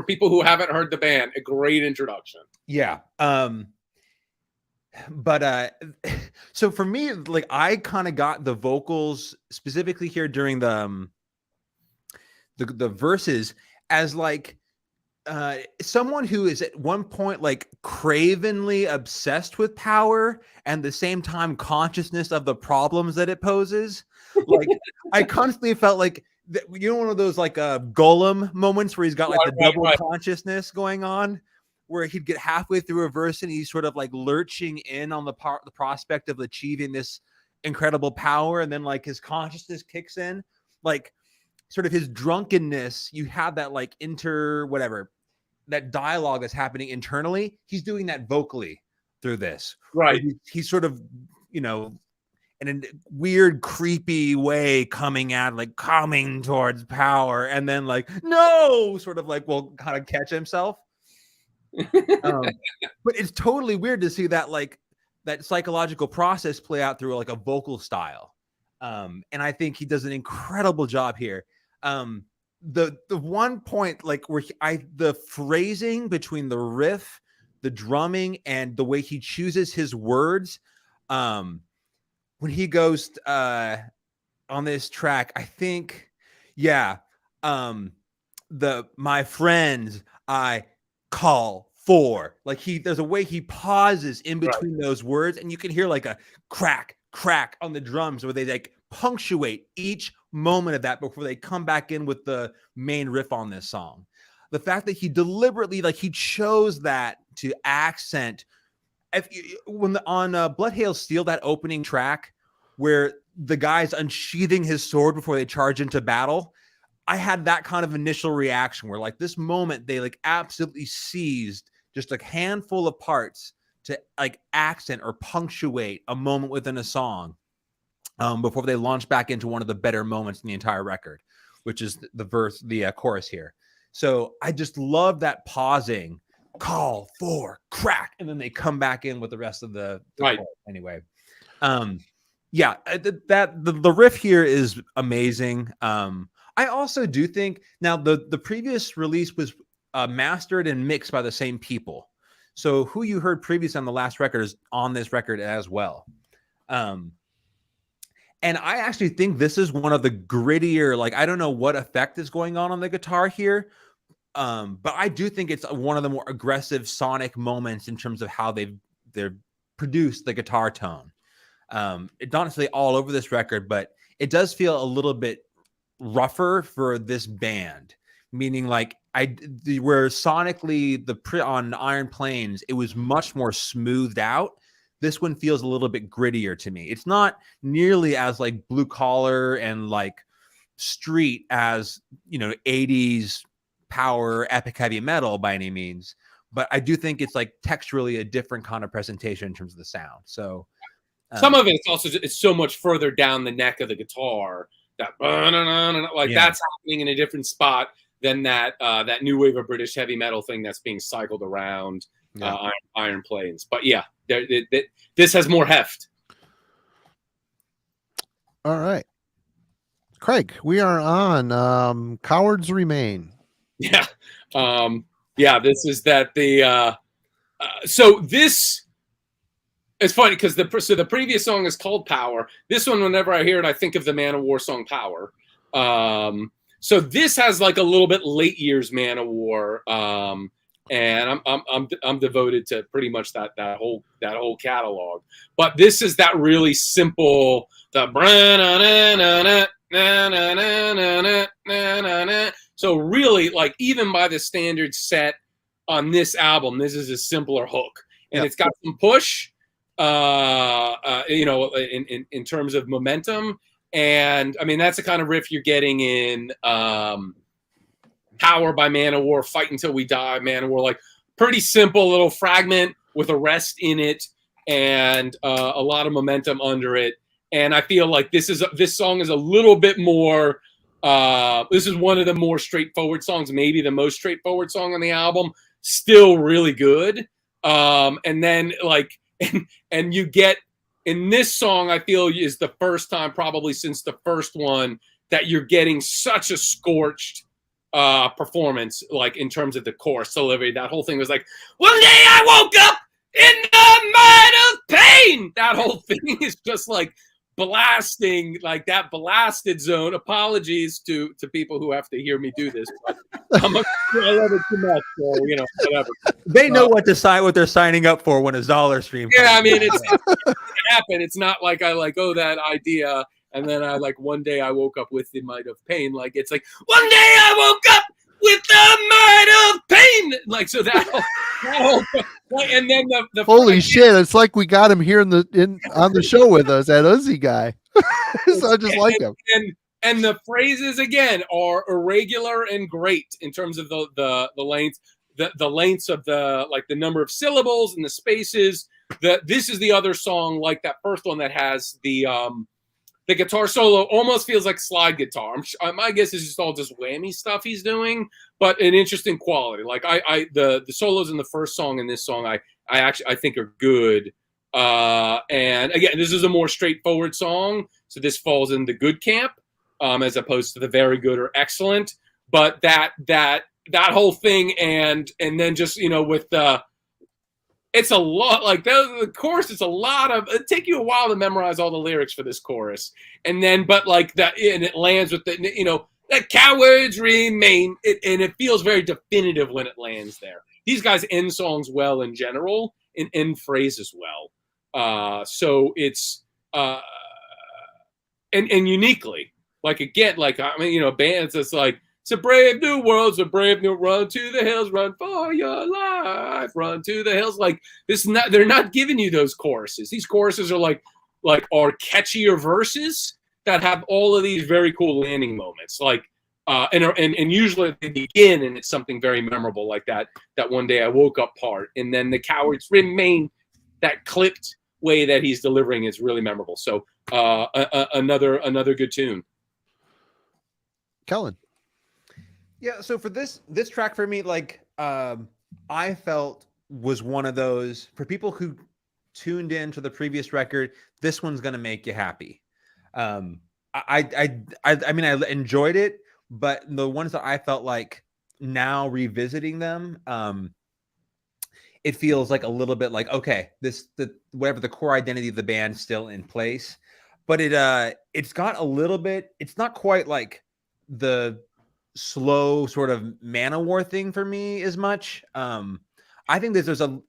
people who haven't heard the band, a great introduction. Yeah. But so for me, like I kind of got the vocals specifically here during the verses as like someone who is at one point like cravenly obsessed with power and the same time consciousness of the problems that it poses. Like I constantly felt like one of those like Golem moments where he's got like the double consciousness going on, where he'd get halfway through a verse and he's sort of like lurching in on the prospect of achieving this incredible power, and then like his consciousness kicks in, like sort of his drunkenness. You have that like that dialogue that's happening internally. He's doing that vocally through this, right? He's sort of, in a weird, creepy way coming towards power, and then like no, sort of like will kind of catch himself. But it's totally weird to see that like that psychological process play out through like a vocal style, and I think he does an incredible job here. The one point like where the phrasing between the riff, the drumming, and the way he chooses his words, when he goes on this track, I think, my friends, I call for, like there's a way he pauses in between those words, and you can hear like a crack on the drums where they like punctuate each moment of that before they come back in with the main riff on this song. The fact that he deliberately he chose that to accent on Blood Hail Steel, that opening track where the guy's unsheathing his sword before they charge into battle, I had that kind of initial reaction where like this moment they like absolutely seized just a handful of parts to like accent or punctuate a moment within a song before they launch back into one of the better moments in the entire record, which is the chorus here. So I just love that pausing, call for, crack, and then they come back in with the rest of the chorus anyway. The riff here is amazing. I also do think now the previous release was mastered and mixed by the same people. So who you heard previously on the last record is on this record as well. And I actually think this is one of the grittier, like, I don't know what effect is going on the guitar here. But I do think it's one of the more aggressive sonic moments in terms of how they've produced the guitar tone. It's not necessarily all over this record, but it does feel a little bit rougher for this band. meaning like where sonically on Iron Plains, it was much more smoothed out. This one feels a little bit grittier to me. It's not nearly as like blue collar and like street as, 80s power epic heavy metal by any means. But I do think it's like texturally a different kind of presentation in terms of the sound. So some of it's also it's so much further down the neck of the guitar that that's happening in a different spot than that new wave of British heavy metal thing that's being cycled around Iron Plains. But yeah, this has more heft. All right, Craig, we are on Cowards Remain. Yeah. This is that so this it's funny because the previous song is called Power. This one, whenever I hear it, I think of the Manowar song Power. So this has like a little bit late years Manowar, and I'm devoted to pretty much that whole catalog. But this is that really simple so really, like, even by the standard set on this album, this is a simpler hook, and it's got some push, in terms of momentum. And I mean, that's the kind of riff you're getting in Power by Manowar, Fight Until We Die, Manowar. Like, pretty simple little fragment with a rest in it and a lot of momentum under it. And I feel like this song is a little bit more. This is one of the more straightforward songs, maybe the most straightforward song on the album. Still really good. And then and you get in this song, I feel is the first time probably since the first one that you're getting such a scorched performance, like in terms of the chorus delivery. That whole thing was like, one day I woke up in the mind of pain. That whole thing is just like blasting, like that blasted zone. Apologies to people who have to hear me do this, but I love it too much, so whatever. They know what they're signing up for when a Zahler stream comes. I mean, it's happen. It's not like I that idea and then I one day I woke up with the might of pain. Like, it's like, one day I woke up with the might of pain. Like, so that whole and then the holy shit, it's like we got him here on the show with us, that Uzi guy. So I just like him. And the phrases again are irregular and great in terms of the length, the lengths of the number of syllables and the spaces. This is the other song like that first one that has the guitar solo almost feels like slide guitar. My guess is just all just whammy stuff he's doing, but an interesting quality. Like the solos in the first song and this song, I think are good. And again, this is a more straightforward song, so this falls in the good camp, as opposed to the very good or excellent. But that whole thing, and then just with the. It's a lot the chorus. It's a lot of. It take you a while to memorize all the lyrics for this chorus, and then and it lands with the that cowards remain. And it feels very definitive when it lands there. These guys end songs well in general and end phrases well. So it's and uniquely bands that's like. It's a brave new world. It's a brave new run to the hills. Run for your life. Run to the hills. Like this, they're not giving you those choruses. These choruses are are catchier verses that have all of these very cool landing moments. And usually they begin and it's something very memorable like that. That one day I woke up part, and then the cowards remain. That clipped way that he's delivering is really memorable. So another good tune. Kellen. Yeah, so for this track for me, I felt was one of those for people who tuned in to the previous record. This one's gonna make you happy. I mean, I enjoyed it, but the ones that I felt like now revisiting them, it feels like a little bit like okay, whatever the core identity of the band's still in place, but it's got a little bit. It's not quite like the slow sort of Manowar thing for me as much. I think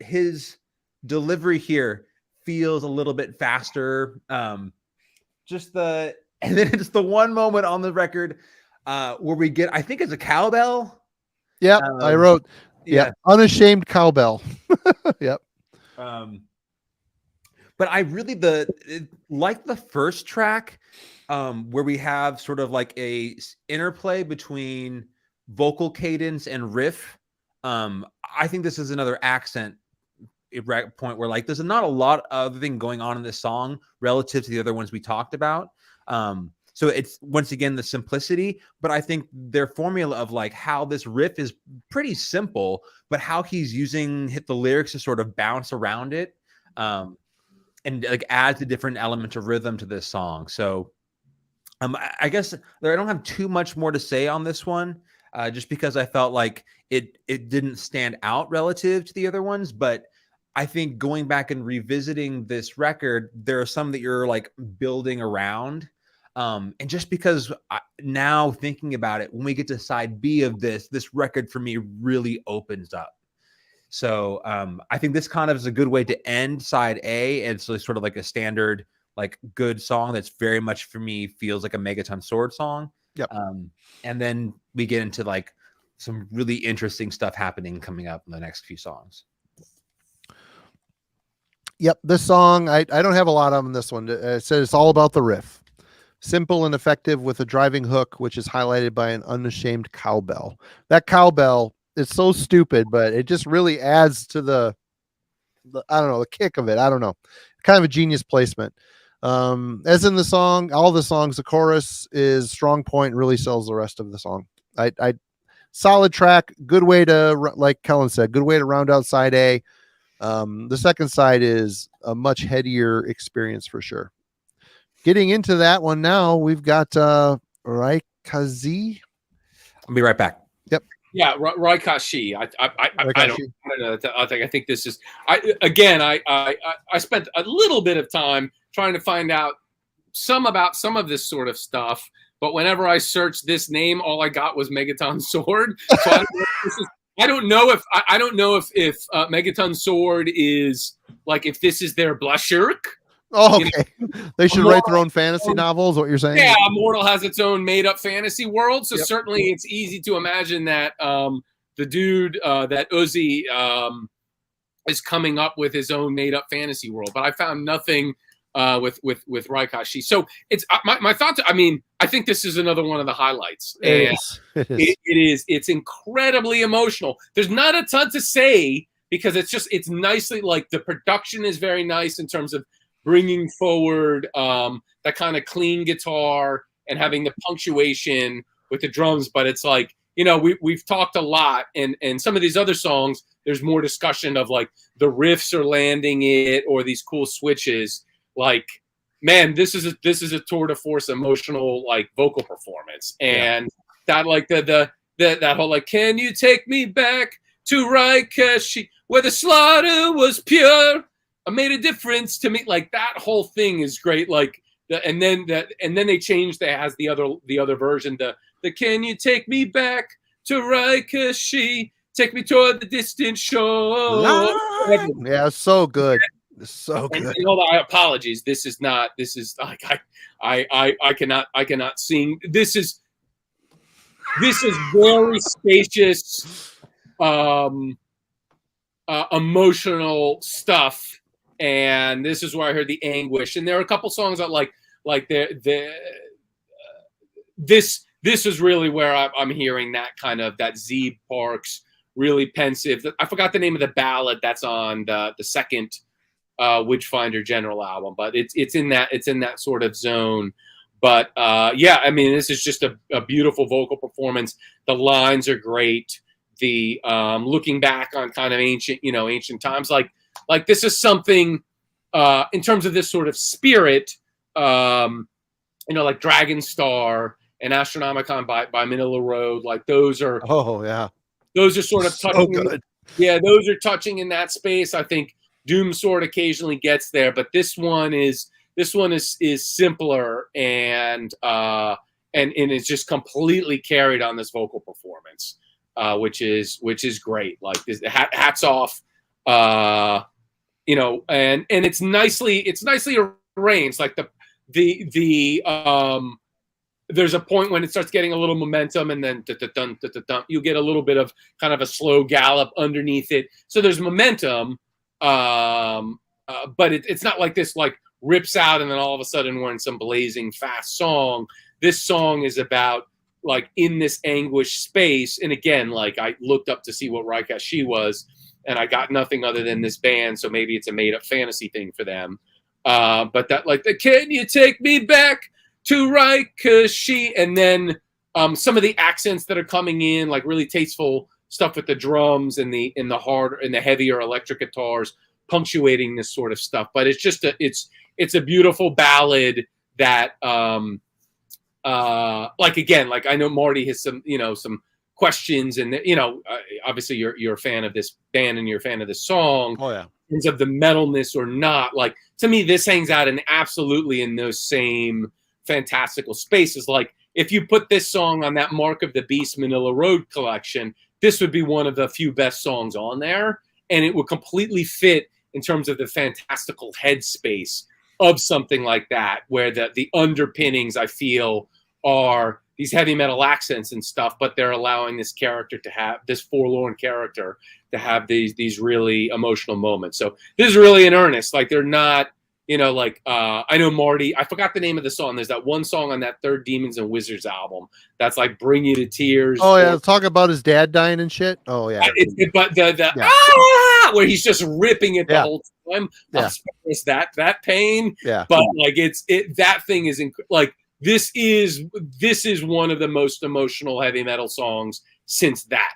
his delivery here feels a little bit faster. And then it's the one moment on the record. where we get, I think it's a cowbell. Yep, I wrote. Yeah. Yep, unashamed cowbell. Yep. But I really like the first track, where we have sort of like a interplay between vocal cadence and riff. I think this is another accent point where like there's not a lot of other thing going on in this song relative to the other ones we talked about. So it's once again the simplicity, but I think their formula of like how this riff is pretty simple, but how he's using the lyrics to sort of bounce around it. And like adds a different element of rhythm to this song. So I guess I don't have too much more to say on this one, just because I felt like it didn't stand out relative to the other ones. But I think going back and revisiting this record, there are some that you're like building around. And just because now thinking about it, when we get to side B of this record for me really opens up. So I think this kind of is a good way to end side A. It's sort of like a standard, like good song that's very much for me feels like a Megaton Sword song. Yep. And then we get into like some really interesting stuff happening coming up in the next few songs. Yep. This song, I don't have a lot on this one. It says it's all about the riff. Simple and effective with a driving hook, which is highlighted by an unashamed cowbell. That cowbell, it's so stupid, but it just really adds to the I don't know, the kick of it. I don't know. Kind of a genius placement. As in the song, all the songs, the chorus is strong point, really sells the rest of the song. I solid track, good way to, like Kellen said, good way to round out side A. The second side is a much headier experience for sure. Getting into that one now, we've got Raikazi. I'll be right back. Yep. Yeah, Raikashi. I think this is. I spent a little bit of time trying to find out about some of this sort of stuff, but whenever I searched this name, all I got was Megaton Sword. So I don't know if Megaton Sword is like if this is their Blashurk. Oh, okay. They should write their own fantasy novels. What you're saying? Yeah, Immortal has its own made-up fantasy world, so Yep. certainly it's easy to imagine that the dude that Uzi is coming up with his own made-up fantasy world. But I found nothing with Raikashi. So it's my thoughts. I mean, I think this is another one of the highlights. It is. It's incredibly emotional. There's not a ton to say because it's nicely, like, the production is very nice in terms of bringing forward that kind of clean guitar and having the punctuation with the drums. But it's like, you know, we've talked a lot, and some of these other songs, there's more discussion of like the riffs are landing it or these cool switches. Like, man, this is a tour de force emotional like vocal performance, and that like that whole like, can you take me back to Raikashi where the slaughter was pure? I made a difference to me. Like, that whole thing is great. Like, and then they changed. That has the other version. The can you take me back to Raikashi? Take me toward the distant shore. Yeah, so good. So good. And all the apologies. This is like I cannot sing. This is very spacious, emotional stuff. And this is where I heard the anguish. And there are a couple songs that this is really where I'm hearing that kind of that Zeeb Parks really pensive. I forgot the name of the ballad that's on the second Witchfinder General album, but it's in that sort of zone. But yeah, I mean, this is just a beautiful vocal performance. The lines are great. The looking back on kind of ancient times, like this is something in terms of this sort of spirit, like Dragon Star and Astronomicon by Manila Road, like those are sort of touching. So good. Yeah, those are touching in that space. I think Doom Sword occasionally gets there, but this one is simpler and it's just completely carried on this vocal performance, which is great. Like, this, hats off. And it's nicely arranged. Like the there's a point when it starts getting a little momentum, and then you get a little bit of kind of a slow gallop underneath it. So there's momentum, but it's not like this like rips out and then all of a sudden we're in some blazing fast song. This song is about like in this anguish space. And again, like I looked up to see what Raikashi was, and I got nothing other than this band. So maybe it's a made up fantasy thing for them. But that like the "Can you take me back to Raikashi?" And then some of the accents that are coming in, like really tasteful stuff with the drums and the hard and the heavier electric guitars punctuating this sort of stuff. But it's just it's a beautiful ballad that like again, like I know Marty has some questions, and obviously you're a fan of this band and you're a fan of this song. Oh yeah. In terms of the metalness or not, like to me this hangs out absolutely in those same fantastical spaces. Like if you put this song on that Mark of the Beast Manila Road collection, this would be one of the few best songs on there, and it would completely fit in terms of the fantastical headspace of something like that, where the underpinnings I feel are these heavy metal accents and stuff, but they're allowing this character to have this forlorn character to have these really emotional moments. So this is really in earnest. Like they're not, like I know Marty, I forgot the name of the song. There's that one song on that third Demons and Wizards album that's like bring you to tears. Oh yeah, talk about his dad dying and shit. Oh yeah. But where he's just ripping it the whole time. Yeah. It's that pain. Yeah. But like that thing is like this is one of the most emotional heavy metal songs since that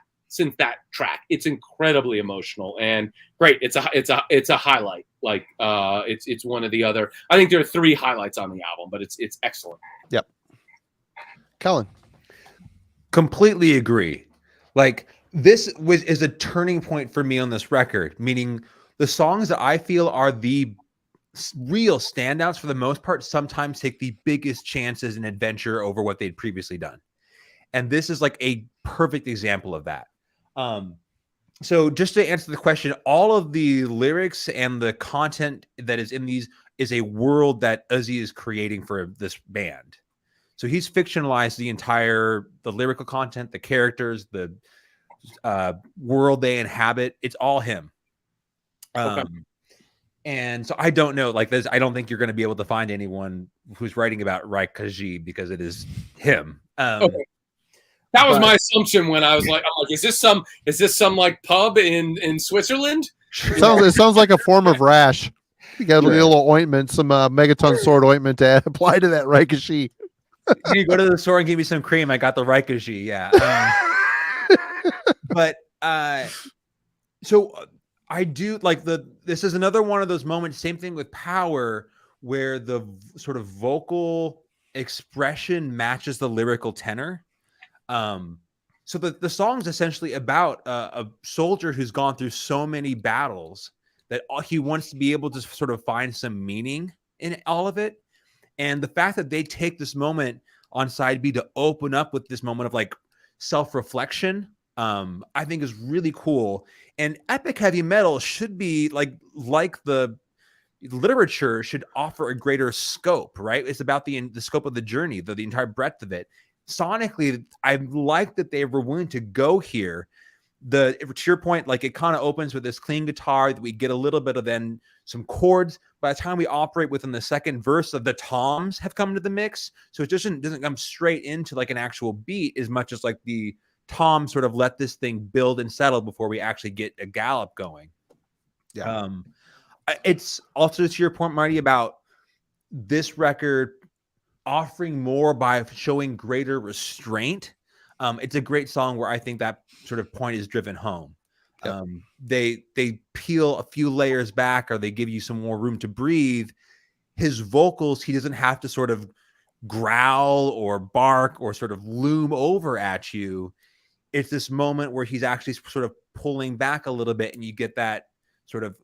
track. It's incredibly emotional and great. It's a highlight. Like it's one of the other. I think there are 3 highlights on the album, but it's excellent. Yep. Kellen. Completely agree. Like this is a turning point for me on this record, meaning the songs that I feel are the real standouts for the most part sometimes take the biggest chances in adventure over what they'd previously done. And this is like a perfect example of that. So just to answer the question, all of the lyrics and the content that is in these is a world that Uzi is creating for this band. So he's fictionalized the lyrical content, the characters, the world they inhabit. It's all him. Okay. And so I don't know, like this, I don't think you're going to be able to find anyone who's writing about Raikashi because it is him. Okay. That was my assumption when I was like, is this some like pub in Switzerland? It sounds like a form of rash. You got a little ointment, some Megaton Sword ointment to apply to that Raikashi. You go to the store and give me some cream. I got the Raikashi. Yeah. But so I do like this is another one of those moments, same thing with Power, where the sort of vocal expression matches the lyrical tenor. So the song's essentially about a soldier who's gone through so many battles that he wants to be able to sort of find some meaning in all of it. And the fact that they take this moment on side B to open up with this moment of like self-reflection, I think is really cool. And epic heavy metal should be like the literature should offer a greater scope, right? It's about the scope of the journey, the entire breadth of it. Sonically, I like that they were willing to go here. To your point, like it kind of opens with this clean guitar that we get a little bit of then some chords. By the time we operate within the second verse of the toms have come into the mix. So it doesn't come straight into like an actual beat as much as like the tom sort of let this thing build and settle before we actually get a gallop going. Yeah. It's also to your point, Marty, about this record offering more by showing greater restraint. It's a great song where I think that sort of point is driven home. Yep. They peel a few layers back, or they give you some more room to breathe. His vocals, he doesn't have to sort of growl or bark or sort of loom over at you. It's this moment where he's actually sort of pulling back a little bit, and you get that sort of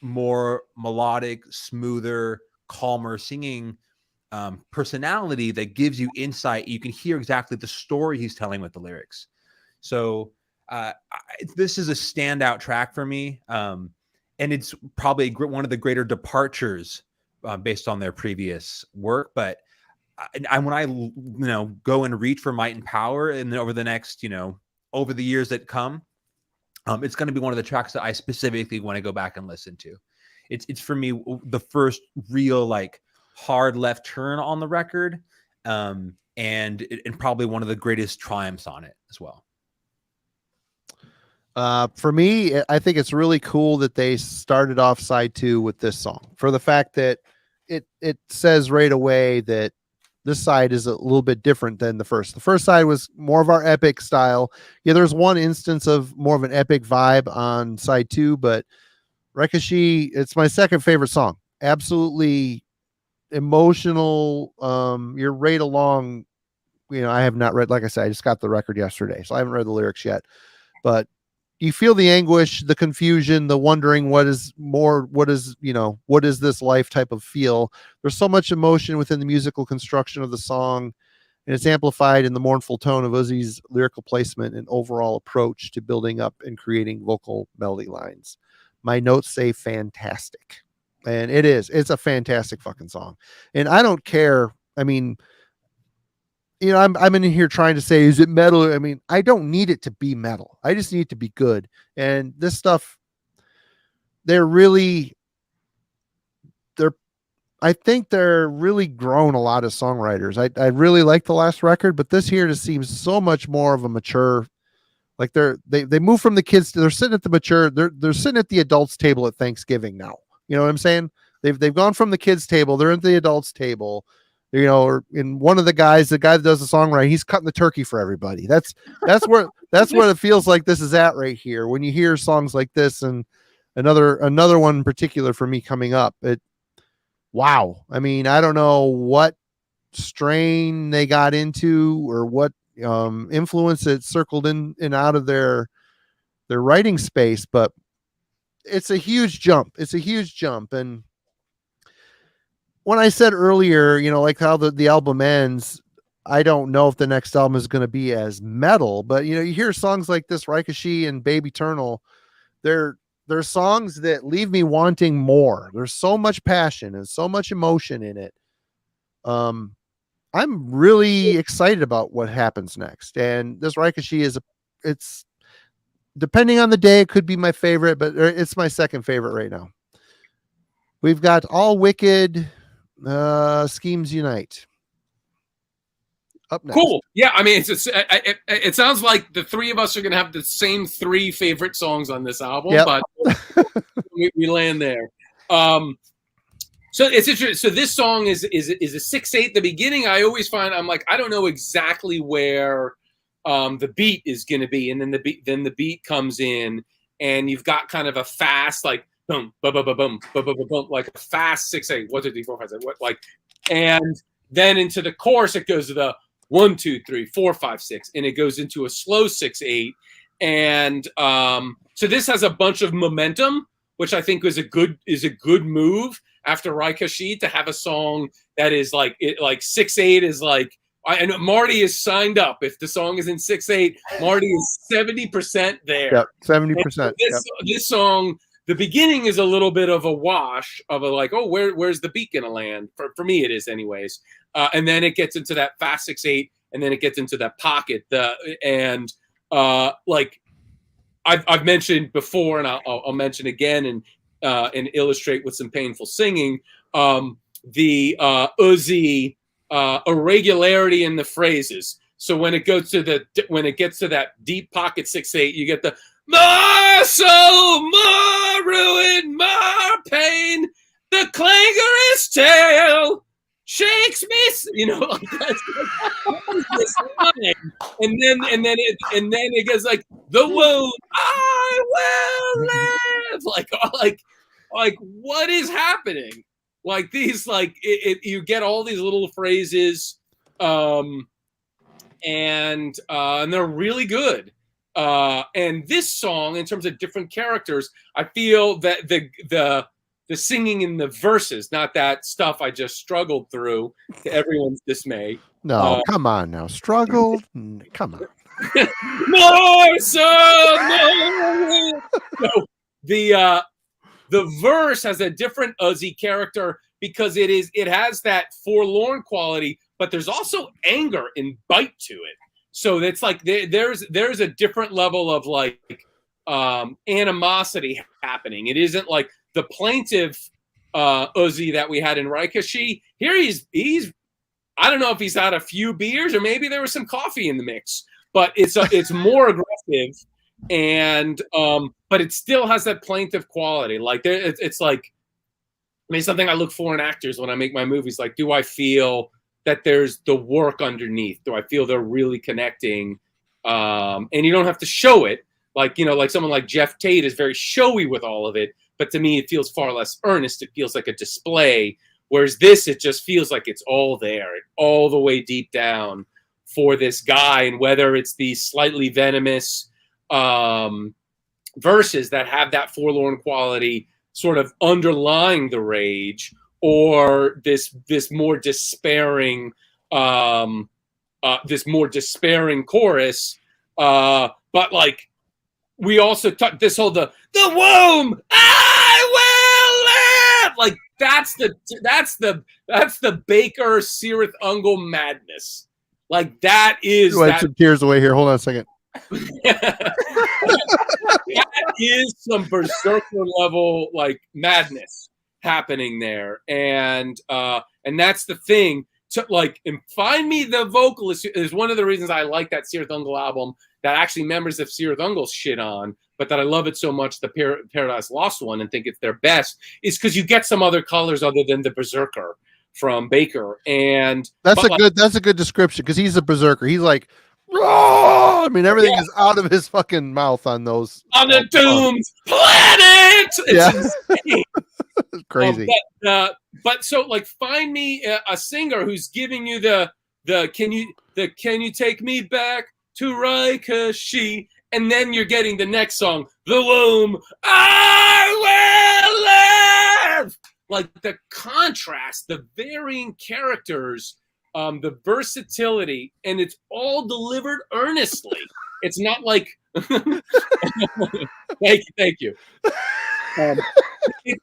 more melodic, smoother, calmer singing personality that gives you insight. You can hear exactly the story he's telling with the lyrics. So this is a standout track for me. And it's probably one of the greater departures based on their previous work. But when I go and reach for Might and Power, and then over the next over the years that come, it's going to be one of the tracks that I specifically want to go back and listen to. It's for me the first real like hard left turn on the record, and probably one of the greatest triumphs on it as well. For me, I think it's really cool that they started off side 2 with this song, for the fact that it says right away that this side is a little bit different than the first. The first side was more of our epic style. Yeah, there's one instance of more of an epic vibe on side 2, but Ricochet, it's my second favorite song. Absolutely emotional. You're right along. I have not read, like I said, I just got the record yesterday, so I haven't read the lyrics yet, but you feel the anguish, the confusion, the wondering what is this life type of feel. There's so much emotion within the musical construction of the song, and it's amplified in the mournful tone of Uzi's lyrical placement and overall approach to building up and creating vocal melody lines. My notes say fantastic, and it's a fantastic fucking song. And I don't care. I mean, I'm in here trying to say, is it metal? I mean, I don't need it to be metal. I just need it to be good. And this stuff, I think they're really grown a lot of songwriters. I really like the last record, but this here just seems so much more of a mature, like they move from the kids to, they're sitting at the mature, they're sitting at the adults table at Thanksgiving now. You know what I'm saying? They've gone from the kids table, they're at the adults table. Or in one of the guy that does the songwriting, he's cutting the turkey for everybody. That's what it feels like this is at right here. When you hear songs like this, and another one in particular for me coming up, wow. I mean, I don't know what strain they got into or what influence it circled in and out of their writing space, but it's a huge jump. And when I said earlier, like how the album ends, I don't know if the next album is going to be as metal, but you hear songs like this, Ricochet and Babe Eternal, they're songs that leave me wanting more. There's so much passion and so much emotion in it. I'm really excited about what happens next. And this Ricochet it's depending on the day, it could be my favorite, but it's my second favorite right now. We've got All Wicked, Schemes Unite up next. Cool. Yeah, I mean, it sounds like the three of us are going to have the same 3 favorite songs on this album, yep. But we land there. So it's interesting. So this song is a 6/8. The beginning, I always find I'm like, I don't know exactly where the beat is going to be, and then the beat comes in, and you've got kind of a fast like boom, boom, boom, boom, boom, boom, boom, boom, like a fast 6/8. 1, 2, 3, 4, 5, 6. What like, and then into the chorus it goes to the 1, 2, 3, 4, 5, 6, and it goes into a slow 6/8. And so this has a bunch of momentum, which I think is a good move after Ricochet to have a song that is like 6/8 is like. I know Marty is signed up. If the song is in 6/8, Marty is 70% there. Yep, 70%. This song, the beginning is a little bit of a wash of a like, oh, where's the beat gonna land? For me, it is anyways. And then it gets into that fast 6/8, and then it gets into that pocket. Like I've mentioned before, and I'll mention again and illustrate with some painful singing. The Uzi irregularity in the phrases. So when it gets to that deep pocket 6/8, you get the more soul, more ruin, more pain. The clangorous tale shakes me, like that's this line. And then it goes like the wound I will live. Like what is happening? Like these, like you get all these little phrases, and they're really good. And this song, in terms of different characters, I feel that the singing in the verses, not that stuff I just struggled through to everyone's dismay. No, come on now, struggled. Come on. More so, more. No, the verse has a different Uzi character because it has that forlorn quality, but there's also anger and bite to it. So it's like there's a different level of like animosity happening. It isn't like the plaintive Uzi that we had in Raikashi. Here he's I don't know if he's had a few beers or maybe there was some coffee in the mix, but it's more aggressive, and but it still has that plaintive quality. Like it's like, I mean, something I look for in actors when I make my movies. Like, do I feel that there's the work underneath? Do I feel they're really connecting? And you don't have to show it. Like, you know, like someone like Jeff Tate is very showy with all of it, but to me, it feels far less earnest. It feels like a display. Whereas this, it just feels like it's all there, all the way deep down for this guy. And whether it's these slightly venomous verses that have that forlorn quality sort of underlying the rage, or this more despairing chorus, but like we also touch this whole the womb, I will live. Like that's the Baker Sirith Ungle madness. Like that is. Wipe some tears away here. Hold on a second. That is some berserker level like madness happening there, and that's the thing. To like, and find me the vocalist is one of the reasons I like that Sirith Ungle album that actually members of Sirith Ungle shit on, but that I love it so much, the Paradise Lost one, and think it's their best, is because you get some other colors other than the berserker from Baker, and that's a good description, because he's a berserker. He's like, I mean, everything is out of his fucking mouth on those. On the doomed planet! It's insane. Crazy. But so like, find me a singer who's giving you the can you take me back to Raikashi, and then you're getting the next song, the womb, I will live. Like the contrast, the varying characters, the versatility, and it's all delivered earnestly. It's not like thank you. It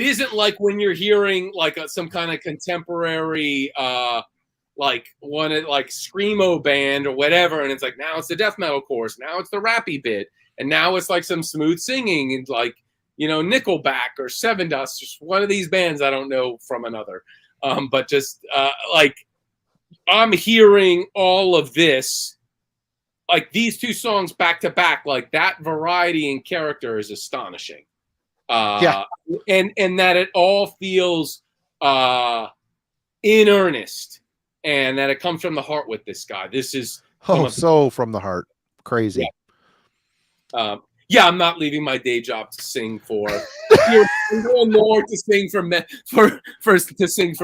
isn't like when you're hearing like some kind of contemporary like one like screamo band or whatever, and it's like now it's the death metal chorus, now it's the rappy bit, and now it's like some smooth singing, and like, you know, Nickelback or Seven Dust, just one of these bands I don't know from another, but just like I'm hearing all of this. Like these two songs back to back, like that variety in character is astonishing. And that it all feels in earnest, and that it comes from the heart with this guy. This is so from the heart. Crazy. Yeah, I'm not leaving my day job to sing for more to sing for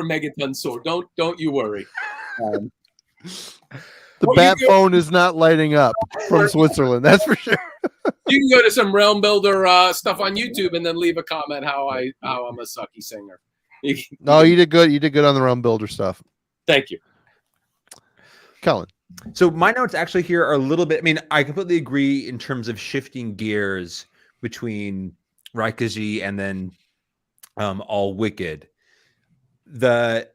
Megaton Sword. Don't you worry. The bat phone is not lighting up from Switzerland, that's for sure. You can go to some Realm Builder stuff on YouTube and then leave a comment how I'm a sucky singer. No, you did good. You did good on the Realm Builder stuff. Thank you, Kellen. So my notes actually here are a little bit. I mean, I completely agree in terms of shifting gears between Raikaji and then All Wicked. The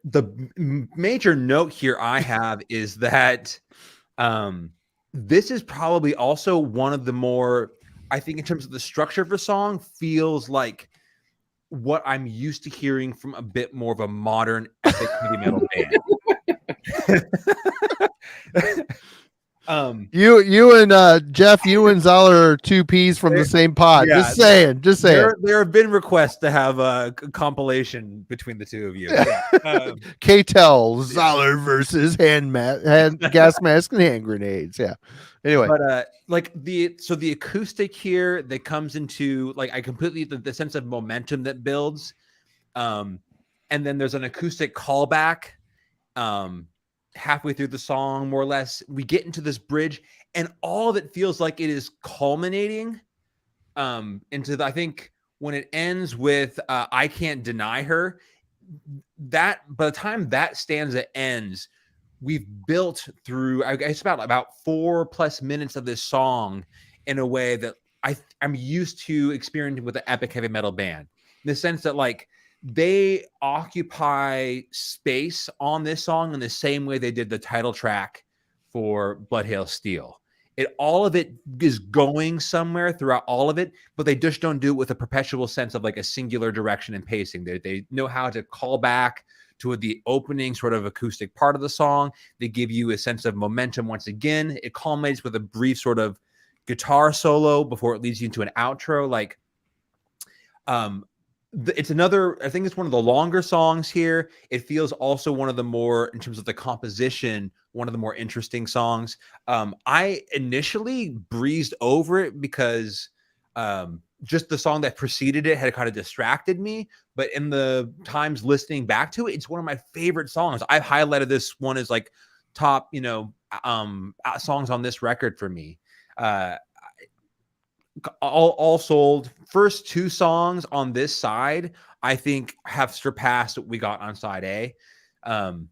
major note here I have is that this is probably also one of the more, I think in terms of the structure of the song, feels like what I'm used to hearing from a bit more of a modern epic heavy metal band. You and Jeff, you and Zahler are two peas from the same pod. Yeah, just saying. There have been requests to have a compilation between the two of you. K-Tel, Zahler versus gas mask and hand grenades. Yeah. Anyway, but like the acoustic here that comes into like I completely the sense of momentum that builds, and then there's an acoustic callback. Halfway through the song, more or less, we get into this bridge, and all of it feels like it is culminating into I think when it ends with I Can't Deny Her, that by the time that stanza ends, we've built through I guess about 4+ minutes of this song in a way that I'm used to experiencing with an epic heavy metal band, in the sense that like they occupy space on this song in the same way they did the title track for Blood Hail Steel. All of it is going somewhere throughout all of it, but they just don't do it with a perpetual sense of like a singular direction and pacing. They know how to call back to the opening sort of acoustic part of the song. They give you a sense of momentum once again. It culminates with a brief sort of guitar solo before it leads you into an outro. Like, it's another, I think it's one of the longer songs here. It feels also one of the more, in terms of the composition, one of the more interesting songs. I initially breezed over it because just the song that preceded it had kind of distracted me. But in the times listening back to it, it's one of my favorite songs. I've highlighted this one as like top, songs on this record for me. All sold, first two songs on this side, I think, have surpassed what we got on side A. Other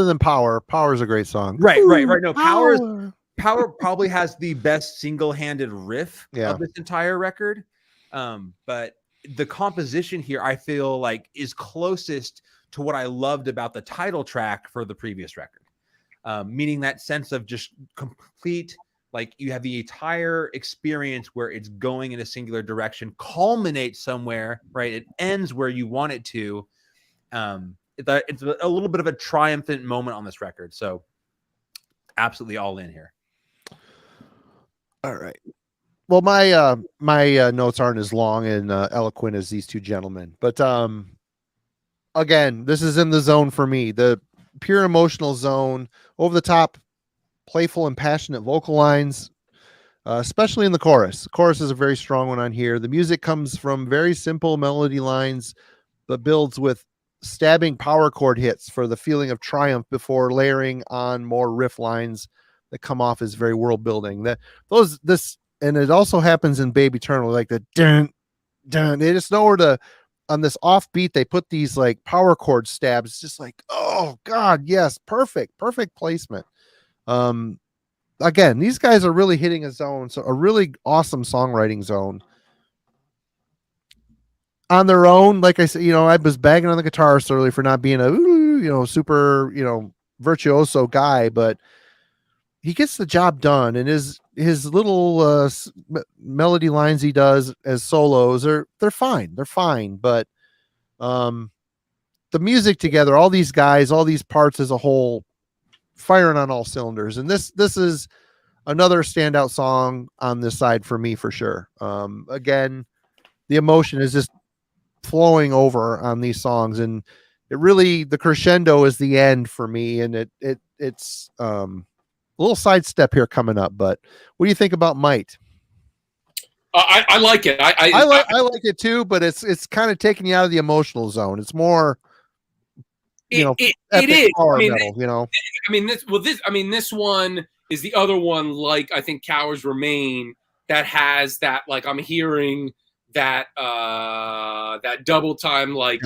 than Power is a great song. Right. No, Power probably has the best single-handed riff of this entire record. But the composition here, I feel like, is closest to what I loved about the title track for the previous record. Meaning that sense of just complete, like, you have the entire experience where it's going in a singular direction, culminates somewhere, right? It ends where you want it to. It's a little bit of a triumphant moment on this record. So absolutely all in here. All right. Well, my notes aren't as long and eloquent as these two gentlemen, but again, this is in the zone for me. The pure emotional zone, over the top, playful and passionate vocal lines, especially in the chorus. The chorus is a very strong one on here. The music comes from very simple melody lines, but builds with stabbing power chord hits for the feeling of triumph before layering on more riff lines that come off as very world building. And it also happens in Babe Eternal, like the dun dun. They just know where to, on this offbeat, they put these like power chord stabs. It's just like, oh God, yes, perfect placement. Again, these guys are really hitting a zone, so a really awesome songwriting zone. On their own, like I said, I was bagging on the guitarist earlier for not being a super virtuoso guy, but he gets the job done, and his little melody lines he does as solos they're fine, but the music together, all these guys, all these parts as a whole, firing on all cylinders. And this is another standout song on this side for me, for sure. Again, the emotion is just flowing over on these songs, and it really, the crescendo is the end for me. And it's a little sidestep here coming up, but what do you think about Might? I like it. I like it too, but it's kind of taking you out of the emotional zone. It's more, it is power metal, this one is the other one, like I think Cowards Remain, that has that, like, I'm hearing that that double time, like,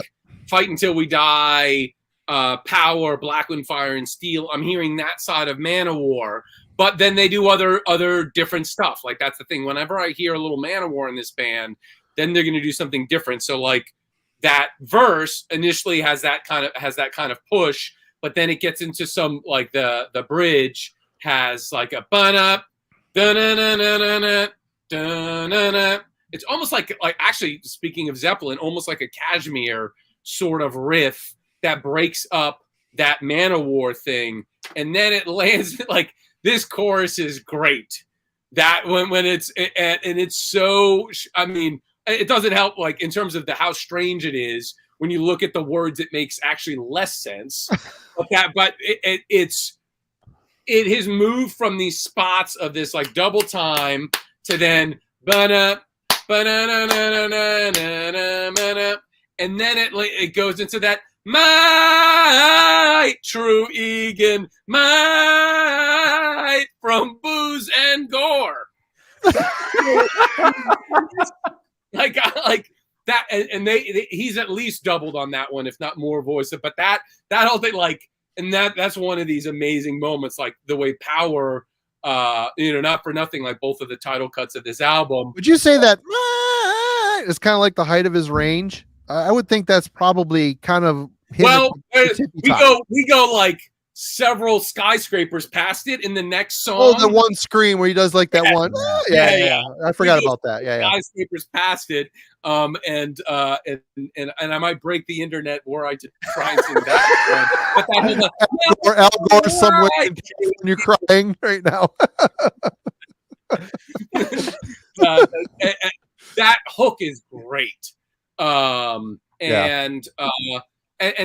Fight Until We Die, Power, Black Wind, Fire and Steel. I'm hearing that side of Manowar, but then they do other different stuff. Like, that's the thing. Whenever I hear a little Manowar in this band, then they're going to do something different. So, like, that verse initially has that kind of push, but then it gets into some, like, the bridge has like a bun up, it's almost like actually, speaking of Zeppelin, almost like a Kashmir sort of riff that breaks up that Manowar thing, and then it lands like, this chorus is great. That when it's so, I mean, it doesn't help, like, in terms of how strange it is when you look at the words. It makes actually less sense. but it has moved from these spots of this, like, double time to then and then it goes into that might, true Egan, might from booze and gore. like that, and he's at least doubled on that one, if not more voice. But that whole thing, like, and that's one of these amazing moments, like the way Power, not for nothing, like both of the title cuts of this album. Would you say that is kind of like the height of his range? I would think that's probably kind of hit Well, the tippy top. we go like several skyscrapers past it in the next song. Oh, the one screen where he does like that Yeah. one. Oh, yeah. I forgot about that. Yeah. Skyscrapers past it, and I might break the internet were I to try and sing that. But that whole, Or Al Gore somewhere right. when you're crying right now. That hook is great, and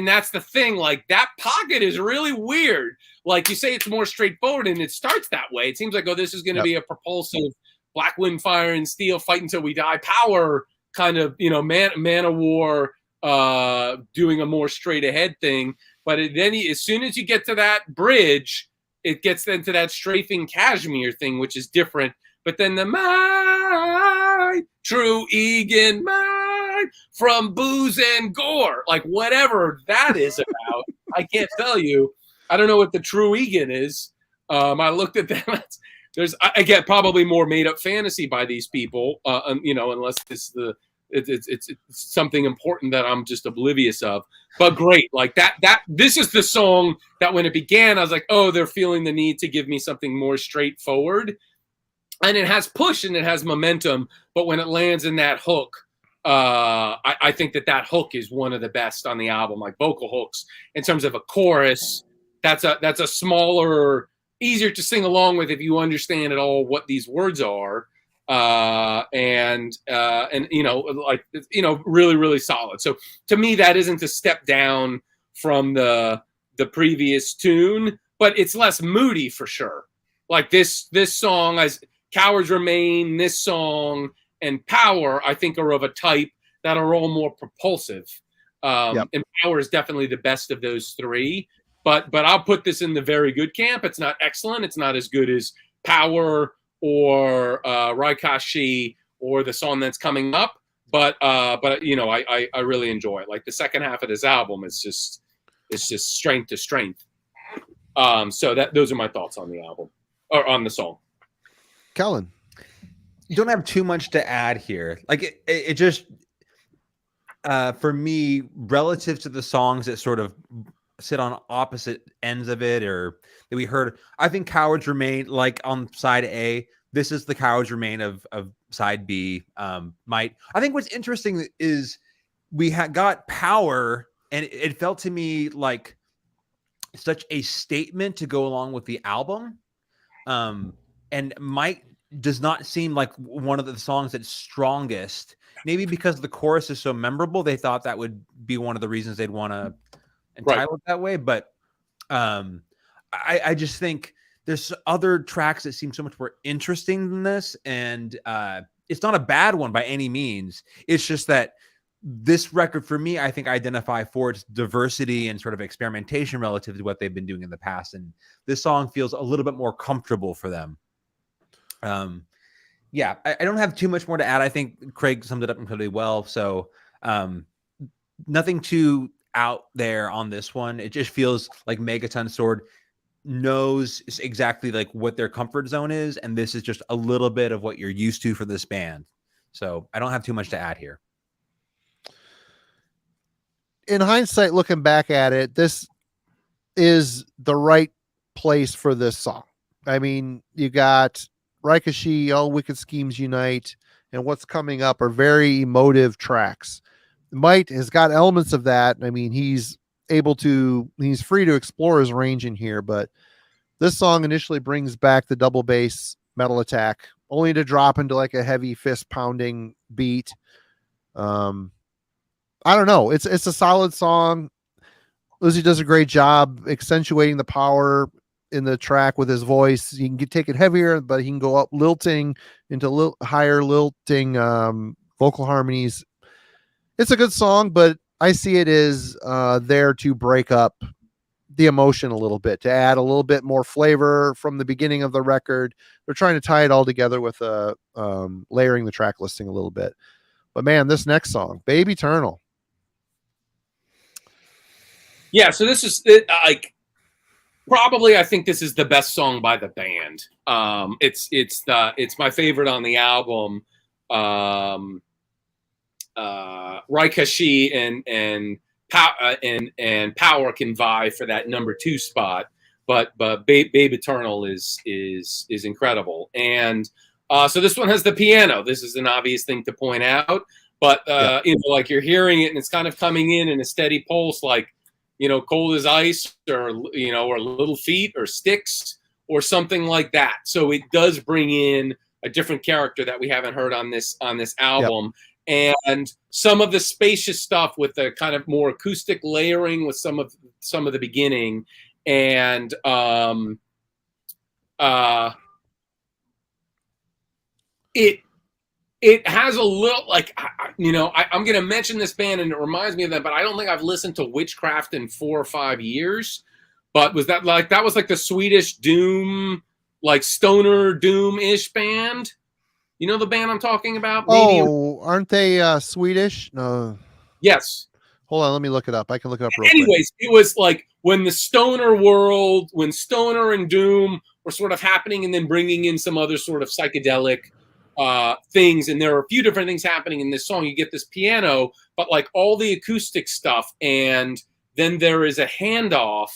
that's the thing. Like that pocket is really weird. Like you say, it's more straightforward, and it starts that way. It seems like, oh, this is going to be a propulsive Black Wind, Fire, and Steel, Fight Until We Die power kind of, Man of War, doing a more straight ahead thing. But then as soon as you get to that bridge, it gets into that strafing cashmere thing, which is different. But then the my true Egan, my from booze and gore, like whatever that is about, I can't tell you. I don't know what the true Egan is. I looked at them. I get probably more made up fantasy by these people, unless it's something important that I'm just oblivious of. But great, like that. This is the song that when it began, I was like, oh, they're feeling the need to give me something more straightforward. And it has push and it has momentum, but when it lands in that hook, I think that hook is one of the best on the album. Like vocal hooks, in terms of a chorus, that's a smaller, easier to sing along with if you understand at all what these words are, and really really solid. So to me, that isn't a step down from the previous tune, but it's less moody for sure. Like this song as Cowards Remain, this song, and Power, I think, are of a type that are all more propulsive. And Power is definitely the best of those three. But I'll put this in the very good camp. It's not excellent. It's not as good as Power or Raikashi or the song that's coming up. But I really enjoy it. Like the second half of this album is just strength to strength. So those are my thoughts on the album or on the song. Kellen, you don't have too much to add here. Like it just, for me, relative to the songs that sort of sit on opposite ends of it, or that we heard, I think Cowards Remain, like on side A, this is the Cowards Remain of side B. I think what's interesting is we got Power, and it felt to me like such a statement to go along with the album. And Mike does not seem like one of the songs that's strongest. Maybe because the chorus is so memorable, they thought that would be one of the reasons they'd want to entitle it that way. But I just think there's other tracks that seem so much more interesting than this. And it's not a bad one by any means. It's just that this record, for me, I think identify for its diversity and sort of experimentation relative to what they've been doing in the past. And this song feels a little bit more comfortable for them. I don't have too much more to add. I think Craig summed it up incredibly well. So nothing too out there on this one. It just feels like Megaton Sword knows exactly like what their comfort zone is. And this is just a little bit of what you're used to for this band. So I don't have too much to add here. In hindsight, looking back at it, this is the right place for this song. I mean, you got Raikashi, All Wicked Schemes Unite, and what's coming up are very emotive tracks. Might has got elements of that. I mean, he's free to explore his range in here, but this song initially brings back the double bass metal attack, only to drop into like a heavy fist pounding beat. I don't know. It's a solid song. Lizzie does a great job accentuating the power in the track with his voice. He can take it heavier, but he can go up lilting into higher lilting vocal harmonies. It's a good song, but I see it as there to break up the emotion a little bit, to add a little bit more flavor from the beginning of the record. They're trying to tie it all together with layering the track listing a little bit. But man, this next song, Baby Eternal. Yeah, so this is like probably, I think this is the best song by the band. It's my favorite on the album. Raikashi and Power can vie for that number 2 spot, but Babe Eternal is incredible. And so this one has the piano. This is an obvious thing to point out, but you know, like you're hearing it and it's kind of coming in a steady pulse, like, you know, Cold as Ice, or, you know, or Little Feet or Sticks or something like that. So it does bring in a different character that we haven't heard on this album. Yep. And some of the spacious stuff with the kind of more acoustic layering with some of the beginning, and it has a little, like, you know, I'm going to mention this band and it reminds me of them, but I don't think I've listened to Witchcraft in 4 or 5 years. But was that like the Swedish doom, like stoner doom-ish band? You know the band I'm talking about? Maybe. Oh, aren't they Swedish? No. Yes. Hold on, let me look it up. I can look it up real Anyways, quick. It was like when the stoner world, when stoner and doom were sort of happening, and then bringing in some other sort of psychedelic things. And there are a few different things happening in this song. You get this piano, but like all the acoustic stuff, and then there is a handoff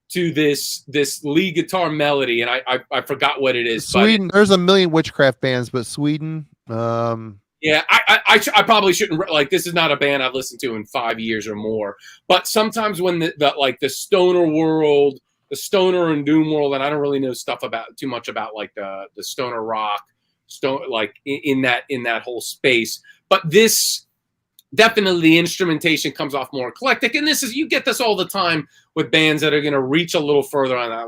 to this lead guitar melody, and I forgot what it is. Sweden. But there's a million Witchcraft bands, but Sweden. Yeah, I probably shouldn't, like, this is not a band I've listened to in 5 years or more. But sometimes when the stoner world, the stoner and doom world, and I don't really know too much about like the stoner rock, like in that whole space. But this, definitely the instrumentation comes off more eclectic, and you get this all the time with bands that are going to reach a little further on that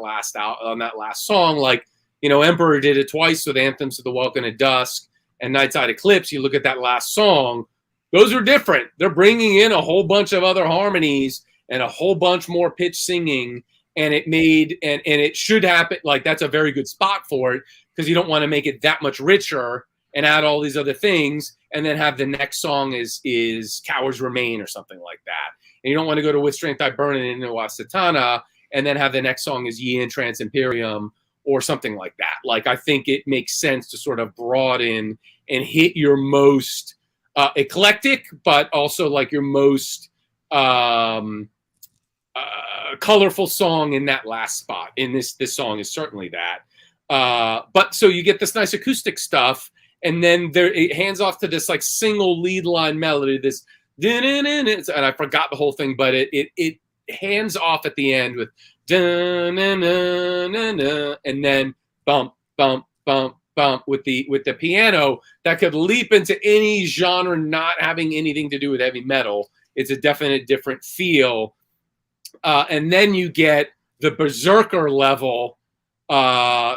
last song. Like, you know, Emperor did it twice with Anthems to the Welcome to Dusk and Nightside Eclipse. You look at that last song; those are different. They're bringing in a whole bunch of other harmonies and a whole bunch more pitch singing, and it should happen. Like, that's a very good spot for it, because you don't want to make it that much richer and add all these other things, and then have the next song is Cowards Remain or something like that. And you don't want to go to With Strength I Burn It into Satana and then have the next song is Ye in Trans Imperium or something like that. Like, I think it makes sense to sort of broaden and hit your most eclectic, but also like your most colorful song in that last spot. In this song is certainly that. But so you get this nice acoustic stuff, and then it hands off to this like single lead line melody, this, and I forgot the whole thing, but it hands off at the end with, and then bump, bump, bump, bump with the piano that could leap into any genre not having anything to do with heavy metal. It's a definite different feel. And then you get the berserker level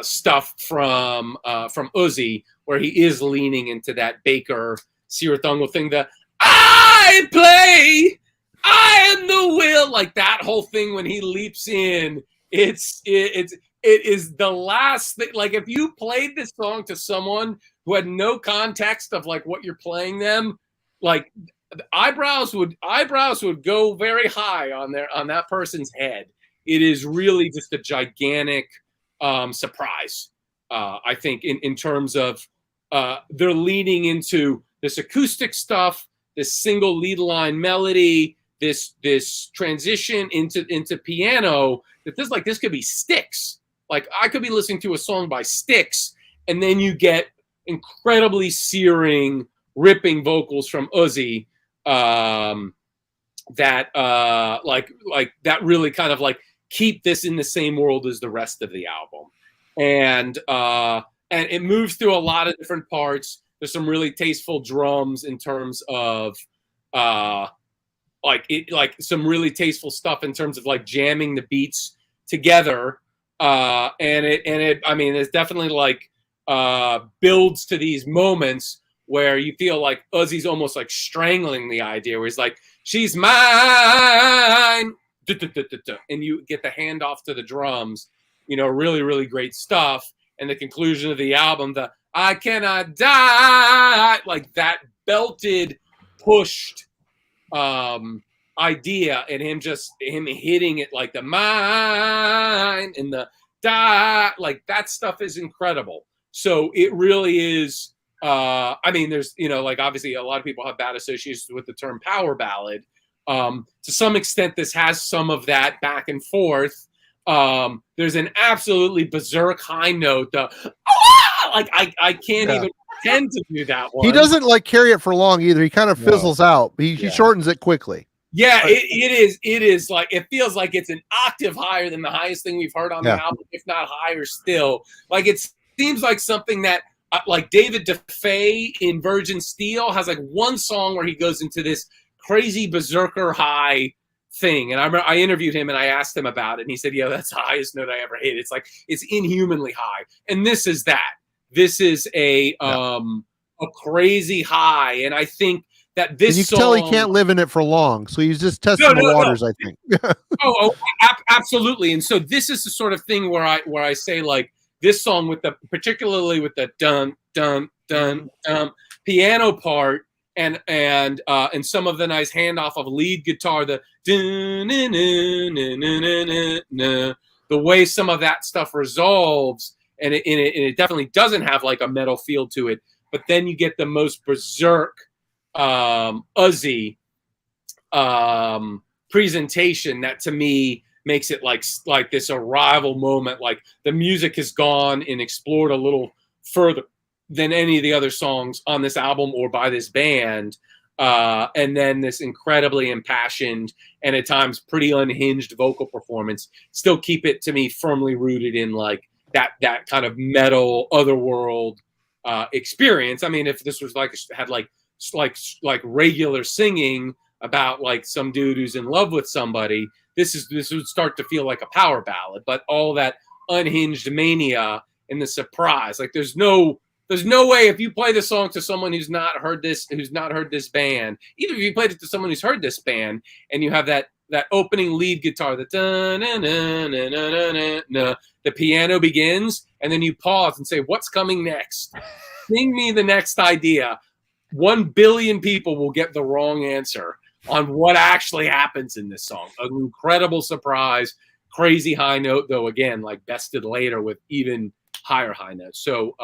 stuff from Uzi, where he is leaning into that Baker Sirathungal thing, that I am the will, like that whole thing when he leaps in. It is the last thing. Like, if you played this song to someone who had no context of like what you're playing them, like eyebrows would go very high on that person's head. It is really just a gigantic surprise, I think, in terms of they're leaning into this acoustic stuff, this single lead line melody, this transition into piano. This could be Styx. Like, I could be listening to a song by Styx, and then you get incredibly searing, ripping vocals from Uzi that that really kind of like keep this in the same world as the rest of the album. And it moves through a lot of different parts. There's some really tasteful drums in terms of some really tasteful stuff in terms of like jamming the beats together. It's definitely like builds to these moments where you feel like Uzi's almost like strangling the idea, where he's like, she's mine, and you get the handoff to the drums. You know, really, really great stuff. And the conclusion of the album, the I cannot die, like that belted, pushed idea, and him hitting it like the mine and the die, like that stuff is incredible. So it really is I mean, there's, like obviously a lot of people have bad associations with the term power ballad. To some extent, this has some of that back and forth. There's an absolutely berserk high note. I can't even pretend to do that one. He doesn't like carry it for long either. He kind of fizzles out. He shortens it quickly. Yeah, it is like, it feels like it's an octave higher than the highest thing we've heard on the album, if not higher still. Like, it seems like something that, like David DeFay in Virgin Steel has like one song where he goes into this crazy berserker high thing. And I remember I interviewed him and I asked him about it. And he said, yeah, that's the highest note I ever hit. It's like, it's inhumanly high. And this is that. This is a crazy high. And I think that this song, tell he can't live in it for long. So he's just testing the waters, I think. Absolutely. And so this is the sort of thing where I say, like, this song particularly with the dun dun dun piano part and some of the nice handoff of lead guitar, the way some of that stuff resolves, and it definitely doesn't have like a metal feel to it, but then you get the most berserk Uzi presentation that to me makes it like this arrival moment. Like the music has gone and explored a little further than any of the other songs on this album or by this band. And then this incredibly impassioned and at times pretty unhinged vocal performance still keep it to me firmly rooted in like that kind of metal otherworld experience. I mean, if this was had regular singing about like some dude who's in love with somebody, this would start to feel like a power ballad. But all that unhinged mania and the surprise, like there's no way if you play the song to someone who's not heard this band, even if you played it to someone who's heard this band, and you have that opening lead guitar, the piano begins, and then you pause and say, "What's coming next? Sing me the next idea." 1 billion people will get the wrong answer on what actually happens in this song. An incredible surprise, crazy high note, though, again, like bested later with even higher high notes. So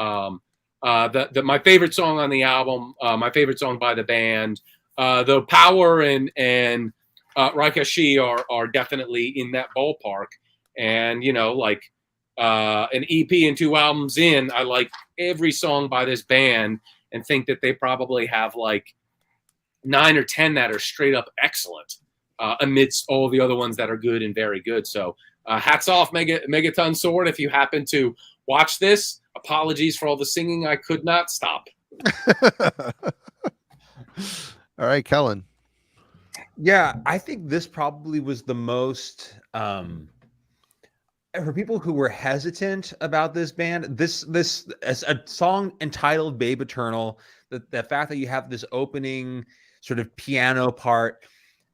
my favorite song on the album, my favorite song by the band, though Power and Raikashi are definitely in that ballpark. And, like an EP and 2 albums in, I like every song by this band and think that they probably have like 9 or 10 that are straight up excellent amidst all the other ones that are good and very good. So hats off, Megaton Sword. If you happen to watch this, apologies for all the singing. I could not stop. All right, Kellen. Yeah, I think this probably was the most for people who were hesitant about this band, this as a song entitled Babe Eternal, the fact that you have this opening sort of piano part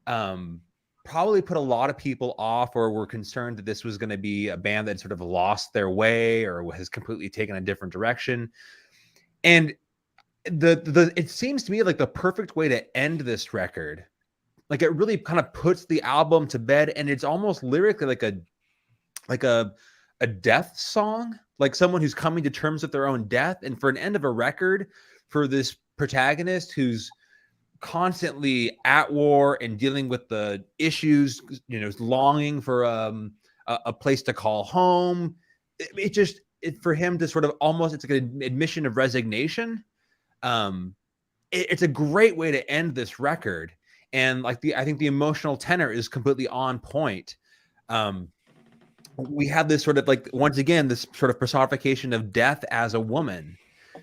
probably put a lot of people off or were concerned that this was going to be a band that sort of lost their way or has completely taken a different direction. And it seems to me like the perfect way to end this record. Like it really kind of puts the album to bed, and it's almost lyrically like a death song, like someone who's coming to terms with their own death. And for an end of a record, for this protagonist who's constantly at war and dealing with the issues, longing for a place to call home, for him to sort of almost, it's like an admission of resignation. It's a great way to end this record. And I think the emotional tenor is completely on point. We have this sort of once again, this sort of personification of death as a woman.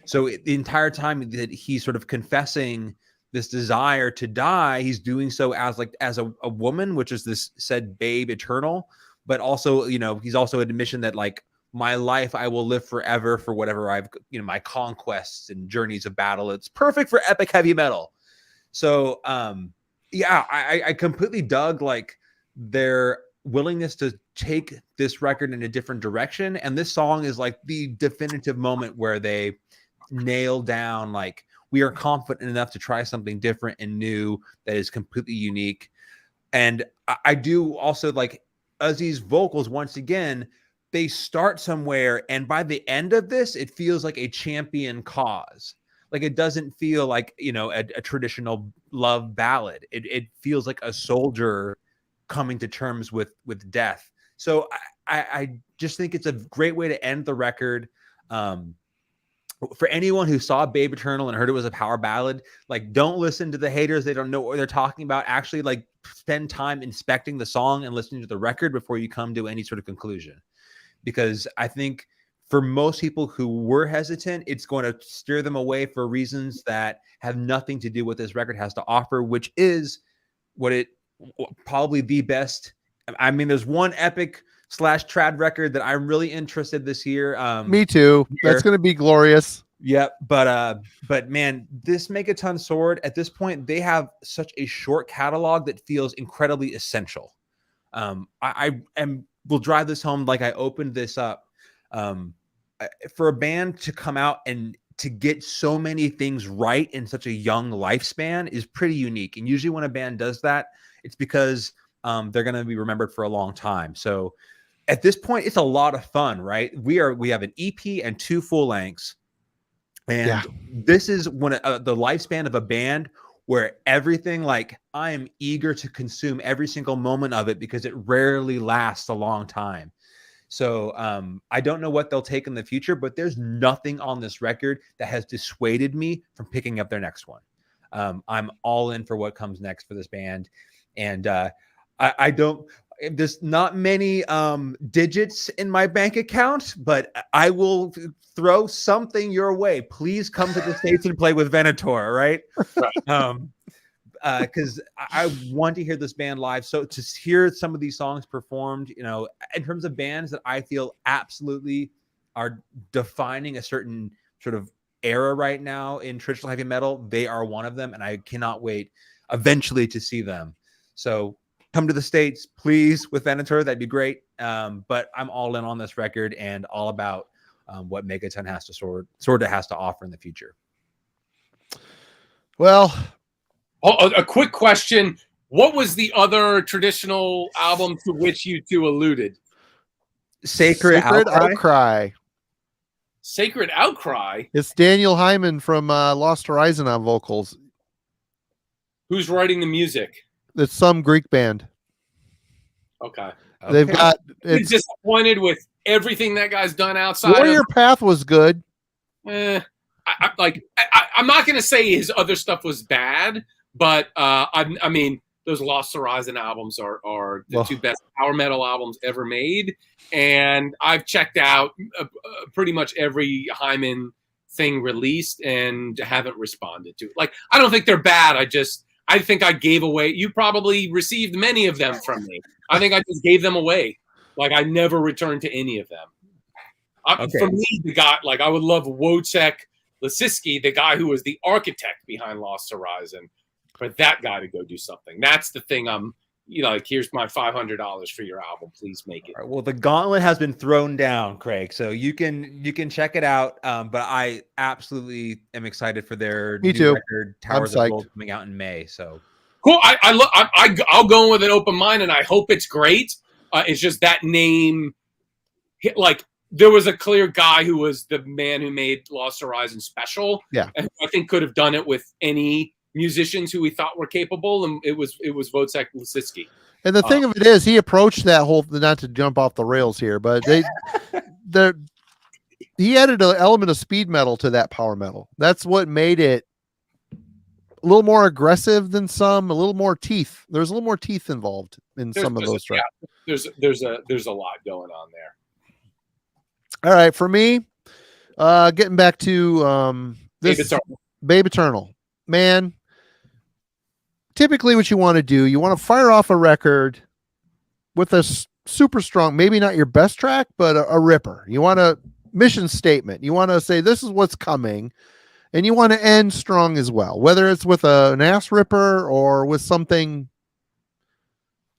So the entire time that he's sort of confessing this desire to die, he's doing so as a woman, which is this said babe eternal, but also, he's also an admission that my life, I will live forever for whatever I've, my conquests and journeys of battle. It's perfect for epic heavy metal. So, I completely dug their willingness to take this record in a different direction. And this song is the definitive moment where they nail down, we are confident enough to try something different and new that is completely unique. And I do also Uzi's vocals. Once again, they start somewhere, and by the end of this, it feels like a champion cause. Like it doesn't feel like, you know, a traditional love ballad. It feels like a soldier coming to terms with death. So I just think it's a great way to end the record. For anyone who saw Babe Eternal and heard it was a power ballad, like don't listen to the haters. They don't know what they're talking about. Actually, like spend time inspecting the song and listening to the record before you come to any sort of conclusion. Because I think for most people who were hesitant, it's going to steer them away for reasons that have nothing to do with this record has to offer, which is probably the best. I mean, there's one epic / trad record that I'm really interested this year. Me too. That's going to be glorious. Yep. But man, this Megaton Sword at this point, they have such a short catalog that feels incredibly essential. We'll drive this home like I opened this up. For a band to come out and to get so many things right in such a young lifespan is pretty unique. And usually when a band does that, it's because they're going to be remembered for a long time. So at this point, it's a lot of fun, right? We have an EP and 2 full lengths. And this is when the lifespan of a band where everything, like, I am eager to consume every single moment of it because it rarely lasts a long time. So I don't know what they'll take in the future, but there's nothing on this record that has dissuaded me from picking up their next one. I'm all in for what comes next for this band. And I don't, there's not many digits in my bank account, but I will throw something your way. Please come to the States and play with Venator, right? Because I want to hear this band live. So to hear some of these songs performed, you know, in terms of bands that I feel absolutely are defining a certain sort of era right now in traditional heavy metal, they are one of them. And I cannot wait eventually to see them. So come to the States, please, with Venator. That'd be great. But I'm all in on this record and all about what Megaton has to Sword has to offer in the future. Well, a quick question. What was the other traditional album to which you two alluded? Sacred Outcry. Sacred Outcry? It's Daniel Hyman from Lost Horizon on vocals. Who's writing the music? It's some Greek band. Okay. They've got... I'm disappointed with everything that guy's done outside. Warrior Path was good. I'm not going to say his other stuff was bad, but I mean, those Lost Horizon albums are the 2 best power metal albums ever made. And I've checked out pretty much every Hyman thing released and haven't responded to it. Like, I don't think they're bad. I think I gave away. You probably received many of them from me. I think I just gave them away. Like, I never returned to any of them. Okay. For me, the guy, like, I would love Wojciech Lisiski, the guy who was the architect behind Lost Horizon, for that guy to go do something. That's the thing. Like, here's my $500 for your album. Please make it. Right, well, the gauntlet has been thrown down, Craig. So you can check it out. But I absolutely am excited for their new record, Towers of Gold, coming out in May. So cool. I'll go in with an open mind, and I hope it's great. It's just that name, like, there was a clear guy who was the man who made Lost Horizon special. Yeah, and I think could have done it with any musicians who we thought were capable, and it was Wojciech Lisiski. And the thing of it is, he approached that whole, not to jump off the rails here, but he added an element of speed metal to that power metal. That's what made it a little more aggressive than some, a little more teeth. There's a little more teeth involved in some of those tracks. Yeah, there's a lot going on there. All right, for me, getting back to this Babe Eternal, man. Typically what you want to do, you want to fire off a record with a super strong, maybe not your best track, but a ripper. You want a mission statement. You want to say, this is what's coming. And you want to end strong as well, whether it's with an ass ripper or with something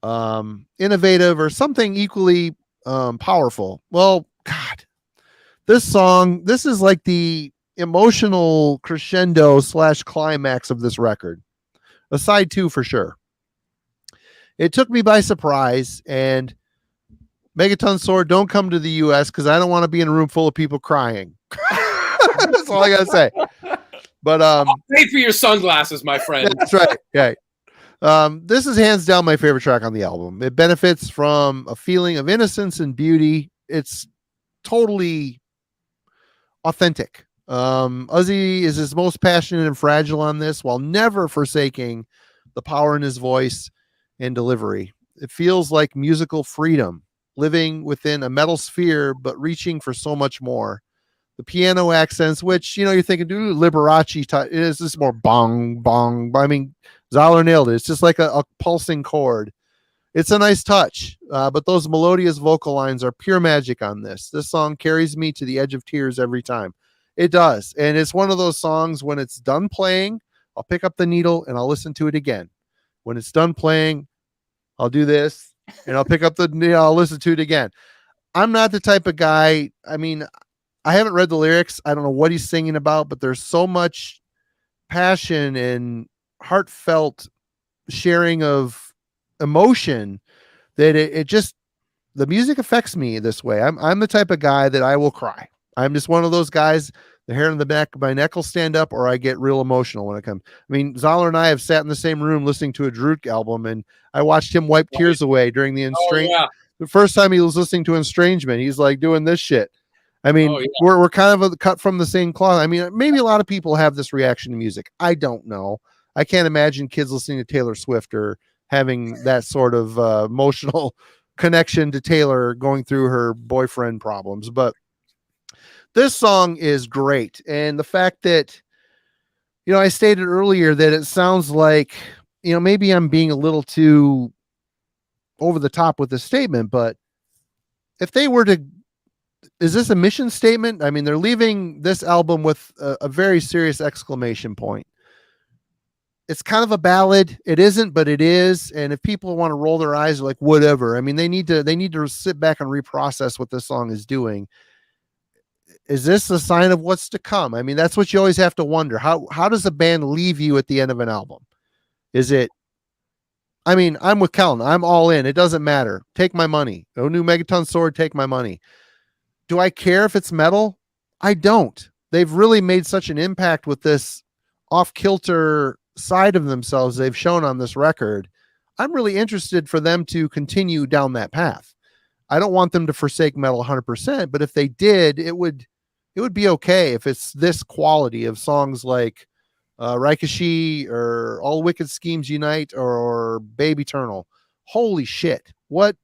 innovative or something equally powerful. Well, God, this song, this is like the emotional crescendo / climax of this record. A side 2 for sure. It took me by surprise, and Megaton Sword, don't come to the US because I don't want to be in a room full of people crying. That's all I gotta say. But Pay for your sunglasses, my friend. that's right. Okay. This is hands down my favorite track on the album. It benefits from a feeling of innocence and beauty. It's totally authentic. Ozzy is his most passionate and fragile on this, while never forsaking the power in his voice and delivery. It feels like musical freedom, living within a metal sphere, but reaching for so much more. The piano accents, which, you're thinking, dude, Liberace, is this more bong, bong? I mean, Zahler nailed it. It's just like a pulsing chord. It's a nice touch, but those melodious vocal lines are pure magic on this. This song carries me to the edge of tears every time. It does. And it's one of those songs, when it's done playing, I'll pick up the needle and I'll listen to it again. When it's done playing, I'll do this and I'll pick up the needle, I'll listen to it again. I'm not the type of guy, I mean, I haven't read the lyrics. I don't know what he's singing about, but there's so much passion and heartfelt sharing of emotion that it just, the music affects me this way. I'm the type of guy that I will cry. I'm just one of those guys, the hair on the back of my neck will stand up, or I get real emotional when it comes. I mean, Zahler and I have sat in the same room listening to a Druk album, and I watched him wipe tears away during the the first time he was listening to Estrangement. He's like doing this shit. I mean, we're kind of cut from the same cloth. I mean, maybe a lot of people have this reaction to music. I don't know. I can't imagine kids listening to Taylor Swift or having that sort of emotional connection to Taylor going through her boyfriend problems. But this song is great. And the fact that, I stated earlier that it sounds like, maybe I'm being a little too over the top with this statement, but if they were to, is this a mission statement? I mean, they're leaving this album with a very serious exclamation point. It's kind of a ballad. It isn't, but it is. And if people want to roll their eyes, like, whatever. I mean, they need to sit back and reprocess what this song is doing. Is this a sign of what's to come? I mean, that's what you always have to wonder. How does a band leave you at the end of an album? Is it, I mean, I'm with Kellen. I'm all in. It doesn't matter. Take my money. No new Megaton Sword. Take my money. Do I care if it's metal? I don't. They've really made such an impact with this off-kilter side of themselves they've shown on this record. I'm really interested for them to continue down that path. I don't want them to forsake metal 100%, but if they did, it would be okay if it's this quality of songs like Ricochet or All Wicked Schemes Unite or Babe Eternal. Holy shit. What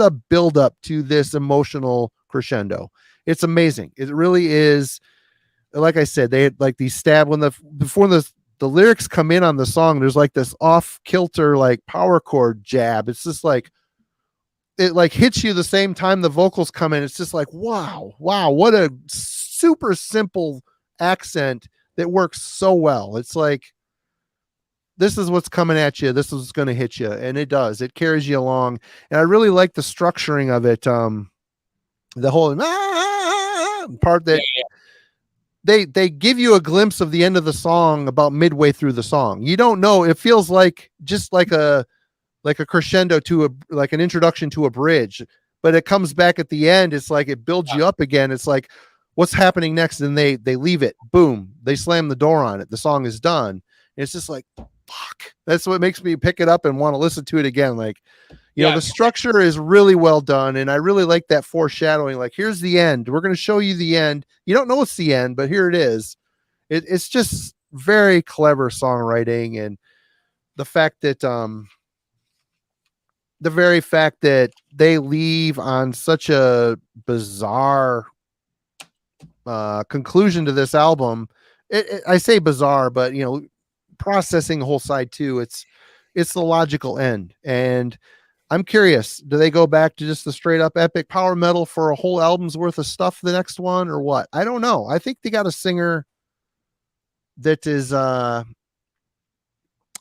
a build up to this emotional crescendo. It's amazing. It really is. Like I said, they had like these stab before the lyrics come in on the song, there's like this off kilter, like power chord jab. It's just like, it like hits you the same time the vocals come in. It's just like, wow, what a super simple accent that works so well. It's like, this is what's coming at you. This is what's going to hit you. And it does. It carries you along. And I really like the structuring of it. The whole part that they give you a glimpse of the end of the song about midway through the song. You don't know. It feels like just like a crescendo to like an introduction to a bridge, but it comes back at the end. It's like it builds you up again. It's like, what's happening next? And they leave it. Boom. They slam the door on it. The song is done. And it's just like, fuck. That's what makes me pick it up and want to listen to it again. Like, you know, the structure is really well done. And I really like that foreshadowing. Like, here's the end. We're going to show you the end. You don't know it's the end, but here it is. It's just very clever songwriting. And the fact that, the very fact that they leave on such a bizarre conclusion to this album. I say bizarre, but you know, processing the whole side too. It's the logical end. And I'm curious, do they go back to just the straight up epic power metal for a whole album's worth of stuff the next one or what? I don't know. I think they got a singer that is I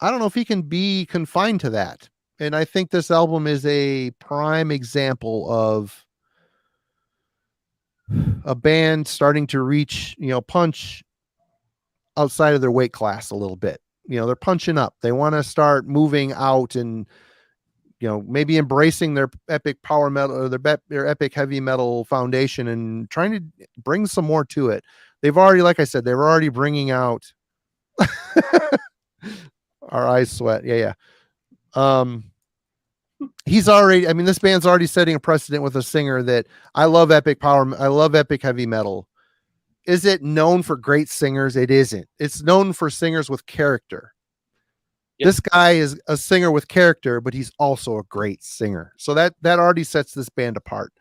don't know if he can be confined to that. And I think this album is a prime example of a band starting to reach, you know, punch outside of their weight class a little bit. You know, they're punching up. They want to start moving out and, you know, maybe embracing their epic power metal or their epic heavy metal foundation and trying to bring some more to it. They've already, like I said, they're already bringing out Our eyes sweat. Yeah. He's already, I mean, this band's already setting a precedent with a singer that I love epic power. I love epic heavy metal. Is it known for great singers? It isn't. It's known for singers with character. Yep. This guy is a singer with character, but he's also a great singer. So that already sets this band apart.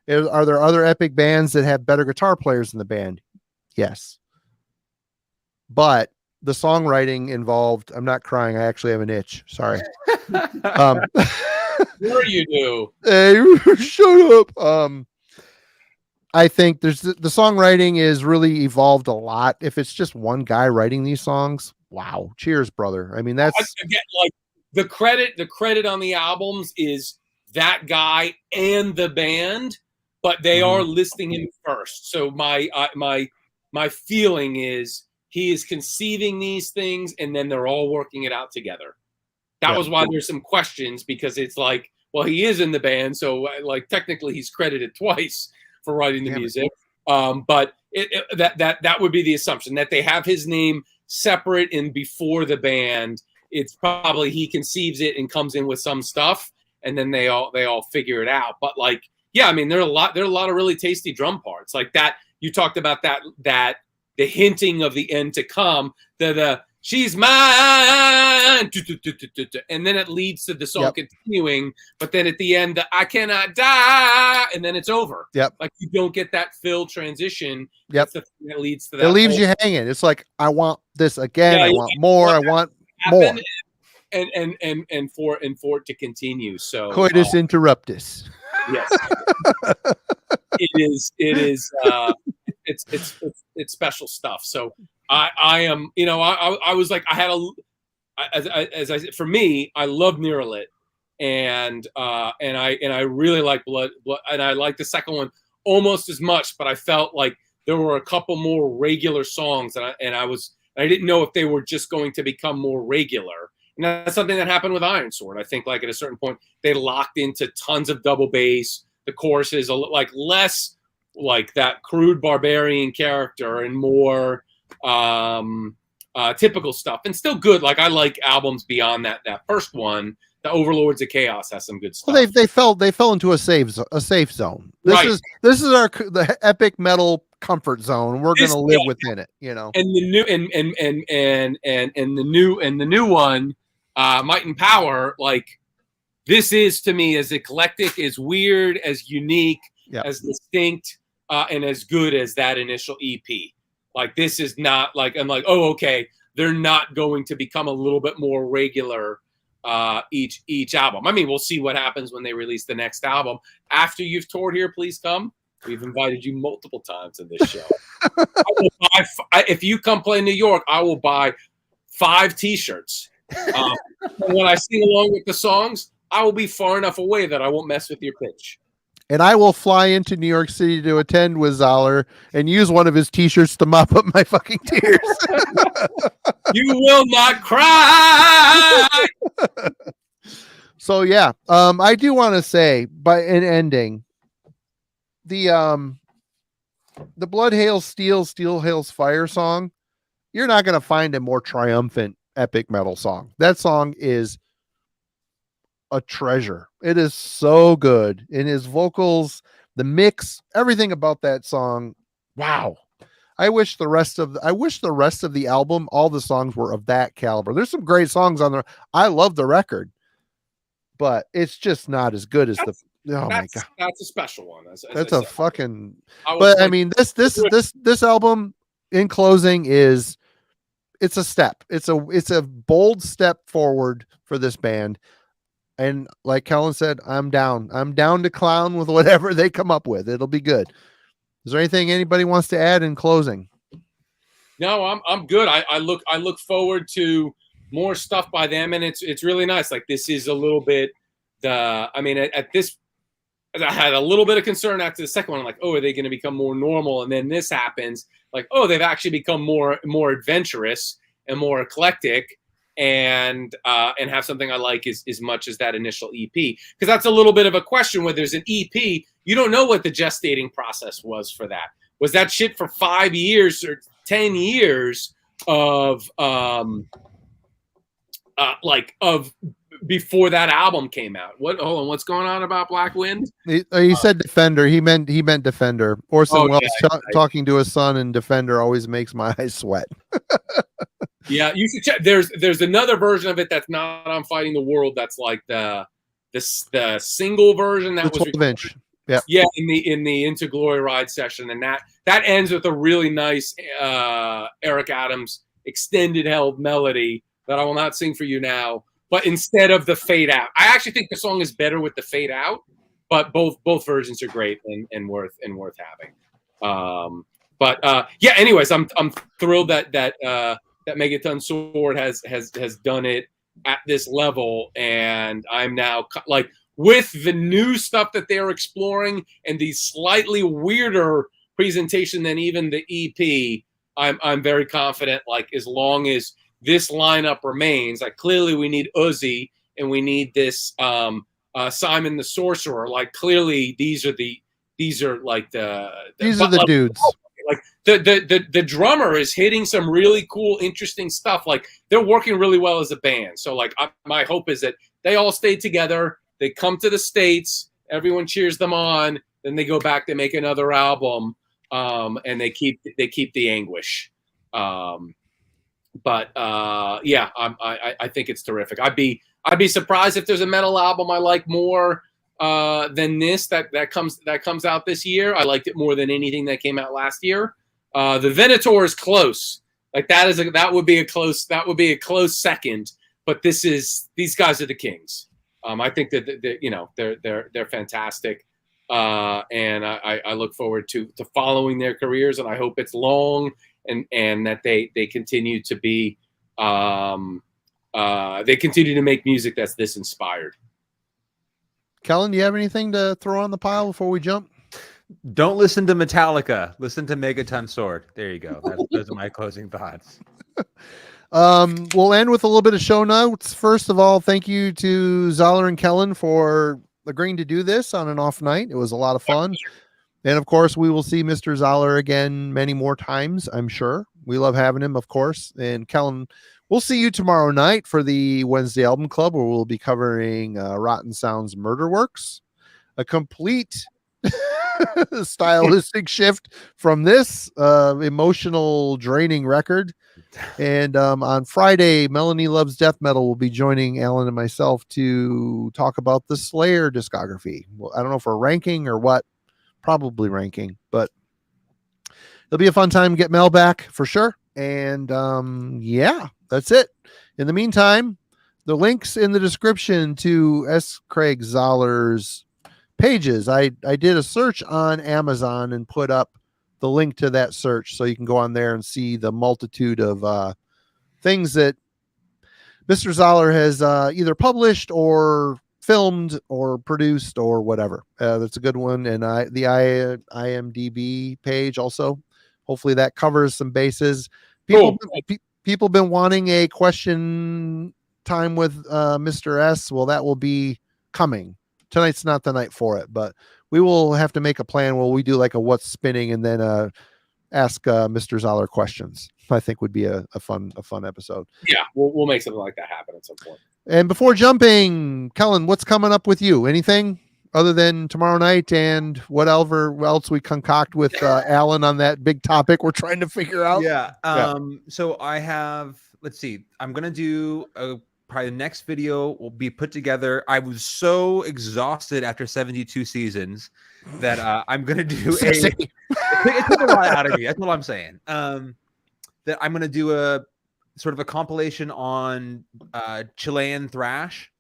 Are there other epic bands that have better guitar players in the band? Yes. But the songwriting involved, I'm not crying. I actually have an itch. Sorry. Sure you do. Hey, shut up. I think the songwriting is really evolved a lot. If it's just one guy writing these songs, wow. Cheers, brother. I mean, that's again, like the credit on the albums is that guy and the band, but they are listing him first. So my feeling is he is conceiving these things and then they're all working it out together. That was why there's some questions, because it's like, well, he is in the band, so like technically he's credited twice for writing the music. But that would be the assumption that they have his name separate and before the band. It's probably he conceives it and comes in with some stuff, and then they all figure it out. But like, yeah, I mean, there are a lot of really tasty drum parts like that. You talked about that the hinting of the end to come, the she's mine, and then it leads to the song continuing. But then at the end, I cannot die, and then it's over. Yep. Like you don't get that fill transition. Yep. That's the thing that leads to that. It leaves you hanging. It's like, I want this again. I want more. I want more. And for it to continue. So coitus interruptus. Yes. It is. It's special stuff. So I am, I was like, I had as I said, for me, I love Neuralit, and I really like Blood, and I like the second one almost as much, but I felt like there were a couple more regular songs, and I didn't know if they were just going to become more regular. And that's something that happened with Iron Sword. I think like at a certain point they locked into tons of double bass. The chorus is like less like that crude barbarian character and more typical stuff, and still good. Like I like albums beyond that first one. The Overlords of Chaos has some good stuff. Well, they fell into a safe zone. This is the epic metal comfort zone. We're going to live within it, And the new and the new one, Might and Power, like this is to me as eclectic, as weird, as unique, as distinct, and as good as that initial EP. Like this is not like I'm like, oh, okay, they're not going to become a little bit more regular each album. I mean, we'll see what happens when they release the next album. After you've toured here, please come. We've invited you multiple times in this show. If you come play New York, I will buy 5 T-shirts. When I sing along with the songs, I will be far enough away that I won't mess with your pitch. And I will fly into New York City to attend with Zahler and use one of his T-shirts to mop up my fucking tears. You will not cry. So yeah, I do want to say, by an ending, the Blood Hails Steel, Steel Hails Fire song, you're not going to find a more triumphant epic metal song. That song is a treasure. It is so good in his vocals, the mix, everything about that song. Wow. I wish the rest of the album, all the songs were of that caliber. There's some great songs on there. I love the record, but it's just not as good as my God. That's a special one. That's a fucking, but I mean, this album in closing it's a step. It's a bold step forward for this band. And like Kellen said, I'm down to clown with whatever they come up with. It'll be good. Is there anything anybody wants to add in closing? No, I'm good. I look forward to more stuff by them, and it's really nice. Like this is a little bit at this, I had a little bit of concern after the second one. I'm like, oh, are they going to become more normal? And then this happens. Like, oh, they've actually become more adventurous and more eclectic, and have something I like as much as that initial EP. Because that's a little bit of a question. When there's an EP, you don't know what the gestating process was for that. Was that shit for 5 years or 10 years? of before that album came out. Hold on, what's going on about Black Wind? He said Defender. He meant Defender. Orson Welles talking to his son in Defender always makes my eyes sweat. Yeah, you should check. There's another version of it that's not on Fighting the World. That's like the single version that was 12-inch. Yeah, in the Into Glory Ride session, and that ends with a really nice Eric Adams extended held melody that I will not sing for you now. But instead of the fade out, I actually think the song is better with the fade out. But both versions are great and worth having. Yeah. Anyways, I'm thrilled that Megaton Sword has done it at this level, and I'm now like with the new stuff that they're exploring and the slightly weirder presentation than even the EP. I'm very confident. Like as long as this lineup remains, like clearly we need Uzi and we need this Simon the Sorcerer. Like clearly these are the dudes. Like the drummer is hitting some really cool, interesting stuff. Like they're working really well as a band. So like my hope is that they all stay together. They come to the States. Everyone cheers them on. Then they go back. They make another album, and they keep the anguish. Yeah, I think it's terrific. I'd be surprised if there's a metal album I like more than this that comes out this year. I liked it more than anything that came out last year. The Venator is close. Like that would be a close second. But these guys are the kings. I think that they're fantastic, and I look forward to following their careers, and I hope it's long and that they continue to be they continue to make music that's this inspired. Kellen, do you have anything to throw on the pile before we jump? Don't listen to Metallica. Listen to Megaton Sword. There you go. Those are my closing thoughts. We'll end with a little bit of show notes. First of all, thank you to Zahler and Kellen for agreeing to do this on an off night. It was a lot of fun. And of course, we will see Mr. Zahler again many more times, I'm sure. We love having him, of course. And Kellen, we'll see you tomorrow night for the Wednesday Album Club, where we'll be covering Rotten Sound's Murder Works, a complete stylistic shift from this emotional, draining record. And on Friday, Melanie Loves Death Metal will be joining Alan and myself to talk about the Slayer discography. Well, I don't know if we're ranking or what, probably ranking, but it'll be a fun time to get Mel back for sure. And yeah, that's it. In the meantime, the links in the description to S. Craig Zahler's pages. I did a search on Amazon and put up the link to that search, so you can go on there and see the multitude of things that Mr. Zahler has either published or filmed or produced or whatever. That's a good one. And the IMDb page also. Hopefully that covers some bases. People been wanting a question time with Mr. S. Well, that will be coming. Tonight's not the night for it, but we will have to make a plan where we do like a what's spinning and then ask Mr. Zahler questions. I think would be a fun episode. Yeah, we'll make something like that happen at some point. And before jumping, Kellen, what's coming up with you? Anything other than tomorrow night and whatever else we concoct with Alan on that big topic we're trying to figure out? Yeah. So I have, let's see, I'm going to do probably the next video will be put together. I was so exhausted after 72 seasons that I'm going to do it took a lot out of me. That's what I'm saying. That I'm going to do a sort of a compilation on Chilean thrash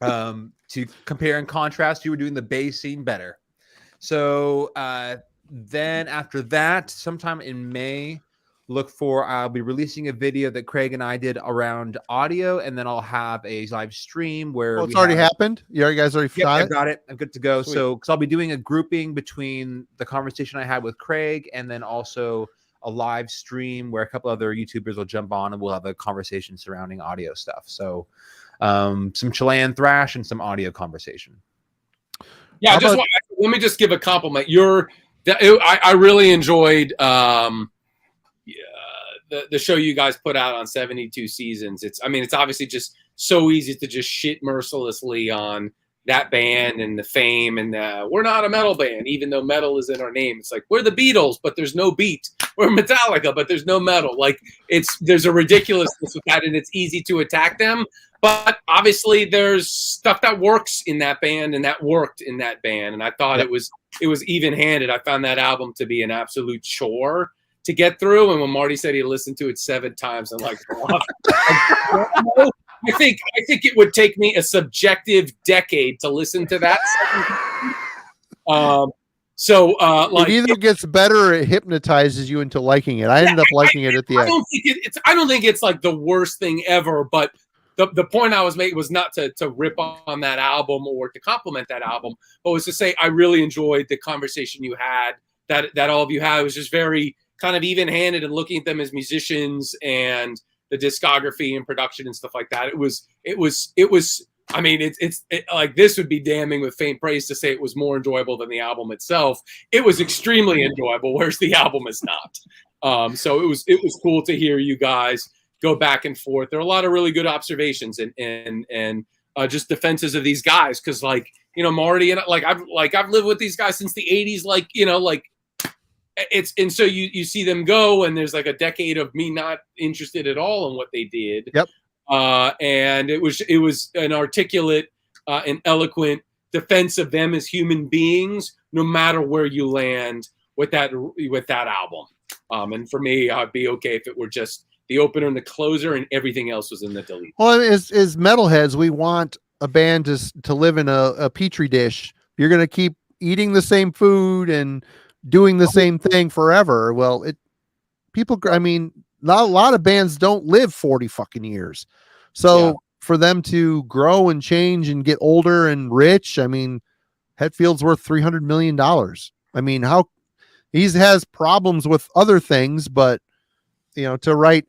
to compare and contrast. You were doing the bass scene better. So then after that, sometime in May, I'll be releasing a video that Craig and I did around audio, and then I'll have a live stream where it's already happened. You guys already shot it? I've got it. I'm good to go. Sweet. So because I'll be doing a grouping between the conversation I had with Craig and then also a live stream where a couple other YouTubers will jump on and we'll have a conversation surrounding audio stuff. So some Chilean thrash and some audio conversation. Yeah, let me just give a compliment. I really enjoyed the show you guys put out on 72 seasons. It's obviously just so easy to just shit mercilessly on that band and the fame, and we're not a metal band, even though metal is in our name. It's like, we're the Beatles, but there's no beat. We're Metallica, but there's no metal. Like, there's a ridiculousness with that, and it's easy to attack them. But obviously there's stuff that works in that band and that worked in that band. And I thought it was even-handed. I found that album to be an absolute chore to get through. And when Marty said he listened to it 7 times, I'm like, oh. I think it would take me a subjective decade to listen to that. Like, it either gets better or it hypnotizes you into liking it. I ended up liking it at the end. I don't think it's like the worst thing ever, but the point I was making was not to rip on that album or to compliment that album, but was to say I really enjoyed the conversation you had, that all of you had. It was just very kind of even-handed and looking at them as musicians and the discography and production and stuff like that. It was I mean, it's like, this would be damning with faint praise to say it was more enjoyable than the album itself. It was extremely enjoyable, whereas the album is not. So it was cool to hear you guys go back and forth. There are a lot of really good observations and just defenses of these guys, because, like, you know, Marty and I've lived with these guys since the 80s, like, you know, like, and so you see them go, and there's like a decade of me not interested at all in what they did. Yep. And it was an articulate and eloquent defense of them as human beings, no matter where you land with that album. And for me, I'd be okay if it were just the opener and the closer, and everything else was in the delete. Well, as metalheads, we want a band to live in a petri dish. You're going to keep eating the same food and doing the same thing forever. Well, a lot of bands don't live 40 fucking years. So for them to grow and change and get older and rich, I mean, Hetfield's worth $300 million. I mean, he has problems with other things, but, you know, to write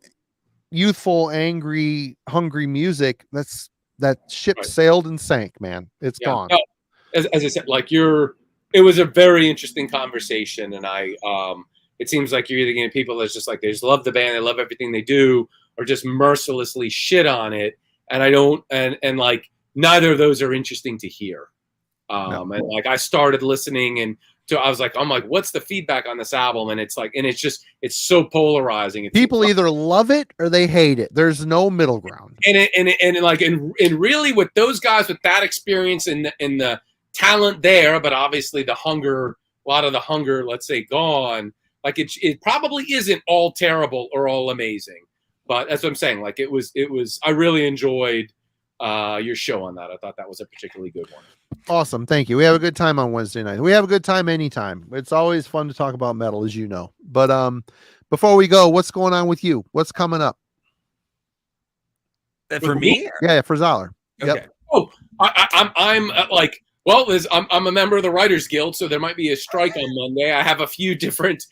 youthful, angry, hungry music, that ship sailed and sank, man. It's gone. No, as I said, like, it was a very interesting conversation, and it seems like you're either getting people that's just like, they just love the band, they love everything they do, or just mercilessly shit on it. And I don't, and like, neither of those are interesting to hear. And like, I started listening, and I was like, what's the feedback on this album? And it's like, and it's so polarizing. People either love it or they hate it. There's no middle ground. And really, with those guys with that experience and the talent there, but obviously a lot of the hunger, let's say, gone. Like, it probably isn't all terrible or all amazing, but that's what I'm saying. Like, it was. I really enjoyed your show on that. I thought that was a particularly good one. Awesome, thank you. We have a good time on Wednesday night. We have a good time anytime. It's always fun to talk about metal, as you know. But before we go, what's going on with you? What's coming up? For me? Yeah, for Zahler. Okay. Yep. Oh, I'm like. Well, I'm a member of the Writers Guild, so there might be a strike on Monday. I have a few different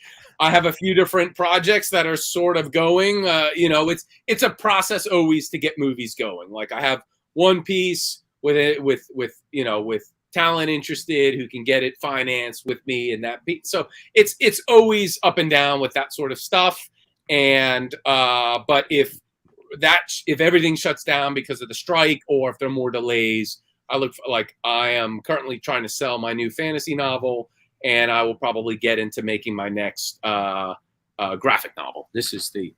projects that are sort of going. You know, it's a process always to get movies going. Like, I have one piece with talent interested who can get it financed with me, and that piece. So it's always up and down with that sort of stuff. And but if everything shuts down because of the strike, or if there are more delays, I am currently trying to sell my new fantasy novel, and I will probably get into making my next graphic novel. This is the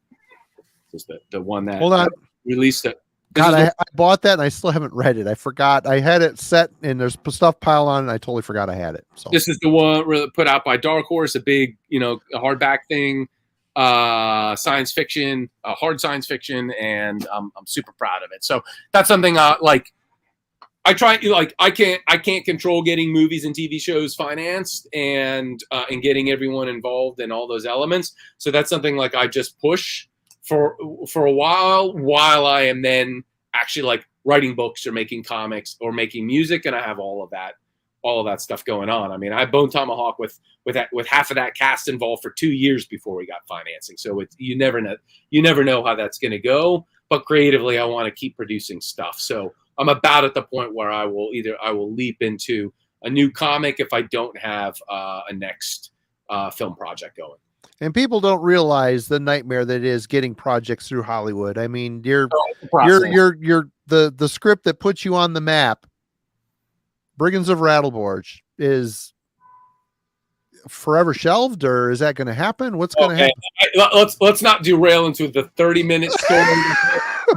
one that released it. God, I bought that and I still haven't read it. I forgot. I had it set and there's stuff piled on, and I totally forgot I had it. So this is the one put out by Dark Horse, a big, a hardback thing, science fiction, hard science fiction, and I'm super proud of it. So that's something I try, I can't control getting movies and TV shows financed and getting everyone involved in all those elements. So that's something I just push for a while I am then actually writing books or making comics or making music, and I have all of that stuff going on. I mean, I Bone Tomahawk with half of that cast involved for 2 years before we got financing. So you never know how that's going to go. But creatively, I want to keep producing stuff. So I'm about at the point where I will leap into a new comic if I don't have a next film project going. And people don't realize the nightmare that is getting projects through Hollywood. I mean, the script that puts you on the map, Brigands of Rattleborge, is forever shelved, or is that going to happen? What's going to happen? Let's not derail into the 30-minute story.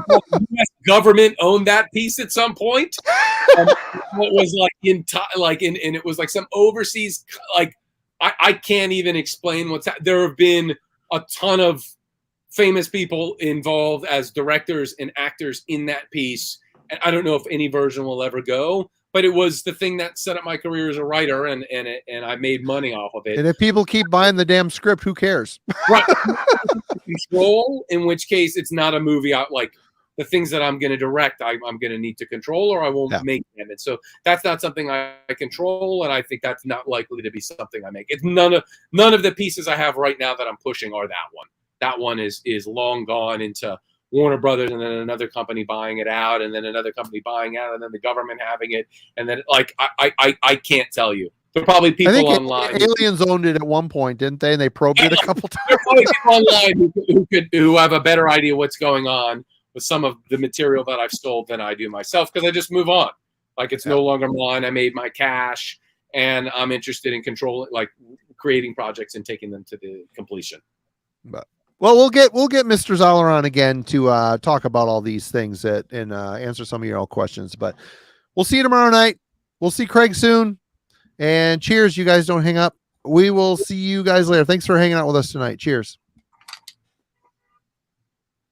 The U.S. government owned that piece at some point. It was and it was like some overseas, like I can't even explain what's happening. There have been a ton of famous people involved as directors and actors in that piece, and I don't know if any version will ever go. But it was the thing that set up my career as a writer, and I made money off of it. And if people keep buying the damn script, who cares? Right. Control, in which case it's not a movie. Like the things that I'm going to direct, I'm going to need to control, or I won't make them. And so that's not something I control, and I think that's not likely to be something I make. It's none of the pieces I have right now that I'm pushing are that one. That one is long gone into Warner Brothers, and then another company buying it out, and then another company buying out, and then the government having it, and then like I can't tell you. There are probably people online. Aliens owned it at one point, didn't they? And they probed it a couple times. There are probably people online who have a better idea what's going on with some of the material that I've stole than I do myself, because I just move on. Like it's no longer mine. I made my cash, and I'm interested in controlling, like creating projects and taking them to the completion. Well, we'll get Mr. Zahler on again to talk about all these things and answer some of your own questions. But we'll see you tomorrow night. We'll see Craig soon. And cheers. You guys don't hang up. We will see you guys later. Thanks for hanging out with us tonight. Cheers.